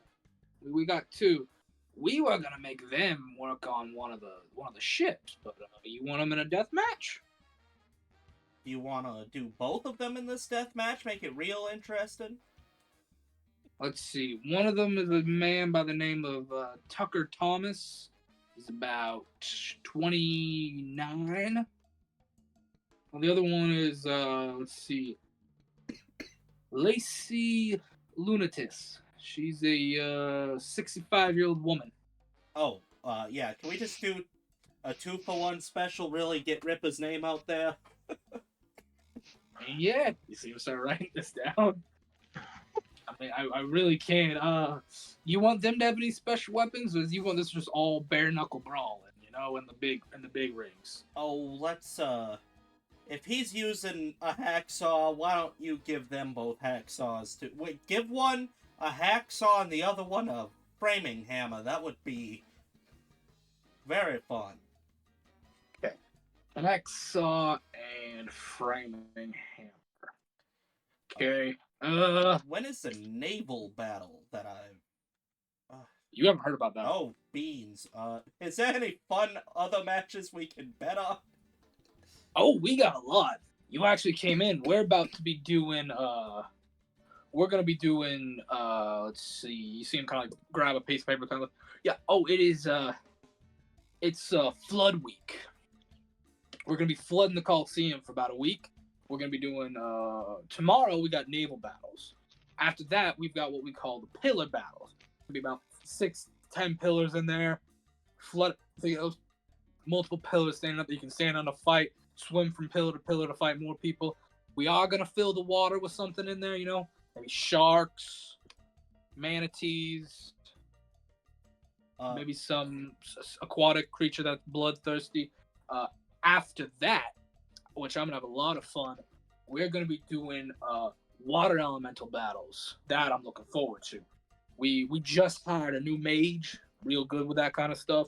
We got two. We were gonna make them work on one of the ships, but you want them in a death match? Do you want to do both of them in this death match? Make it real interesting? Let's see. One of them is a man by the name of Tucker Thomas. He's about 29. Well, the other one is let's see, Lacey Lunatis. She's a 65-year-old woman. Oh, yeah. Can we just do a 2-for-1 special? Really get Ripper's name out there? Yeah, you see, I'm start writing this down. I mean, I really can't. You want them to have any special weapons, or do you want this just all bare knuckle brawling? In the big rings. Oh, let's if he's using a hacksaw, why don't you give them both hacksaws too? Wait, give one a hacksaw and the other one a framing hammer. That would be very fun. Hacksaw and framing hammer. Okay. When is the naval battle that I've... You haven't heard about that? Oh, beans. Is there any fun other matches we can bet on? Oh, we got a lot. You actually came in. We're about to be doing. We're gonna be doing. Let's see. You see him kind of like grab a piece of paper, kind of. Yeah. Oh, it is. It's flood week. We're gonna be flooding the Coliseum for about a week. We're gonna be doing. Tomorrow we got naval battles. After that, we've got what we call the pillar battles. There'll be about 6-10 pillars in there. Flood, those multiple pillars standing up that you can stand on to fight, swim from pillar to pillar to fight more people. We are gonna fill the water with something in there, maybe sharks, manatees, maybe some aquatic creature that's bloodthirsty. After that, which I'm gonna have a lot of fun, we're gonna be doing water elemental battles. That I'm looking forward to. We just hired a new mage, real good with that kind of stuff.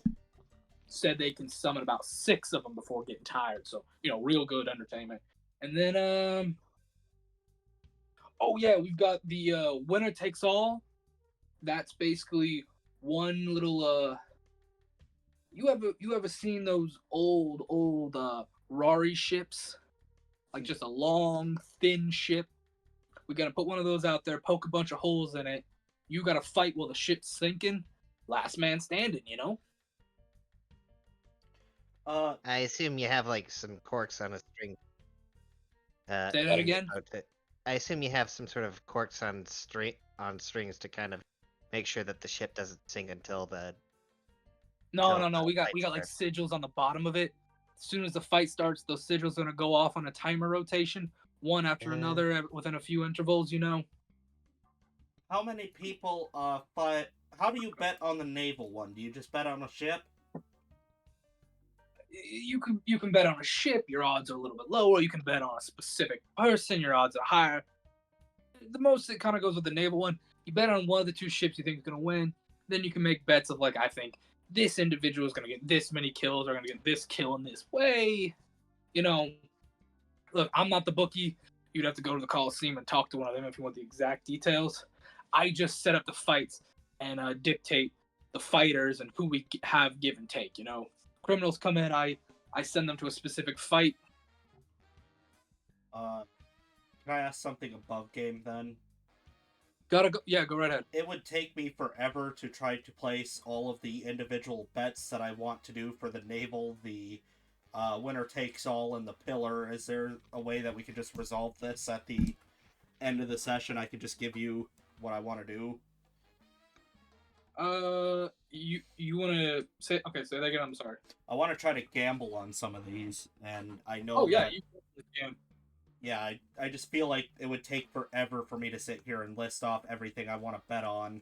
Said they can summon about 6 of them before getting tired. So, real good entertainment. And then, oh yeah, we've got the winner takes all. That's basically one little. You ever seen those old Rari ships? Like just a long, thin ship. We gotta put one of those out there, poke a bunch of holes in it. You gotta fight while the ship's sinking. Last man standing, I assume you have like some corks on a string. Say that again? I assume you have some sort of corks on strings to kind of make sure that the ship doesn't sink until the. No. We got like sigils on the bottom of it. As soon as the fight starts, those sigils are gonna go off on a timer rotation, one after another within a few intervals. How many people fight? How do you bet on the naval one? Do you just bet on a ship? You can bet on a ship. Your odds are a little bit lower. You can bet on a specific person. Your odds are higher. The most it kind of goes with the naval one. You bet on one of the 2 ships you think is gonna win. Then you can make bets of like, I think this individual is gonna get this many kills, or gonna get this kill in this way. Look, I'm not the bookie. You'd have to go to the Coliseum and talk to one of them if you want the exact details. I just set up the fights and dictate the fighters and who we have give and take. Criminals come in, I send them to a specific fight. Can I ask something above game then? Go right ahead. It would take me forever to try to place all of the individual bets that I want to do for the naval, the winner takes all, and the pillar. Is there a way that we could just resolve this at the end of the session? I could just give you what I want to do. You want to say that again? I'm sorry. I want to try to gamble on some of these, and I know. Oh yeah, that, you can. Yeah, I just feel like it would take forever for me to sit here and list off everything I want to bet on.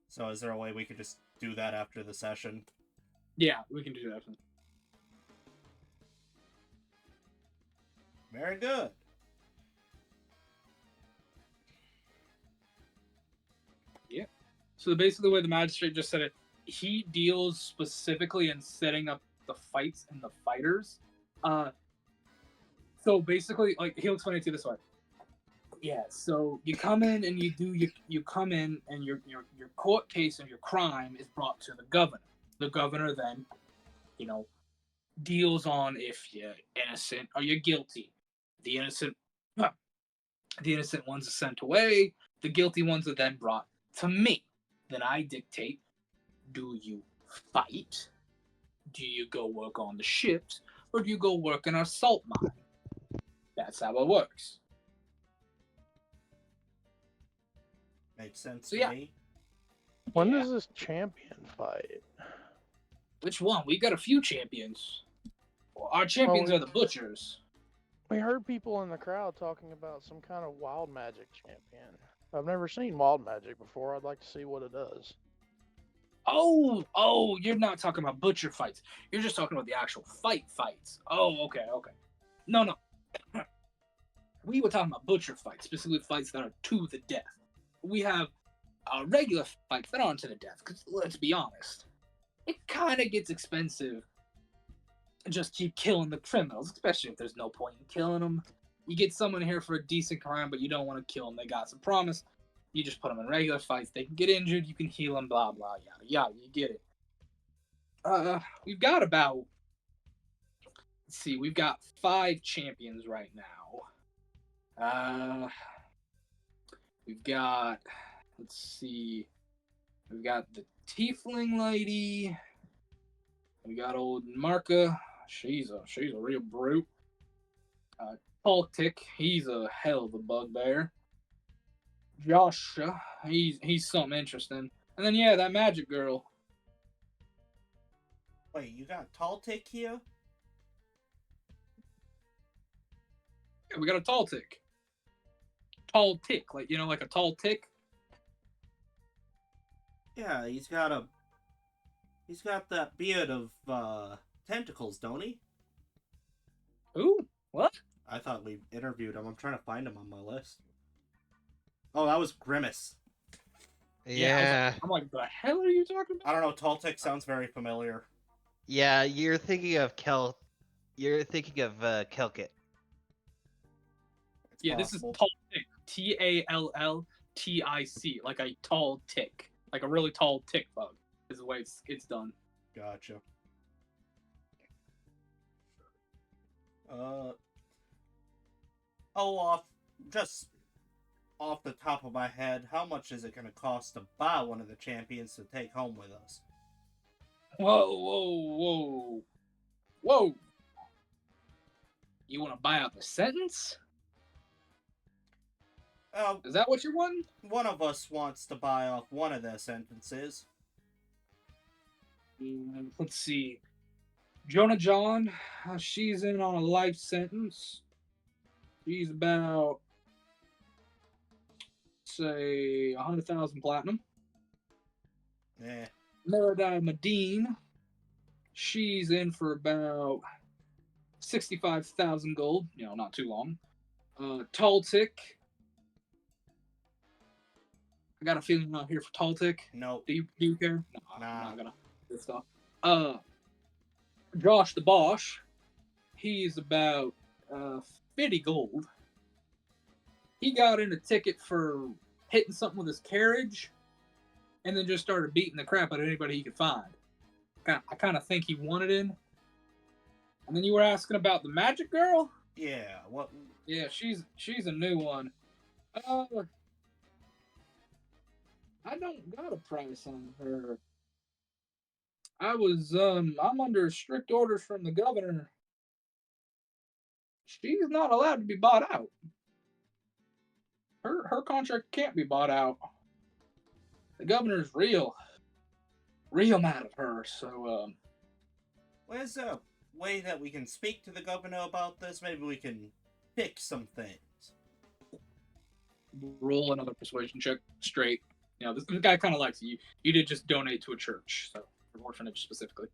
So is there a way we could just do that after the session? Yeah, we can do that. Very good. Yeah. So basically the way the magistrate just said it, he deals specifically in setting up the fights and the fighters. So basically, like, he'll explain it to you this way. Yeah, so you come in and you come in and your court case and your crime is brought to the governor. The governor then, deals on if you're innocent or you're guilty. The innocent ones are sent away. The guilty ones are then brought to me. Then I dictate: do you fight? Do you go work on the ships, or do you go work in our salt mine? That's how it works. Makes sense So, to yeah. me. When does this champion fight? Which one? We got a few champions. Well, our champions are the butchers. We heard people in the crowd talking about some kind of wild magic champion. I've never seen wild magic before. I'd like to see what it does. Oh, you're not talking about butcher fights. You're just talking about the actual fights. Oh, okay. No. We were talking about butcher fights, specifically fights that are to the death. We have regular fights that aren't to the death, because let's be honest, it kind of gets expensive to just keep killing the criminals, especially if there's no point in killing them. You get someone here for a decent crime, but you don't want to kill them. They got some promise. You just put them in regular fights. They can get injured. You can heal them, blah, blah, yada, yada. You get it. We've got about, let's see, we've got 5 champions right now. We've got, let's see, we've got the Tiefling lady. We got old Marky. She's a real brute. Politic, he's a hell of a bugbear. Josh, he's something interesting. And then yeah, that magic girl. Wait, you got Tall Tick here? Yeah, we got a tall tick. Tall tick, like like a tall tick. Yeah, he's got that beard of tentacles, don't he? Ooh, what? I thought we interviewed him. I'm trying to find him on my list. Oh, that was Grimace. Yeah. I'm like, the hell are you talking about? I don't know. Tall Tick sounds very familiar. Yeah, you're thinking of Kelkit. It's Yeah, possible. this is tall tick. Talltic, like a tall tick, like a really tall tick bug. Is the way it's done. Gotcha. Just off the top of my head, how much is it going to cost to buy one of the champions to take home with us? Whoa! You want to buy out the sentence? Is that what you want? One of us wants to buy off one of their sentences. Let's see. Jonah John, she's in on a life sentence. She's about, say, 100,000 platinum. Yeah. Merida Medine, she's in for about 65,000 gold. Not too long. Tall Tick. I got a feeling you're not here for Tall Tick. Nope. Do you care? No, Nah. I'm not gonna do this stuff. Josh the Bosch, he's about 50 gold. He got in a ticket for hitting something with his carriage, and then just started beating the crap out of anybody he could find. I kind of think he wanted in. And then you were asking about the magic girl? Yeah, what? Yeah, she's a new one. I don't got a price on her. I'm under strict orders from the governor. She's not allowed to be bought out. Her contract can't be bought out. The governor's real mad at her. So Where's a way that we can speak to the governor about this? Maybe we can pick some things. roll another persuasion check straight. This guy kind of likes you. You did just donate to a church, so an orphanage specifically.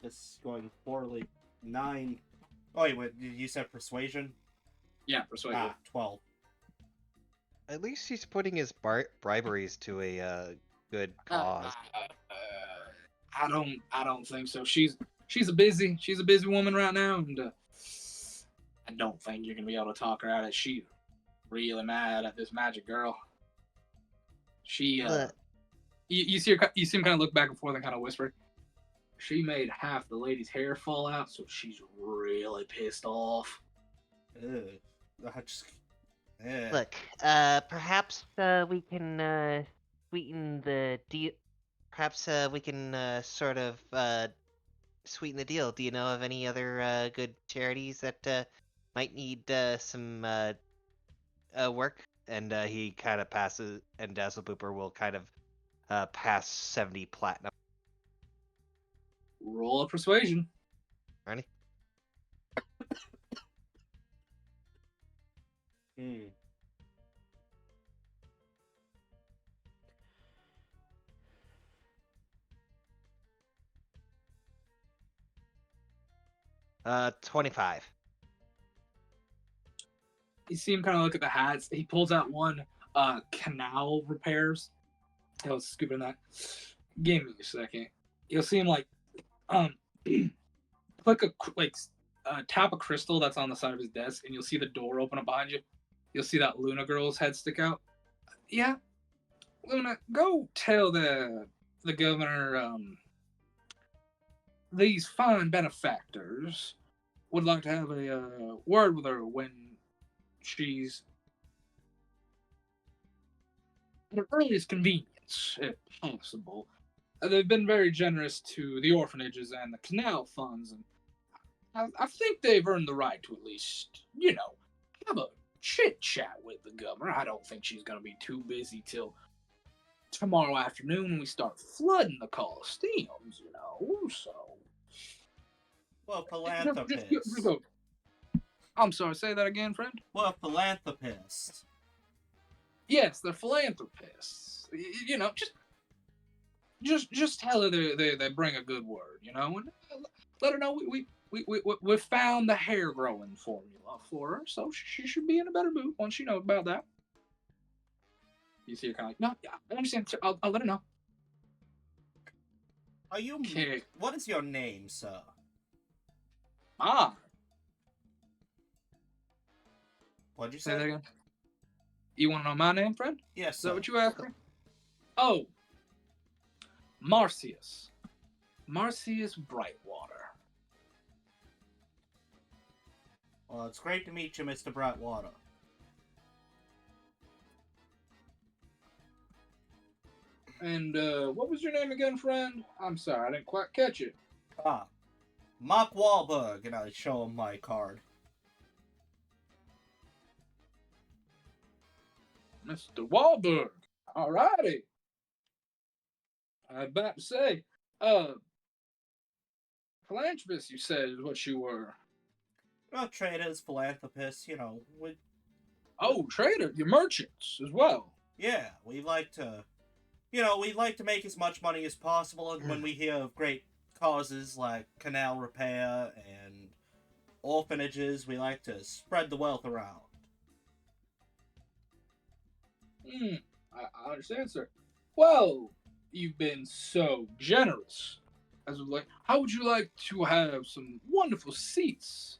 This is going poorly. 9. Oh, wait, you said persuasion? Yeah, persuasion. 12. At least he's putting his briberies to a good cause. I don't think so. She's a busy woman right now, and I don't think you're gonna be able to talk her out of it. She's really mad at this magic girl. She you see him kind of look back and forth and kind of whisper. She made half the lady's hair fall out, so she's really pissed off. Look, perhaps we can sweeten the deal. Perhaps we can sort of sweeten the deal. Do you know of any other good charities that might need some work? And he kind of passes, and Dazzlepooper will kind of pass 70 platinum. Roll a persuasion. Ready? Hmm. Uh, 25. You see him kind of look at the hats. He pulls out one canal repairs. I was scooping that. Give me a second. You'll see him tap a crystal that's on the side of his desk, and you'll see the door open up behind you. You'll see that Luna girl's head stick out. Yeah, Luna, go tell the governor these fine benefactors would like to have a word with her when she's at her earliest convenience, if possible. They've been very generous to the orphanages and the canal funds, and I think they've earned the right to at least, have a chit chat with the governor. I don't think she's going to be too busy till tomorrow afternoon when we start flooding the Coliseums, you know. So, Well, just philanthropist. go. I'm sorry, say that again, friend. Well, philanthropist. Yes, they're philanthropists. You know, just tell her they bring a good word, you know, and let her know we found the hair growing formula for her, so she should be in a better mood once she knows about that. You see her kind of like, no, yeah, I understand, sir. I'll let her know. Are you? Okay. What is your name, sir? Ah, What'd you say that say? again. You want to know my name, friend? Yes, Is sir. that what you asked me? Oh, Marcius. Marcius Brightwater. Well, it's great to meet you, Mr. Brightwater. And what was your name again, friend? I'm sorry, I didn't quite catch it. Ah, Mark Wahlberg, and I show him my card. Mr. Wahlberg. Alrighty. I was about to say, philanthropist, you said, is what you were. Well, traders, philanthropists, you know, Oh, trader, you're merchants as well. yeah, we like to, you know, we like to make as much money as possible, and when we hear of great causes like canal repair and orphanages, we like to spread the wealth around. I understand, sir. Well, you've been so generous. As of like, how would you like to have some wonderful seats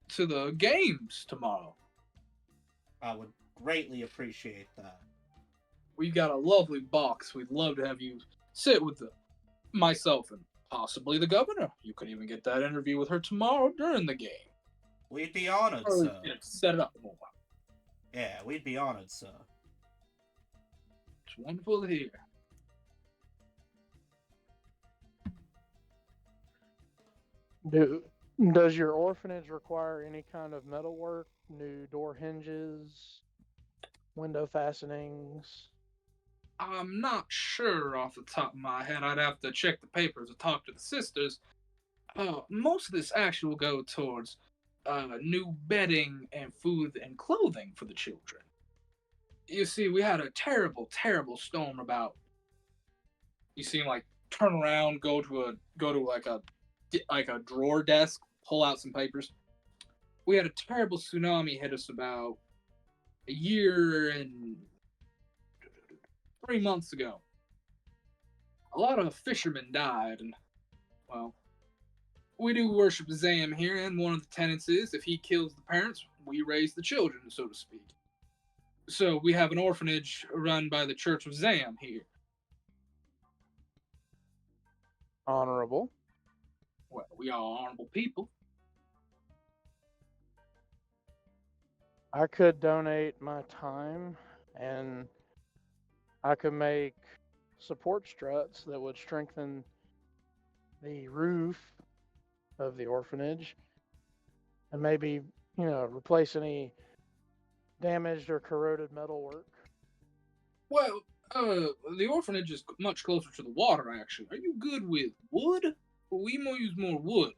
to the games tomorrow? I would greatly appreciate that. We've got a lovely box. We'd love to have you sit with myself and possibly the governor. You could even get that interview with her tomorrow during the game. We'd be honored, Or, sir. you know, set it up more. Yeah, we'd be honored, sir. It's wonderful to hear. Does your orphanage require any kind of metalwork, new door hinges, window fastenings? I'm not sure off the top of my head. I'd have to check the papers or talk to the sisters. Most of this actually will go towards new bedding and food and clothing for the children. You see, we had a terrible, terrible storm about. You see, like turn around, go to like a drawer desk, pull out some papers. We had a terrible tsunami hit us about a year and 3 months ago. A lot of fishermen died, and well, we do worship Zam here, and one of the tenets is if he kills the parents, we raise the children, so to speak. So we have an orphanage run by the Church of Zam here. Honorable. Well, we are honorable people. I could donate my time and I could make support struts that would strengthen the roof of the orphanage and maybe, replace any damaged or corroded metalwork. Well, the orphanage is much closer to the water, actually. Are you good with wood? Well, we use more wood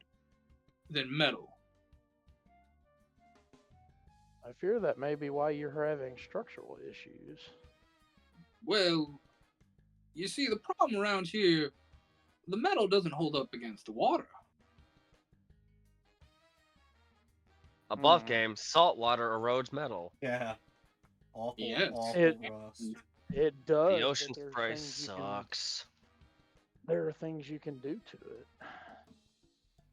than metal. I fear that may be why you're having structural issues. Well, you see, the problem around here, the metal doesn't hold up against the water. Above game, salt water erodes metal. Yeah. Awful, Yes. awful rust. It does. The ocean but there are spray things sucks. there are things you can do to it.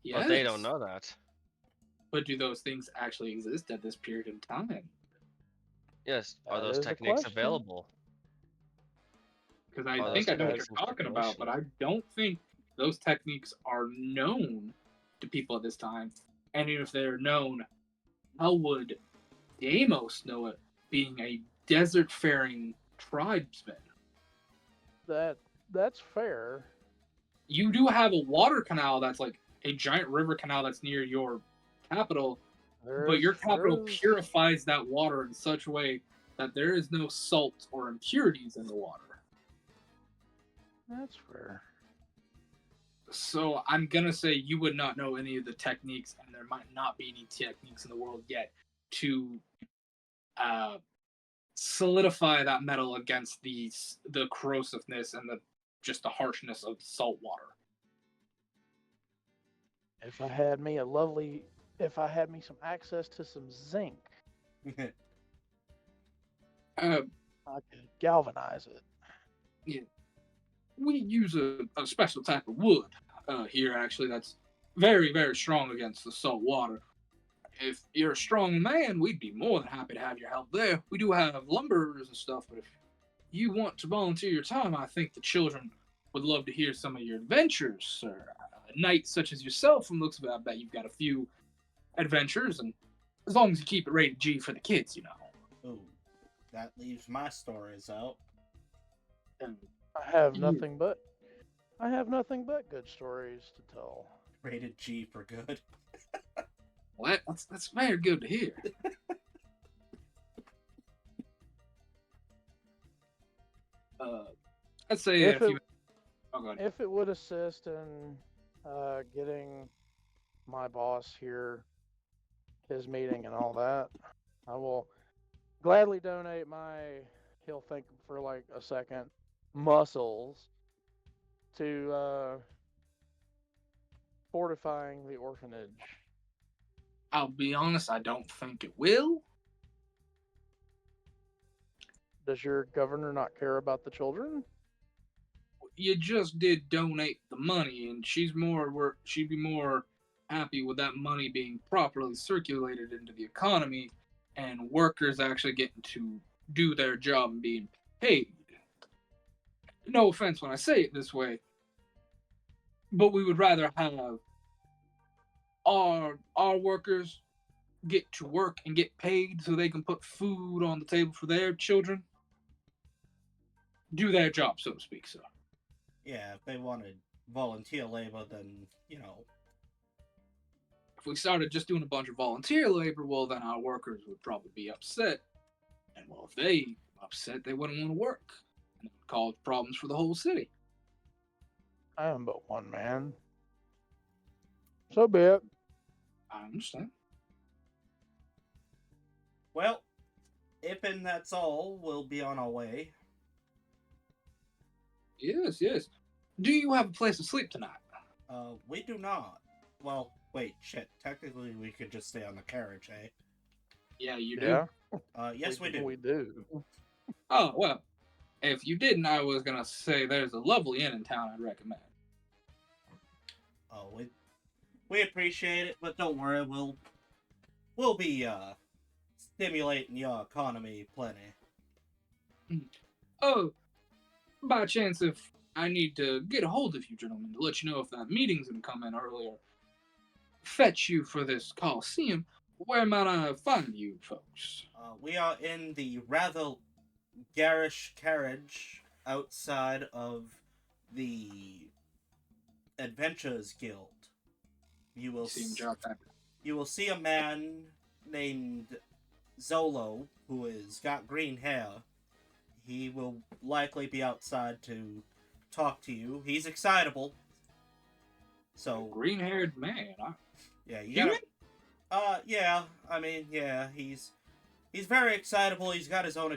Yes. But they don't know that. But do those things actually exist at this period in time? Yes, are That those is a techniques question. available? Because I Are think those I know what techniques you're in talking about, but I don't think those techniques are known to people at this time. And even if they're known, how would Deimos know it, being a desert-faring tribesman? That's fair. You do have a water canal that's like a giant river canal that's near your capital, but your capital there's purifies that water in such a way that there is no salt or impurities in the water. That's fair. So I'm gonna say you would not know any of the techniques, and there might not be any techniques in the world yet to solidify that metal against the corrosiveness and the harshness of salt water. If I had me some access to some zinc, Uh, I could galvanize it. yeah, we use a special type of wood here, actually, that's very, very strong against the salt water. If you're a strong man, we'd be more than happy to have your help there. We do have lumberers and stuff, but if you want to volunteer your time, I think the children would love to hear some of your adventures, sir. A knight such as yourself, from looks of it, I bet you've got a few adventures, and as long as you keep it rated G for the kids, you know. Ooh, that leaves my stories out. And I have nothing but good stories to tell. Rated G for good. well, that's very good to hear. I'd say If if it, you. Oh, go ahead. if it would assist in getting my boss here, his meeting and all that, I will gladly donate my, he'll think for like a second, muscles to fortifying the orphanage. I'll be honest, I don't think it will. Does your governor not care about the children? You just did donate the money, and she'd be more happy with that money being properly circulated into the economy, and workers actually getting to do their job and being paid. No offense when I say it this way, but we would rather have our workers get to work and get paid so they can put food on the table for their children. Do their job, so to speak, sir. Yeah, if they wanted volunteer labor, then, you know. If we started just doing a bunch of volunteer labor, well, then our workers would probably be upset. And, well, if they upset, they wouldn't want to work. And it would cause problems for the whole city. I am but one man. So be it. I understand. Well, if and that's all, we'll be on our way. Yes, yes. Do you have a place to sleep tonight? We do not. Well, wait, shit. Technically, we could just stay on the carriage, eh? Yeah, you do? Yeah. Yes, we do. We do. Oh, well, if you didn't, I was going to say there's a lovely inn in town I'd recommend. Oh, we appreciate it, but don't worry, we'll be stimulating your economy plenty. Oh, by chance, if I need to get a hold of you gentlemen to let you know if that meeting's going to come in earlier, fetch you for this Coliseum, where might I find you folks? We are in the rather garish carriage outside of the Adventurers Guild. You will see a man named Zolo who has got green hair. He will likely be outside to talk to you. He's excitable. So green-haired man. Yeah, you gotta. Yeah. I mean, yeah. He's very excitable. He's got his own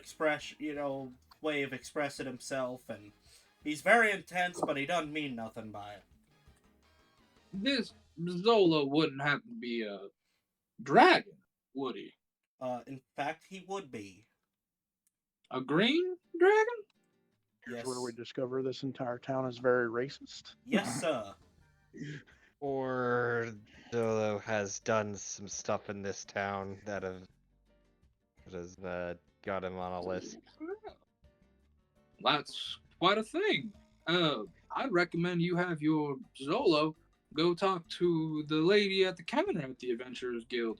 way of expressing himself, and he's very intense. But he doesn't mean nothing by it. This Zola wouldn't happen to be a dragon, would he? In fact, he would be. A green dragon? Yes. Where we discover this entire town is very racist. Yes, sir. Or Zolo has done some stuff in this town that has got him on a list. That's quite a thing. I'd recommend you have your Zolo go talk to the lady at the counter at the Adventurers Guild.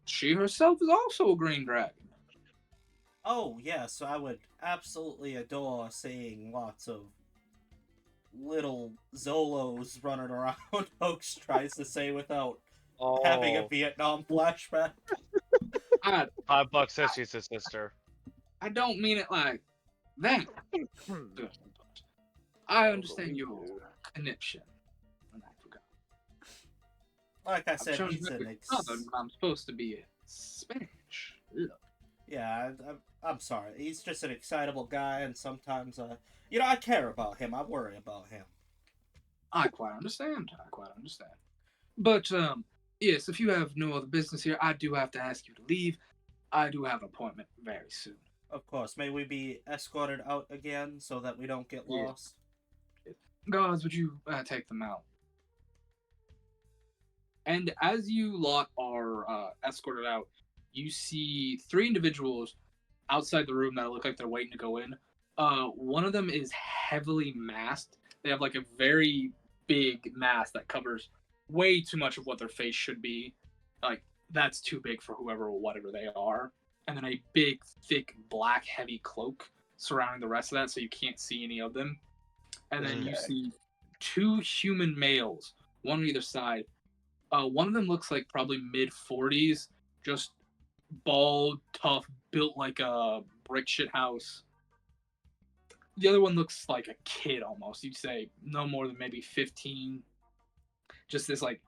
She herself is also a green dragon. Oh, yes, I would absolutely adore seeing lots of little Zolos running around, Hoax tries to say without having a Oh, Vietnam flashback. I $5 says she's his sister. I don't mean it like that. I understand We your do. connection. And I forgot. Like I I've said, shown he's every an other I'm supposed to be Spanish. Ugh. yeah. I'm sorry. He's just an excitable guy, and sometimes, I care about him. I worry about him. I quite understand. But yes, if you have no other business here, I do have to ask you to leave. I do have an appointment very soon. Of course. May we be escorted out again so that we don't get Yeah. lost? Guards, would you take them out? And as you lot are escorted out, you see 3 individuals outside the room that look like they're waiting to go in. One of them is heavily masked. They have like a very big mask that covers way too much of what their face should be. Like that's too big for whoever or whatever they are. And then a big, thick, black, heavy cloak surrounding the rest of that, so you can't see any of them. And then you Okay. see 2 human males, one on either side. One of them looks like probably mid-40s, just bald, tough, built like a brick shit house. The other one looks like a kid almost. You'd say no more than maybe 15. Just this like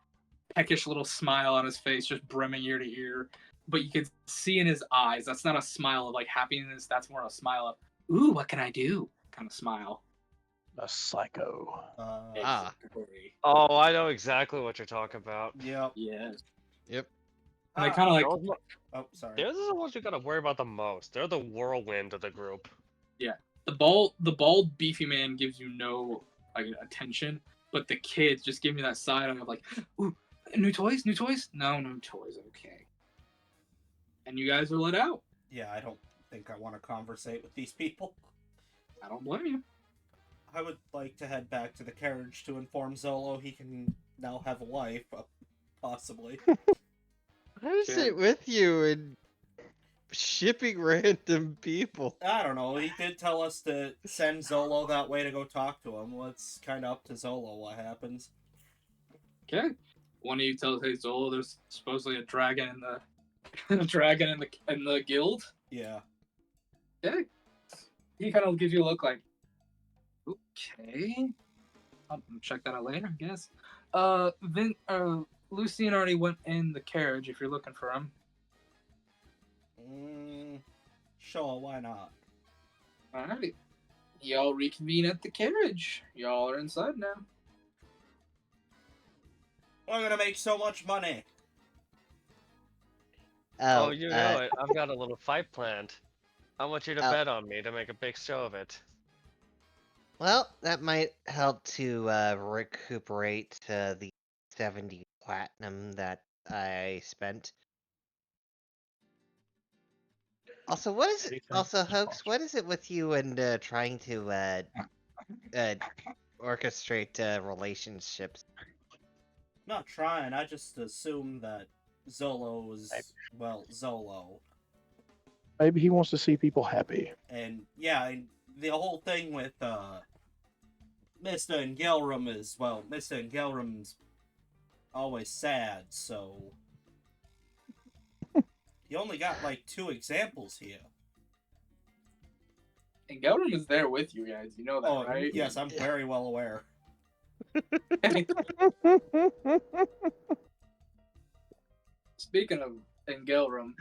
peckish little smile on his face, just brimming ear to ear. But you can see in his eyes, that's not a smile of like happiness. That's more a smile of, ooh, what can I do? Kind of smile. A psycho. Ah. Exactly. Oh, I know exactly what you're talking about. Yep. Yes. Yep. And they kind of like, Those, Oh, sorry. those are the ones you gotta worry about the most. They're the whirlwind of the group. the bald beefy man gives you no like attention, but the kids just give me that side eye of like, ooh, new toys? No toys, okay. And you guys are let out. Yeah, I don't think I want to conversate with these people. I don't blame you. I would like to head back to the carriage to inform Zolo he can now have a wife, possibly. I sit with you and shipping random people. I don't know. He did tell us to send Zolo that way to go talk to him. Well, it's kind of up to Zolo what happens. Okay. One of you tells, hey Zolo, there's supposedly a dragon in the dragon in the guild. Yeah. Okay. He kind of gives you a look like, okay. I'll check that out later, I guess. Lucian already went in the carriage if you're looking for him. Sure, why not? Alright. Y'all reconvene at the carriage. Y'all are inside now. We're gonna make so much money. Oh, you know it. I've got a little fight planned. I want you to Oh. bet on me to make a big show of it. Well, that might help to recuperate the 70 platinum that I spent. Also, what is it? Anything Also, is Hoax, what is it with you and trying to orchestrate relationships? Not trying. I just assumed that Zolo was, well, Zolo. Maybe he wants to see people happy. And yeah, and the whole thing with Mr. Engelrum is, well, Mr. Engelrum's always sad, so you only got like 2 examples here. And Gelrum is there with you guys. You know that, Oh, right? yes, I'm very well aware. Speaking of Engelrum,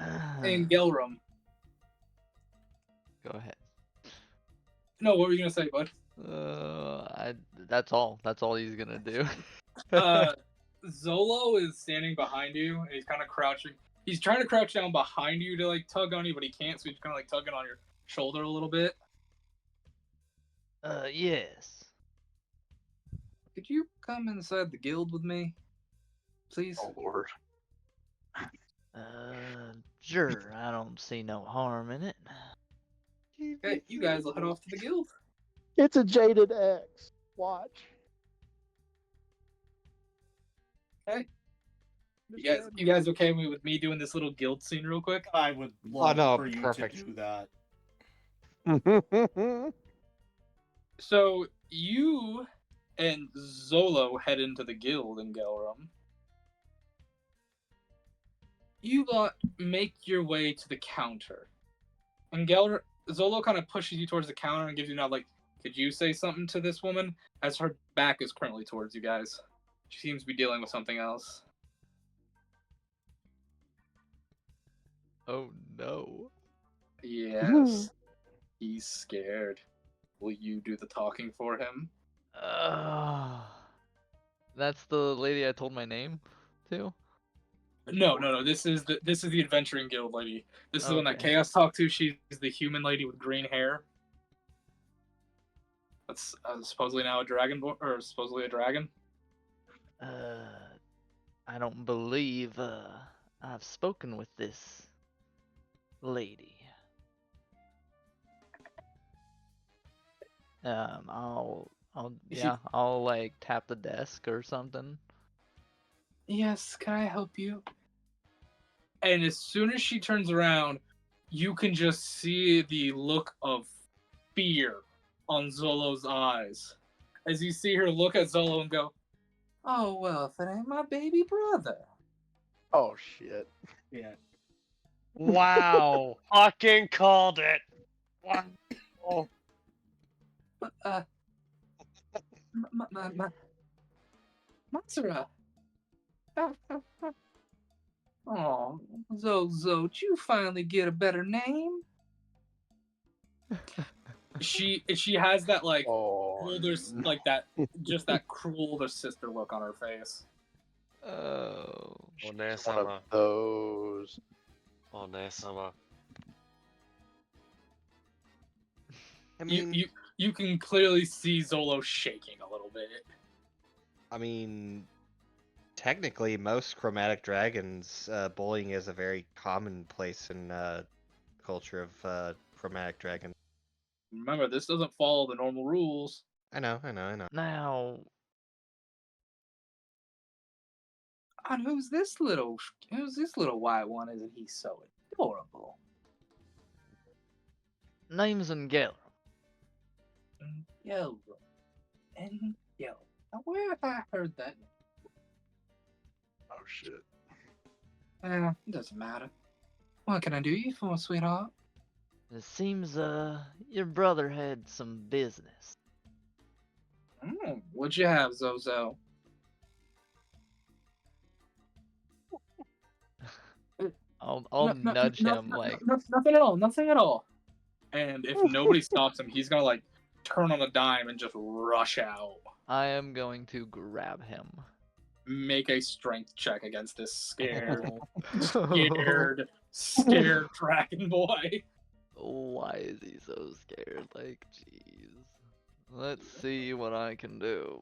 Go ahead. No, what were you gonna say, bud? That's all. That's all he's gonna do. Zolo is standing behind you, and he's kind of crouching. He's trying to crouch down behind you to like tug on you, but he can't. So he's kind of like tugging on your shoulder a little bit. Yes. Could you come inside the guild with me, please? Oh Lord. Sure. I don't see no harm in it. Okay, you guys will head off to the guild. It's a jaded X. Watch. Okay. You guys okay with me doing this little guild scene real quick? I would love no, for you perfect. to do that. So you and Zolo head into the guild in Gelrum. You lot make your way to the counter. And Zolo kind of pushes you towards the counter and gives you a nod like, could you say something to this woman? As her back is currently towards you guys. She seems to be dealing with something else. Oh no. Yes. He's scared. Will you do the talking for him? That's the lady I told my name to? No. This is the adventuring guild lady. This is the one that Okay. Chaos talked to. She's the human lady with green hair. That's supposedly now a dragon, or supposedly a dragon. I don't believe I've spoken with this lady. I'll like tap the desk or something. Yes, can I help you? And as soon as she turns around, you can just see the look of fear on Zolo's eyes. As you see her look at Zolo and go, oh, well, if it ain't my baby brother. Oh shit. Yeah. Wow! Fucking called it. Wow. Matsura. Oh, Zozo, did you finally get a better name? She has that like older, like that, just that cruel older sister look on her face. Oh. She's one Onesama. of those. Onesama. I mean, You can clearly see Zolo shaking a little bit. I mean, technically, most chromatic dragons, bullying is a very commonplace in culture of chromatic dragon. Remember, this doesn't follow the normal rules. I know. Now, And who's this little white one? Isn't he so adorable? name's Ngela. Yellow. And yellow. Now, where have I heard that? Oh shit. It doesn't matter. What can I do you for, sweetheart? It seems your brother had some business. What'd you have, Zozo? I'll nudge him like nothing at all. Nothing at all. And if nobody stops him, he's gonna like turn on a dime and just rush out. I am going to grab him. Make a strength check against this scared dragon boy. Why is he so scared? Like, jeez. Let's see what I can do.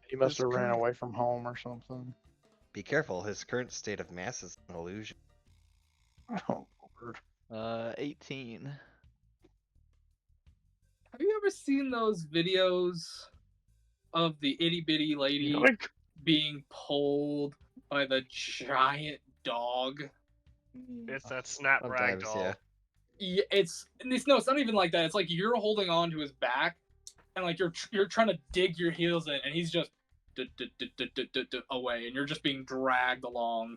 He must have ran away from home or something. Be careful, his current state of mass is an illusion. Oh lord. 18. Have you ever seen those videos of the itty bitty lady Yoink. being pulled by the giant dog? It's that snap Sometimes, ragdoll. yeah. Yeah, it's not even like that. It's like you're holding on to his back, and like you're trying to dig your heels in, and he's just away, and you're just being dragged along.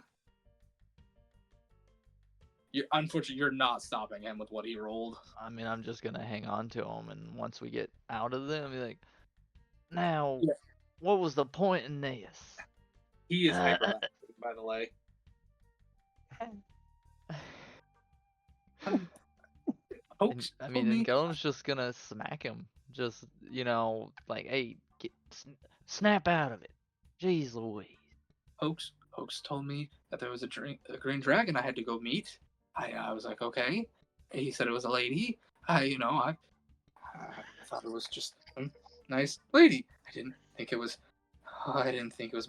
Unfortunately, you're not stopping him with what he rolled. I mean, I'm just gonna hang on to him, and once we get out of them, be like, now, Yeah. what was the point in this? He is hyperactive, by the way. Folks, I mean, and Golem's just gonna smack him. Just, like, hey, snap out of it. Jeez Louise. Hoax told me that there was a green dragon I had to go meet. I was like, okay. He said it was a lady. I thought it was just a nice lady. I didn't think it was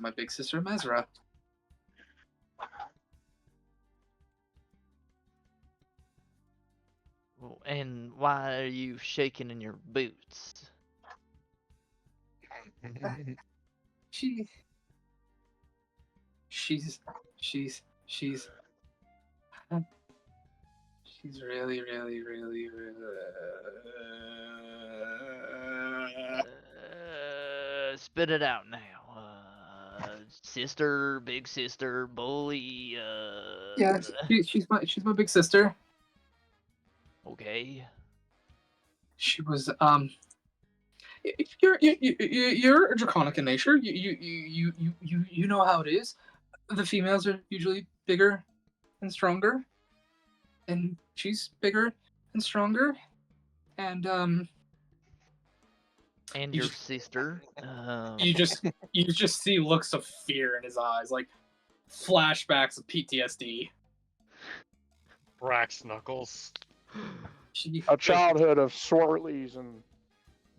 my big sister Mesra. And why are you shaking in your boots? She's really, really, really, really. Spit it out now. sister, big sister, bully. Yeah, she's my big sister. Okay. She was you're draconic in nature. You know how it is. The females are usually bigger and stronger, and she's bigger and stronger, and And You your just- sister. you just see looks of fear in his eyes, like flashbacks of PTSD. Brax knuckles. She, A childhood of swirlies and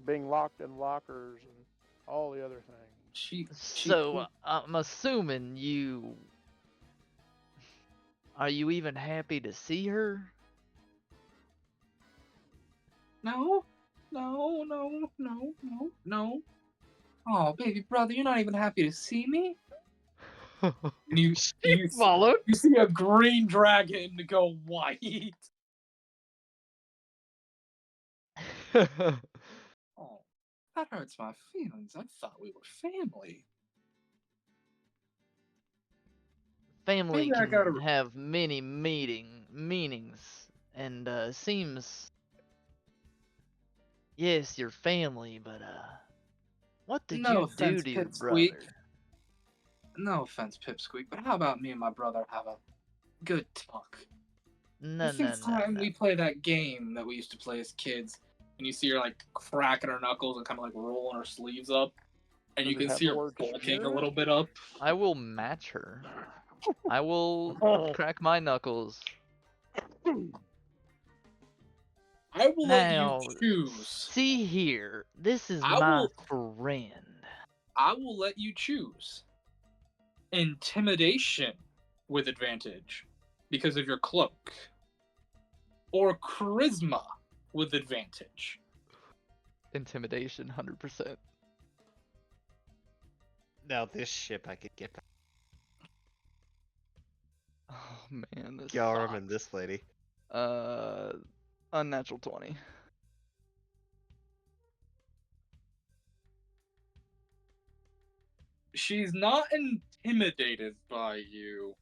being locked in lockers and all the other things. she So I'm assuming you. Are you even happy to see her? no. Oh, baby brother, you're not even happy to see me. And you Followed. you see a green dragon go white. Oh, that hurts my feelings. I thought we were family. Family Maybe I can gotta- have many meanings, and seems. Yes, your family, but what did No you do offense, to your Pipsqueak. brother? No offense, Pipsqueak, but how about me and my brother have a good talk? No, I think no, it's no, time no. we play that game that we used to play as kids. And you see her like cracking her knuckles and kind of like rolling her sleeves up. And Does you it can have see the her word bulking a spirit? little bit up. I will match her. I will crack my knuckles. I will Now, let you choose. see here. This is I my will- friend. I will let you choose intimidation with advantage because of your cloak, or charisma with advantage. Intimidation, 100%. Now this ship I could get back. Oh man, this Yarm sucks. and this lady. Unnatural 20. She's not intimidated by you,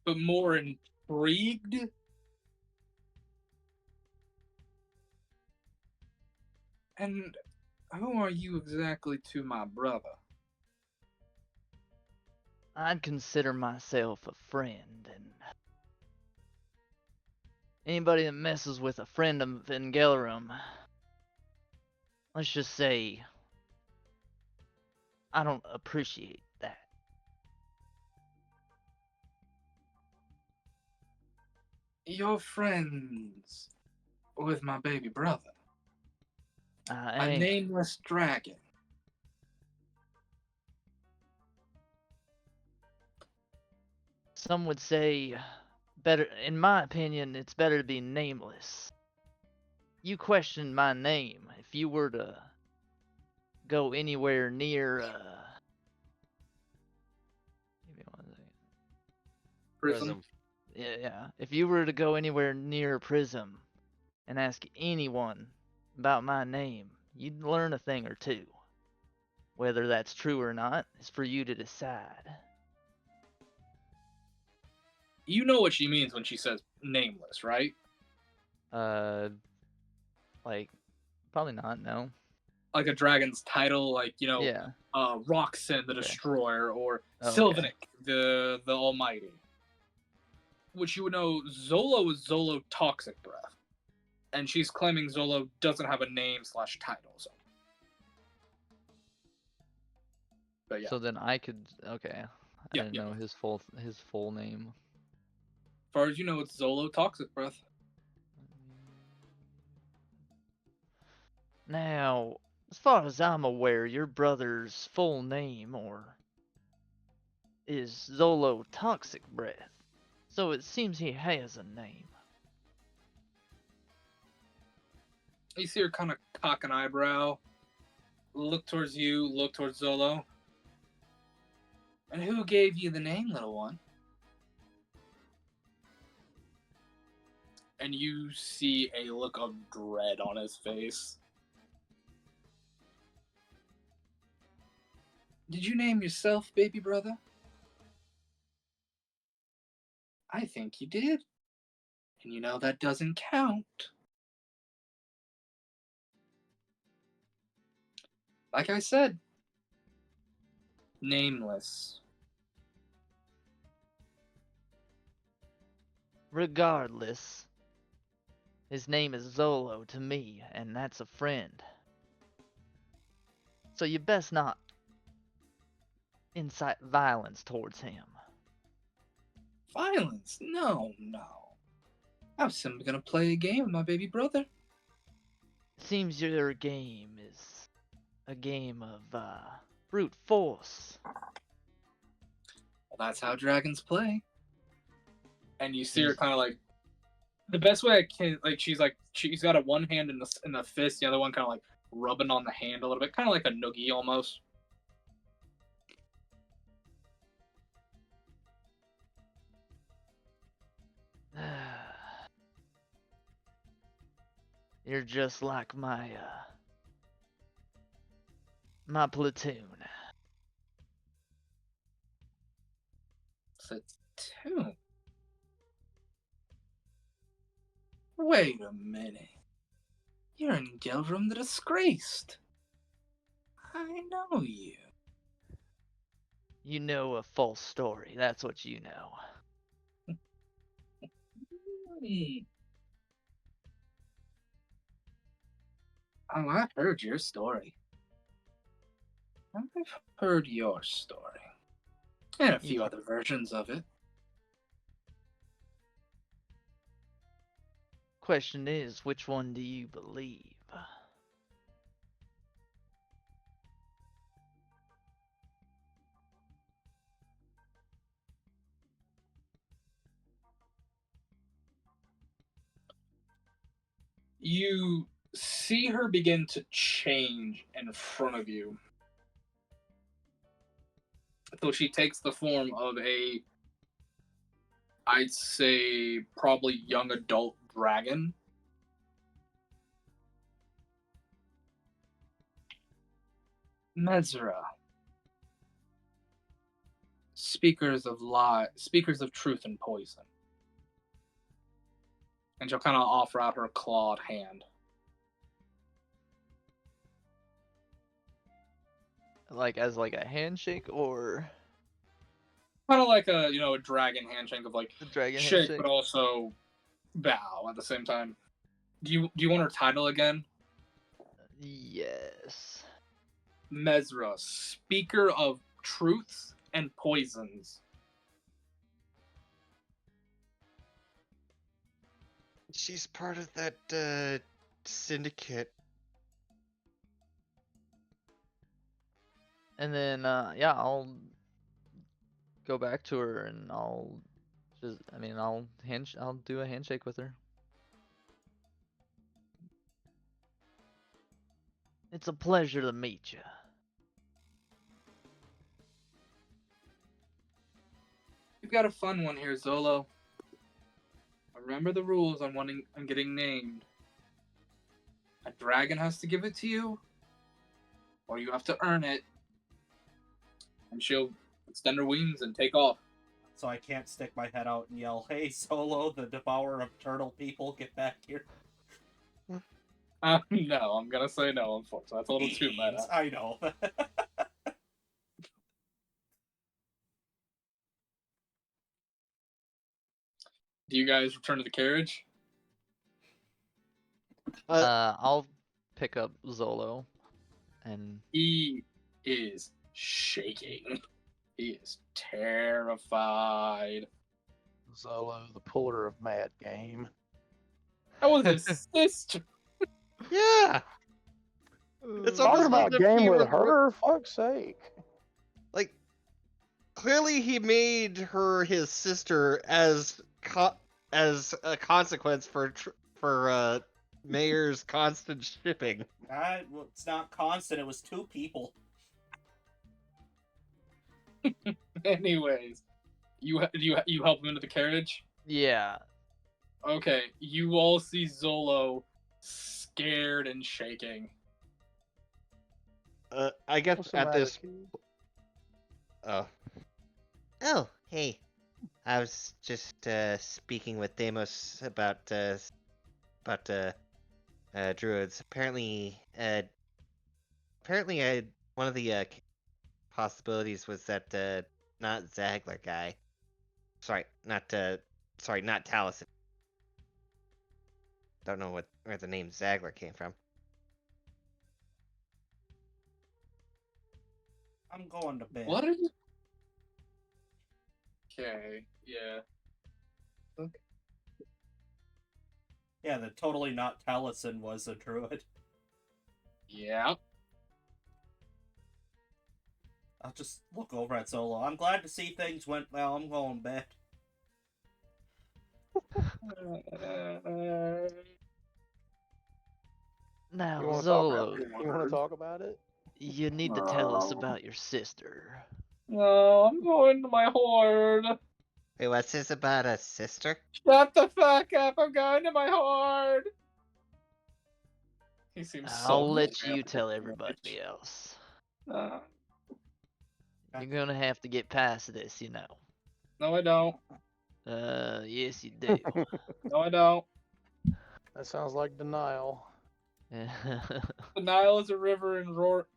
but more intrigued. And who are you exactly to my brother? I'd consider myself a friend, and anybody that messes with a friend of Vengelarum, let's just say, I don't appreciate that. You're friends with my baby brother, I a ain't. nameless dragon. Some would say, better. In my opinion, it's better to be nameless. You questioned my name. If you were to go anywhere near, give me 1 second. Prism. Yeah. If you were to go anywhere near a prism and ask anyone about my name, you'd learn a thing or two. Whether that's true or not is for you to decide. You know what she means when she says nameless, right? Like, probably not. No. Like a dragon's title, like, Yeah. Roxanne the Okay. Destroyer, or Oh, okay. Sylvanik the Almighty. Which you would know Zolo is Zolo Toxic Breath. And she's claiming Zolo doesn't have a name/title, so. But yeah. So then I could. Okay. I Yeah, didn't yeah. know his full name. As far as you know, it's Zolo Toxic Breath. Now, as far as I'm aware, your brother's full name is Zolo Toxic Breath. So it seems he has a name. You see her kind of cock an eyebrow, look towards you, look towards Zolo. And who gave you the name, little one? And you see a look of dread on his face. Did you name yourself, baby brother? I think you did. And you know that doesn't count. Like I said, nameless. Regardless, his name is Zolo to me, and that's a friend. So you best not incite violence towards him. Violence? No. I was simply gonna play a game with my baby brother. Seems your game is a game of brute force. Well, that's how dragons play. And you see her Yes. kind of like the best way I can, like she's got a one hand in the fist, the other one kind of like rubbing on the hand a little bit, kind of like a noogie almost. You're just like my platoon. Platoon. Wait a minute. You're in Gelrum the Disgraced. I know you. You know a false story. That's what you know. Oh, I've heard your story. I've heard your story. And a few You've- other versions of it. Question is, which one do you believe? You see her begin to change in front of you. So she takes the form of I'd say, probably young adult dragon. Mesra. Speakers of truth and poison. And she'll kind of offer out her clawed hand. Like as like a handshake or Kind of like a dragon handshake of like a dragon shake, handshake? but also bow at the same time. Do you want her title again? Yes. Mesra, speaker of truths and poisons. She's part of that syndicate. And then yeah, I'll go back to her and I'll do a handshake with her. It's a pleasure to meet you. We've got a fun one here, Zolo. Remember the rules on getting named. A dragon has to give it to you, or you have to earn it. And she'll extend her wings and take off. So I can't stick my head out and yell, "Hey, Solo, the devourer of turtle people, get back here." No, I'm gonna say no, unfortunately. That's a little too meta. I know. Do you guys return to the carriage? I'll pick up Zolo and He is shaking. He is terrified. Zolo, the puller of mad game. That was his sister. Yeah. It's Talking almost about as if game he with was her, fuck's sake. like clearly he made her his sister as a consequence for Mayor's constant shipping. Well, it's not constant. It was two people. Anyways, you help him into the carriage? yeah. Okay, you all see Zolo scared and shaking. I guess What's the at matter, this kid? Oh. Oh, hey. I was just speaking with Deimos about druids. Apparently, one of the possibilities was that not Zagler guy. Sorry, not Taliesin. Don't know where the name Zagler came from. I'm going to bed. What are you? Okay, yeah. Yeah, the totally not Taliesin was a druid. Yeah. I'll just look over at Zolo. I'm glad to see things went well. I'm going to bed. Now, You want to Zolo, talk about it? you need to tell us about your sister. No, I'm going to my horde. Wait, what's this about a sister? Shut the fuck up! I'm going to my horde. He seems so. I'll let you tell everybody else. Uh, You're gonna have to get past this, you know. no, I don't. Yes, you do. No, I don't. That sounds like denial. The Nile is a river in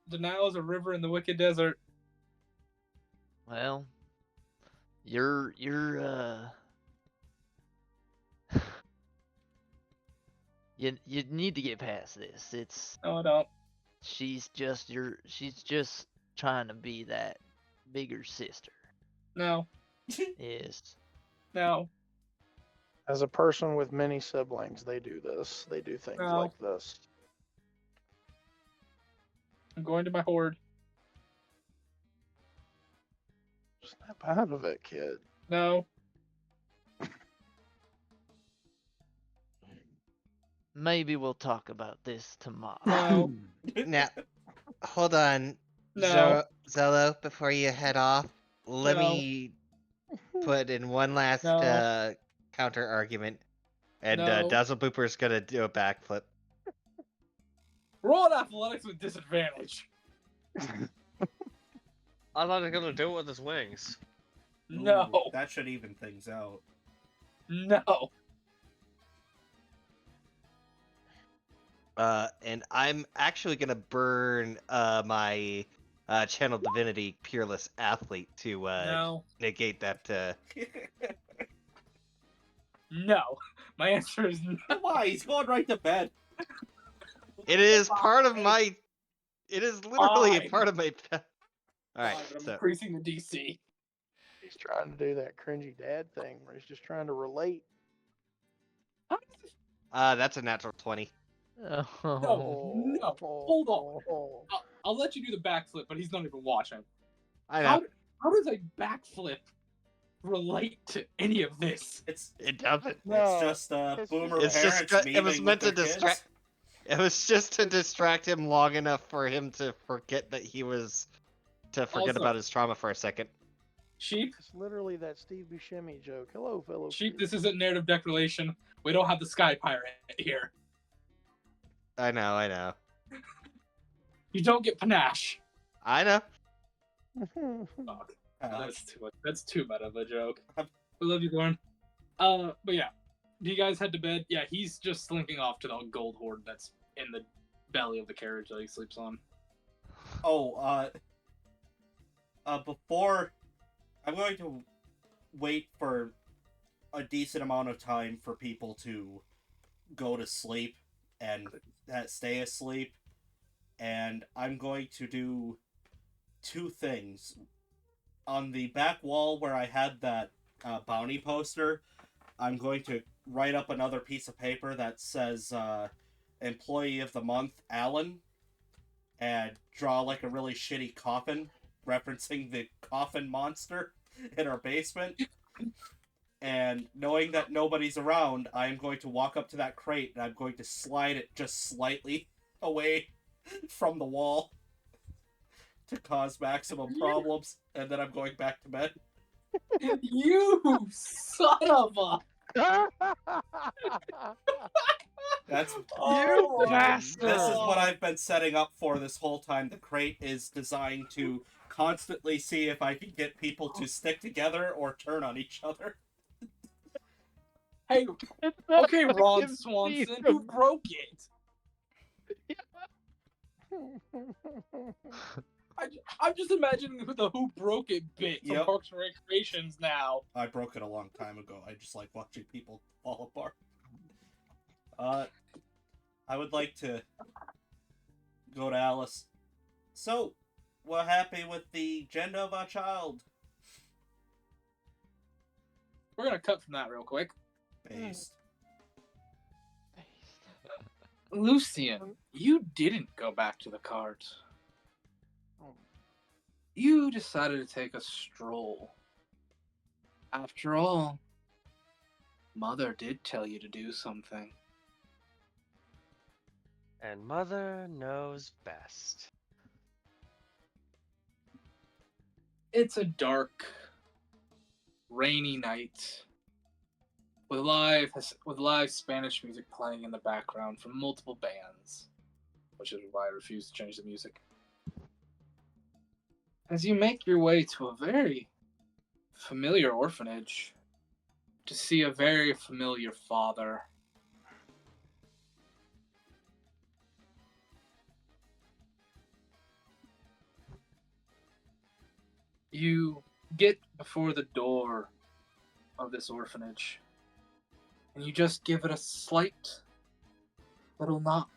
The Nile is a river in the wicked desert. Well, you're you need to get past this. It's No, I don't. she's just trying to be that bigger sister. No, Yes. no, As a person with many siblings, they do this. They do things No. like this. I'm going to my horde. Snap out of it, kid. No, Maybe we'll talk about this tomorrow. no, Now, hold on, no. Zello, before you head off, let No. me put in one last No. counter argument, and No. Dazzle Booper's gonna do a backflip. Roll athletics with disadvantage. I thought he was gonna do it with his wings. No, Ooh, that should even things out. no. And I'm actually gonna burn my Channel Divinity Peerless Athlete to No. negate that. No. My answer is no. Why? He's going right to bed. It is part of my. It is literally a Fine. part of my. All right, Fine, but I'm so increasing the DC. He's trying to do that cringy dad thing where he's just trying to relate. How does this... that's a natural 20. Oh. No. Hold on. I'll let you do the backflip, but he's not even watching. I know. How does a backflip relate to any of this? It doesn't. It's just boomer It's just parents it was meeting meant to with their distract. kids. It was just to distract him long enough for him to forget that he was to forget Also- about his trauma for a second. Sheep, It's literally that Steve Buscemi joke. Hello, fellow. Sheep, kids. this isn't narrative declaration. We don't have the Sky Pirate here. I know. You don't get panache. I know. Fuck. Uh, That's too much. That's too meta of a joke. I love you, Lauren. But yeah. Do you guys head to bed? Yeah, he's just slinking off to the gold hoard that's in the belly of the carriage that he sleeps on. Before I'm going to wait for a decent amount of time for people to go to sleep and stay asleep, and I'm going to do two things. On the back wall where I had that bounty poster, I'm going to write up another piece of paper that says Employee of the Month, Alan, and draw like a really shitty coffin referencing the coffin monster in our basement. And knowing that nobody's around, I'm going to walk up to that crate and I'm going to slide it just slightly away from the wall to cause maximum problems, and then I'm going back to bed. You son of a... That's Oh, bastard. This is what I've been setting up for this whole time. The crate is designed to constantly see if I can get people to stick together or turn on each other. Hey, It's not okay, like Ron you've seen Swanson, them. who broke it? I'm just imagining who broke it bit from Yep. Parks and Recreations now. I broke it a long time ago. I just like watching people fall apart. I would like to go to Alice. So, we're happy with the gender of our child. We're gonna cut from that real quick. Based. Lucian, you didn't go back to the cart. You decided to take a stroll. After all, Mother did tell you to do something. And Mother knows best. It's a dark, rainy night with live Spanish music playing in the background from multiple bands, which is why I refuse to change the music. As you make your way to a very familiar orphanage to see a very familiar father. You get before the door of this orphanage, and you just give it a slight little knock.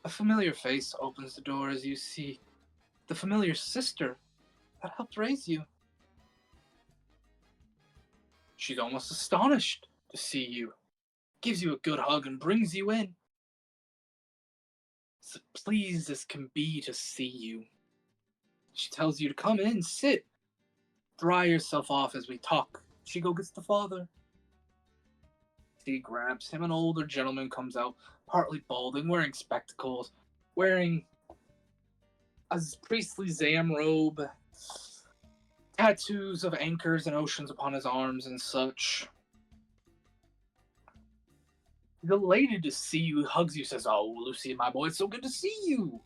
A familiar face opens the door as you see the familiar sister that helped raise you. She's almost astonished to see you, gives you a good hug, and brings you in. So pleased as can be to see you. She tells you to come in, sit, dry yourself off as we talk. She go gets the father. She grabs him. An older gentleman comes out, partly balding, wearing spectacles, wearing a priestly zam robe, tattoos of anchors and oceans upon his arms and such. Delighted to see you, hugs you, says, "Oh, Lucy, my boy, it's so good to see you."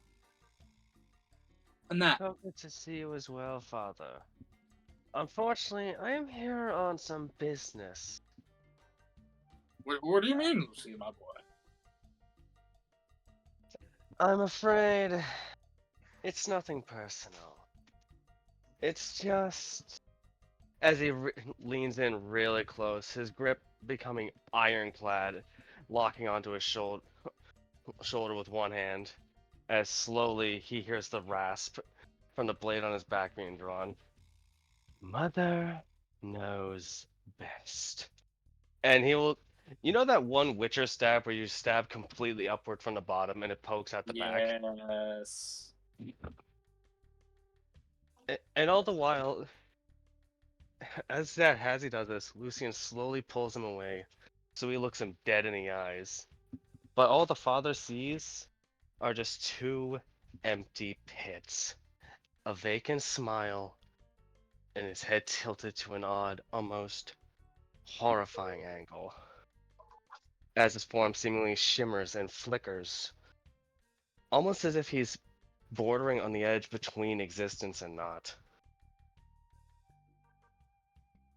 And that. So good to see you as well, Father. Unfortunately, I am here on some business. What do you mean, Lucy, my boy? I'm afraid it's nothing personal. It's just as he leans in really close, his grip becoming ironclad, locking onto his shoulder with one hand, as slowly he hears the rasp from the blade on his back being drawn. Mother knows best. And he will. You know that one Witcher stab where you stab completely upward from the bottom and it pokes at the back? Yes. And all the while, as he does this, Lucian slowly pulls him away, so he looks him dead in the eyes. But all the father sees are just two empty pits, a vacant smile, and his head tilted to an odd, almost horrifying angle, as his form seemingly shimmers and flickers, almost as if he's bordering on the edge between existence and not.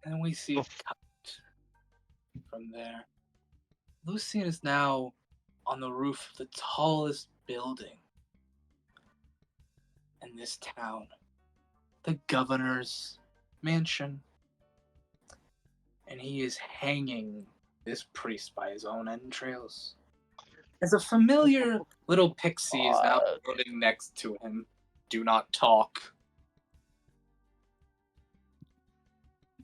And we see it cut from there. Lucian is now on the roof of the tallest building in this town, the governor's mansion. And he is hanging this priest by his own entrails. As a familiar little pixie is now running next to him. Do not talk.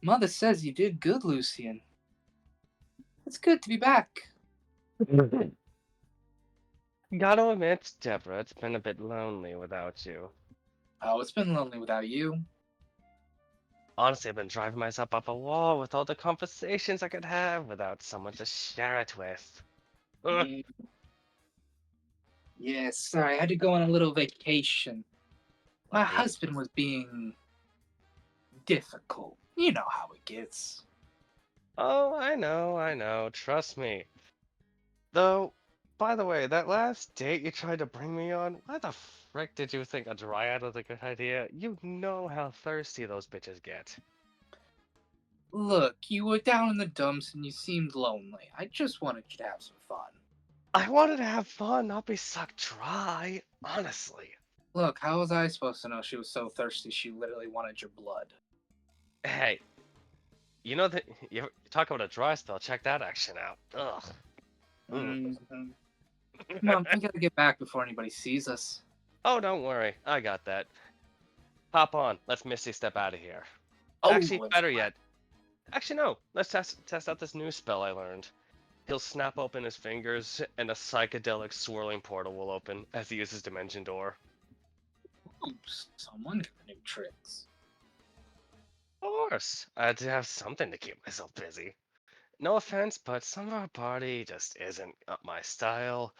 Mother says you did good, Lucian. It's good to be back. Gotta admit, Deborah, it's been a bit lonely without you. Oh, it's been lonely without you. Honestly, I've been driving myself up a wall with all the conversations I could have without someone to share it with. Ugh. Yeah. Yes, sorry, I had to go on a little vacation. My husband was being difficult. You know how it gets. Oh, I know, trust me. Though, by the way, that last date you tried to bring me on, why the frick did you think a dryad was a good idea? You know how thirsty those bitches get. Look, you were down in the dumps and you seemed lonely. I just wanted you to have some fun. I wanted to have fun, not be sucked dry, honestly. Look, how was I supposed to know she was so thirsty she literally wanted your blood? Hey, you know that you talk about a dry spell, check that action out. Ugh. Mhm. Come on, we gotta get back before anybody sees us. Oh, don't worry, I got that. Hop on, let's Misty step out of here. Oh, Actually, better yet. Actually, no. Let's test out this new spell I learned. He'll snap open his fingers, and a psychedelic swirling portal will open as he uses Dimension Door. oops, someone got new tricks. Of course, I had to have something to keep myself busy. No offense, but some of our party just isn't up my style.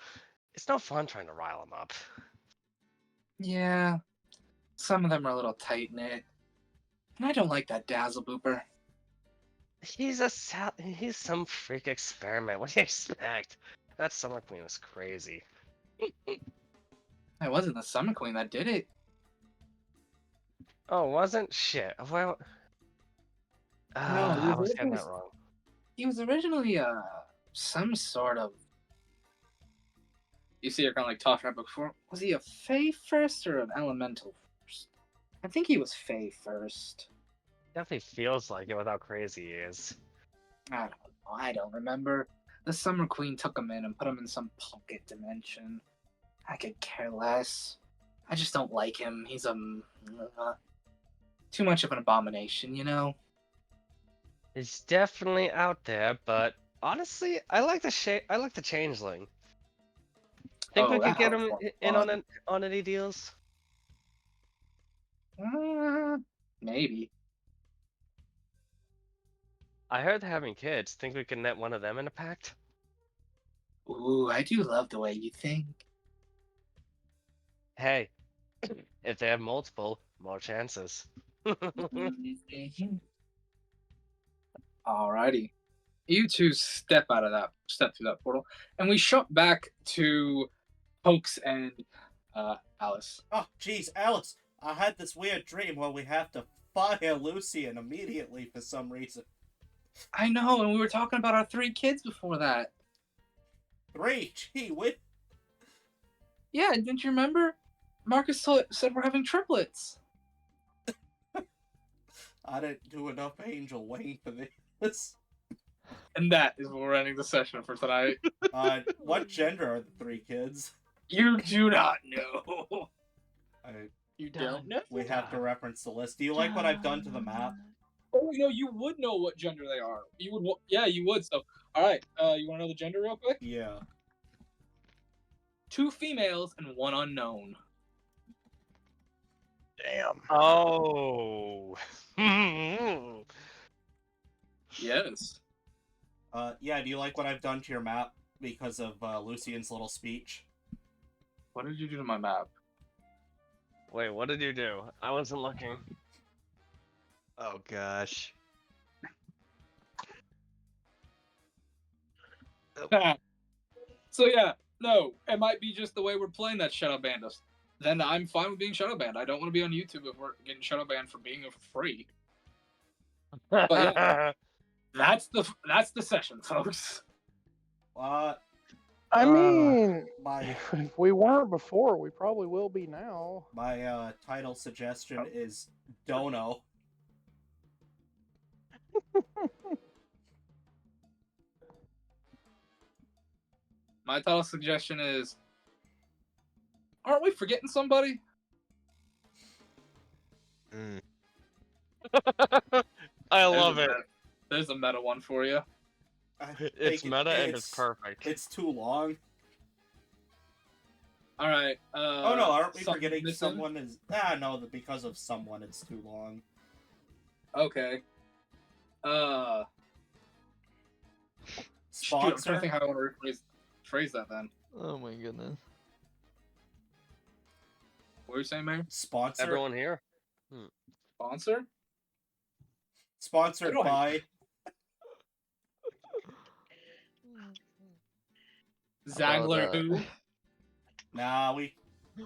It's no fun trying to rile them up. Yeah, some of them are a little tight knit, and I don't like that dazzle booper. He's some freak experiment. What do you expect? That Summer Queen was crazy. It wasn't the Summer Queen that did it. Oh, wasn't? Shit. Well, I was getting that wrong. He was originally some sort of. You see, you're kind of like talking about before. Was he a Fae first or an Elemental first? I think he was Fae first. Definitely feels like it with how crazy he is. I don't know. I don't remember. The Summer Queen took him in and put him in some pocket dimension. I could care less. I just don't like him. He's too much of an abomination, you know? It's definitely out there, but honestly, I like the changeling. Think we could get him in on any deals? Maybe. I heard they're having kids. Think we can net one of them in a pact? Ooh, I do love the way you think. Hey, if they have multiple, more chances. Alrighty. You two step through that portal, and we shot back to Pokes and Alice. Oh, jeez, Alice, I had this weird dream where we have to fire Lucian immediately for some reason. I know, and we were talking about our 3 kids before that. 3? Gee, what? Yeah, didn't you remember? Marcus said we're having triplets. I didn't do enough angel wing for this. And that is what we're ending the session for tonight. What gender are the 3 kids? You do not know. You Dun. don't know? We have to reference the list. Do you like what I've done to the map? Oh, no, you would know what gender they are. You would, yeah, you would. So, all right, you want to know the gender real quick? Yeah. 2 females and 1 unknown. Damn. Oh. Yes. Yeah, do you like what I've done to your map because of Lucian's little speech? What did you do to my map? Wait, what did you do? I wasn't looking. Oh gosh. So yeah, no, it might be just the way we're playing that shadow banned us. Then I'm fine with being shadow banned. I don't want to be on YouTube if we're getting shadow banned for being free. But yeah, that's the session, folks. I mean, My if we weren't before, we probably will be now. my title suggestion is Dono. My title suggestion is, aren't we forgetting somebody? I love it. There's a meta one for you. It's meta and it's perfect. It's too long. All right. Oh no, aren't we something forgetting missing? someone is? No, because of someone it's too long. Okay. Sponsor. Shoot, I'm trying to think how I want to phrase that then. Oh my goodness. What are you saying, Mayor? Sponsor. Everyone here? Sponsor? Sponsored by. Zangler about who? Nah,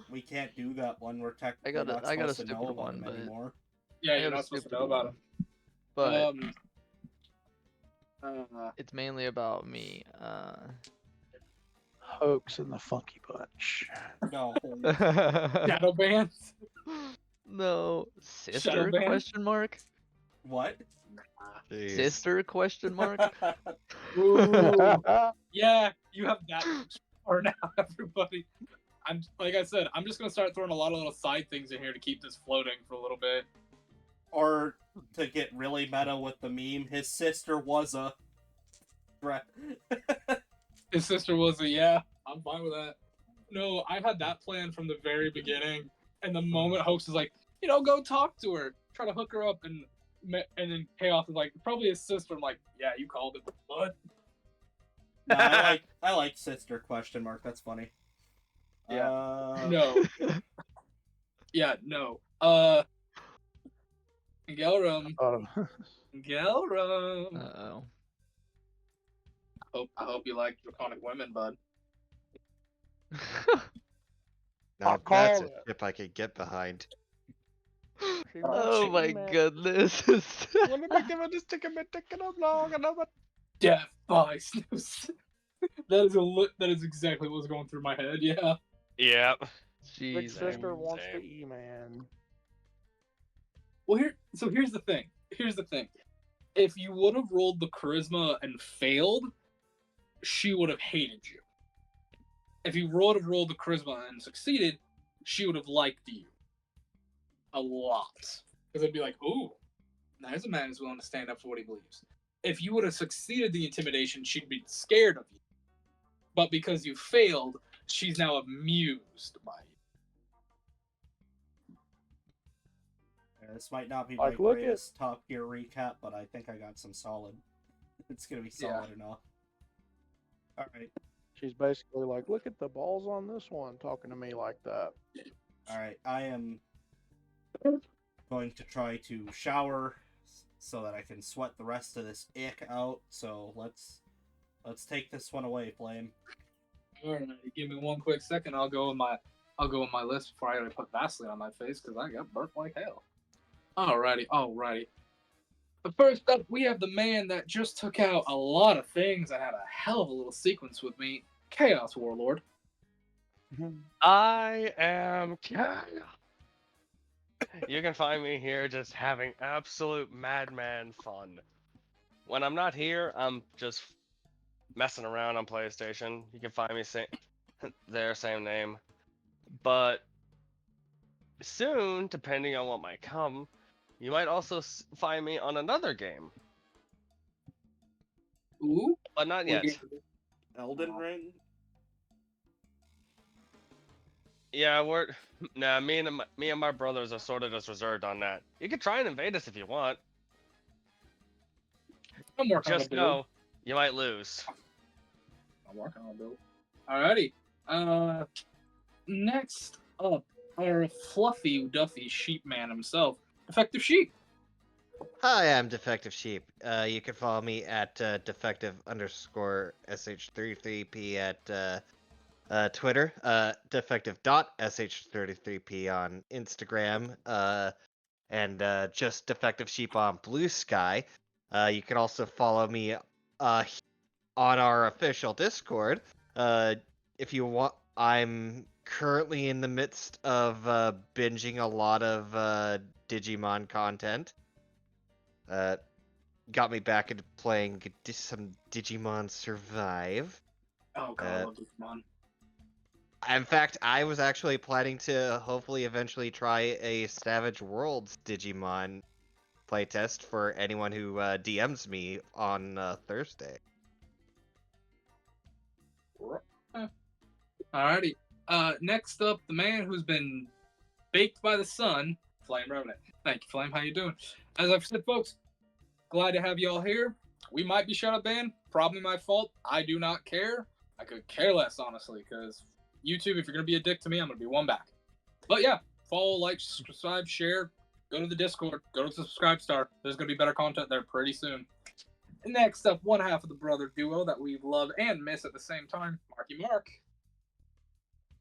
we can't do that one. We're technically I got not a supposed to know stupid about one, him but anymore. Yeah, I you're got a not supposed to stupid know about one. him. But Uh, it's mainly about me. Hoax and the Funky Bunch. No. shadow bands. No, Shadow sister? ban? Question mark. What? Jeez. Sister? Question mark. Ooh. Yeah, you have that power now, everybody. I'm like I said, I'm just gonna start throwing a lot of little side things in here to keep this floating for a little bit. Or to get really meta with the meme, his sister was a threat. His sister was yeah, I'm fine with that. No, I had that plan from the very beginning, and the moment Hoax is like, go talk to her, try to hook her up, and then Chaos is like, probably his sister. I'm like, yeah, you called it, bud. No, I like sister question mark. That's funny. Yeah. No. Yeah, no. Gelrum. Gelrum. Uh-oh. I hope you like draconic women, bud. Now I'll that's call a it. ship I could get behind. Oh my goodness. Death by snooze. That is exactly what was going through my head. Yeah. Yeah. Big Jeez. sister man. wants to Same. E-man. Well, here's the thing. Here's the thing. If you would have rolled the charisma and failed, she would have hated you. If you would have rolled the charisma and succeeded, she would have liked you a lot. Because it'd be like, ooh, there's a man who's willing to stand up for what he believes. If you would have succeeded the intimidation, she'd be scared of you. But because you failed, she's now amused by you. Yeah, this might not be Like, my look at- greatest Top Gear recap, but I think I got some solid. It's gonna be solid enough. Alright. She's basically like, look at the balls on this one, talking to me like that. Alright, I am going to try to shower so that I can sweat the rest of this ick out. So let's take this one away, Flame. Alright, give me one quick second. I'll go in my list before I gotta put Vaseline on my face because I got burnt like hell. Alrighty. But first up, we have the man that just took out a lot of things and had a hell of a little sequence with me, Chaos Warlord. I am Chaos. You can find me here just having absolute madman fun. When I'm not here, I'm just messing around on PlayStation. You can find me there, same name. But soon, depending on what might come, you might also find me on another game. Ooh, But not yet. Elden Ring? Yeah, me and my brothers are sort of just reserved on that. You can try and invade us if you want. I'm working on a Just build. know you might lose. I'm working on a build. Alrighty. Next up, our fluffy Duffy sheep man himself, Defective Sheep. Hi, I'm Defective Sheep. You can follow me at defective_sh33p at Twitter, defective.sh33p on Instagram, and just Defective Sheep on Blue Sky. You can also follow me on our official Discord. If you want, I'm currently in the midst of binging a lot of Digimon content. Got me back into playing some Digimon Survive. Oh god, I love Digimon. In fact, I was actually planning to hopefully eventually try a Savage Worlds Digimon playtest for anyone who DMs me on Thursday. Alrighty. Next up, the man who's been baked by the sun, Flame Revenant. Thank you, Flame. How you doing? As I've said, folks, glad to have you all here. We might be shadow banned. Probably my fault. I do not care. I could care less, honestly, because YouTube, if you're going to be a dick to me, I'm going to be one back. But yeah, follow, like, subscribe, share, go to the Discord, go to the Subscribe Star. There's going to be better content there pretty soon. Next up, one half of the brother duo that we love and miss at the same time, Marky Mark.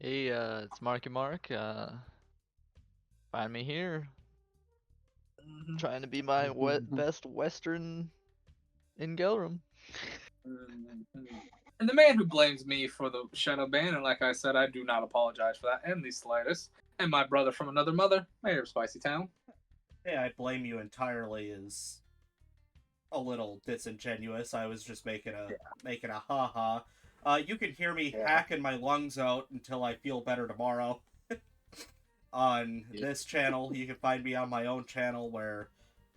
Hey, it's Marky Mark. Find me here. Trying to be my best Western in Gelram. And the man who blames me for the shadow ban, and like I said, I do not apologize for that in the slightest. And my brother from another mother, Mayor of Spicy Town. Hey, I blame you entirely is a little disingenuous. I was just making a ha-ha. You can hear me hacking my lungs out until I feel better tomorrow. On this channel, you can find me on my own channel where,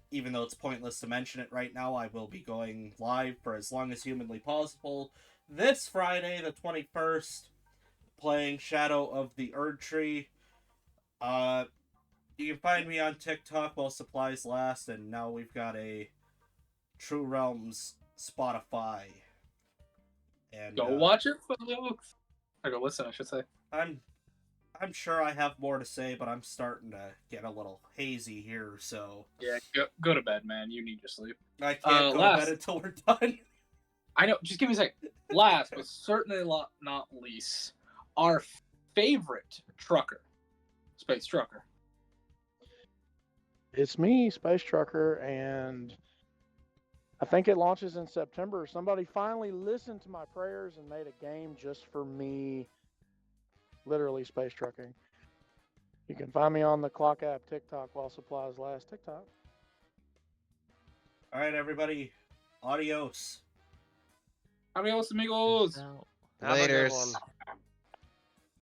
even though it's pointless to mention it right now, I will be going live for as long as humanly possible. This Friday, the 21st, playing Shadow of the Erd Tree. You can find me on TikTok while supplies last, and now we've got a True Realms Spotify. And Go watch it, folks. Or go listen, I should say. I'm sure I have more to say, but I'm starting to get a little hazy here, so Yeah, go to bed, man. You need your sleep. I can't go to bed until we're done. I know. Just give me a second. Last, but certainly not least, our favorite trucker, Space Trucker. It's me, Space Trucker, and I think it launches in September. Somebody finally listened to my prayers and made a game just for me, literally space trucking. You can find me on the Clock app, TikTok, while supplies last. TikTok. All right, everybody. Adios. Adios, amigos. Out. Have a good Laters. one.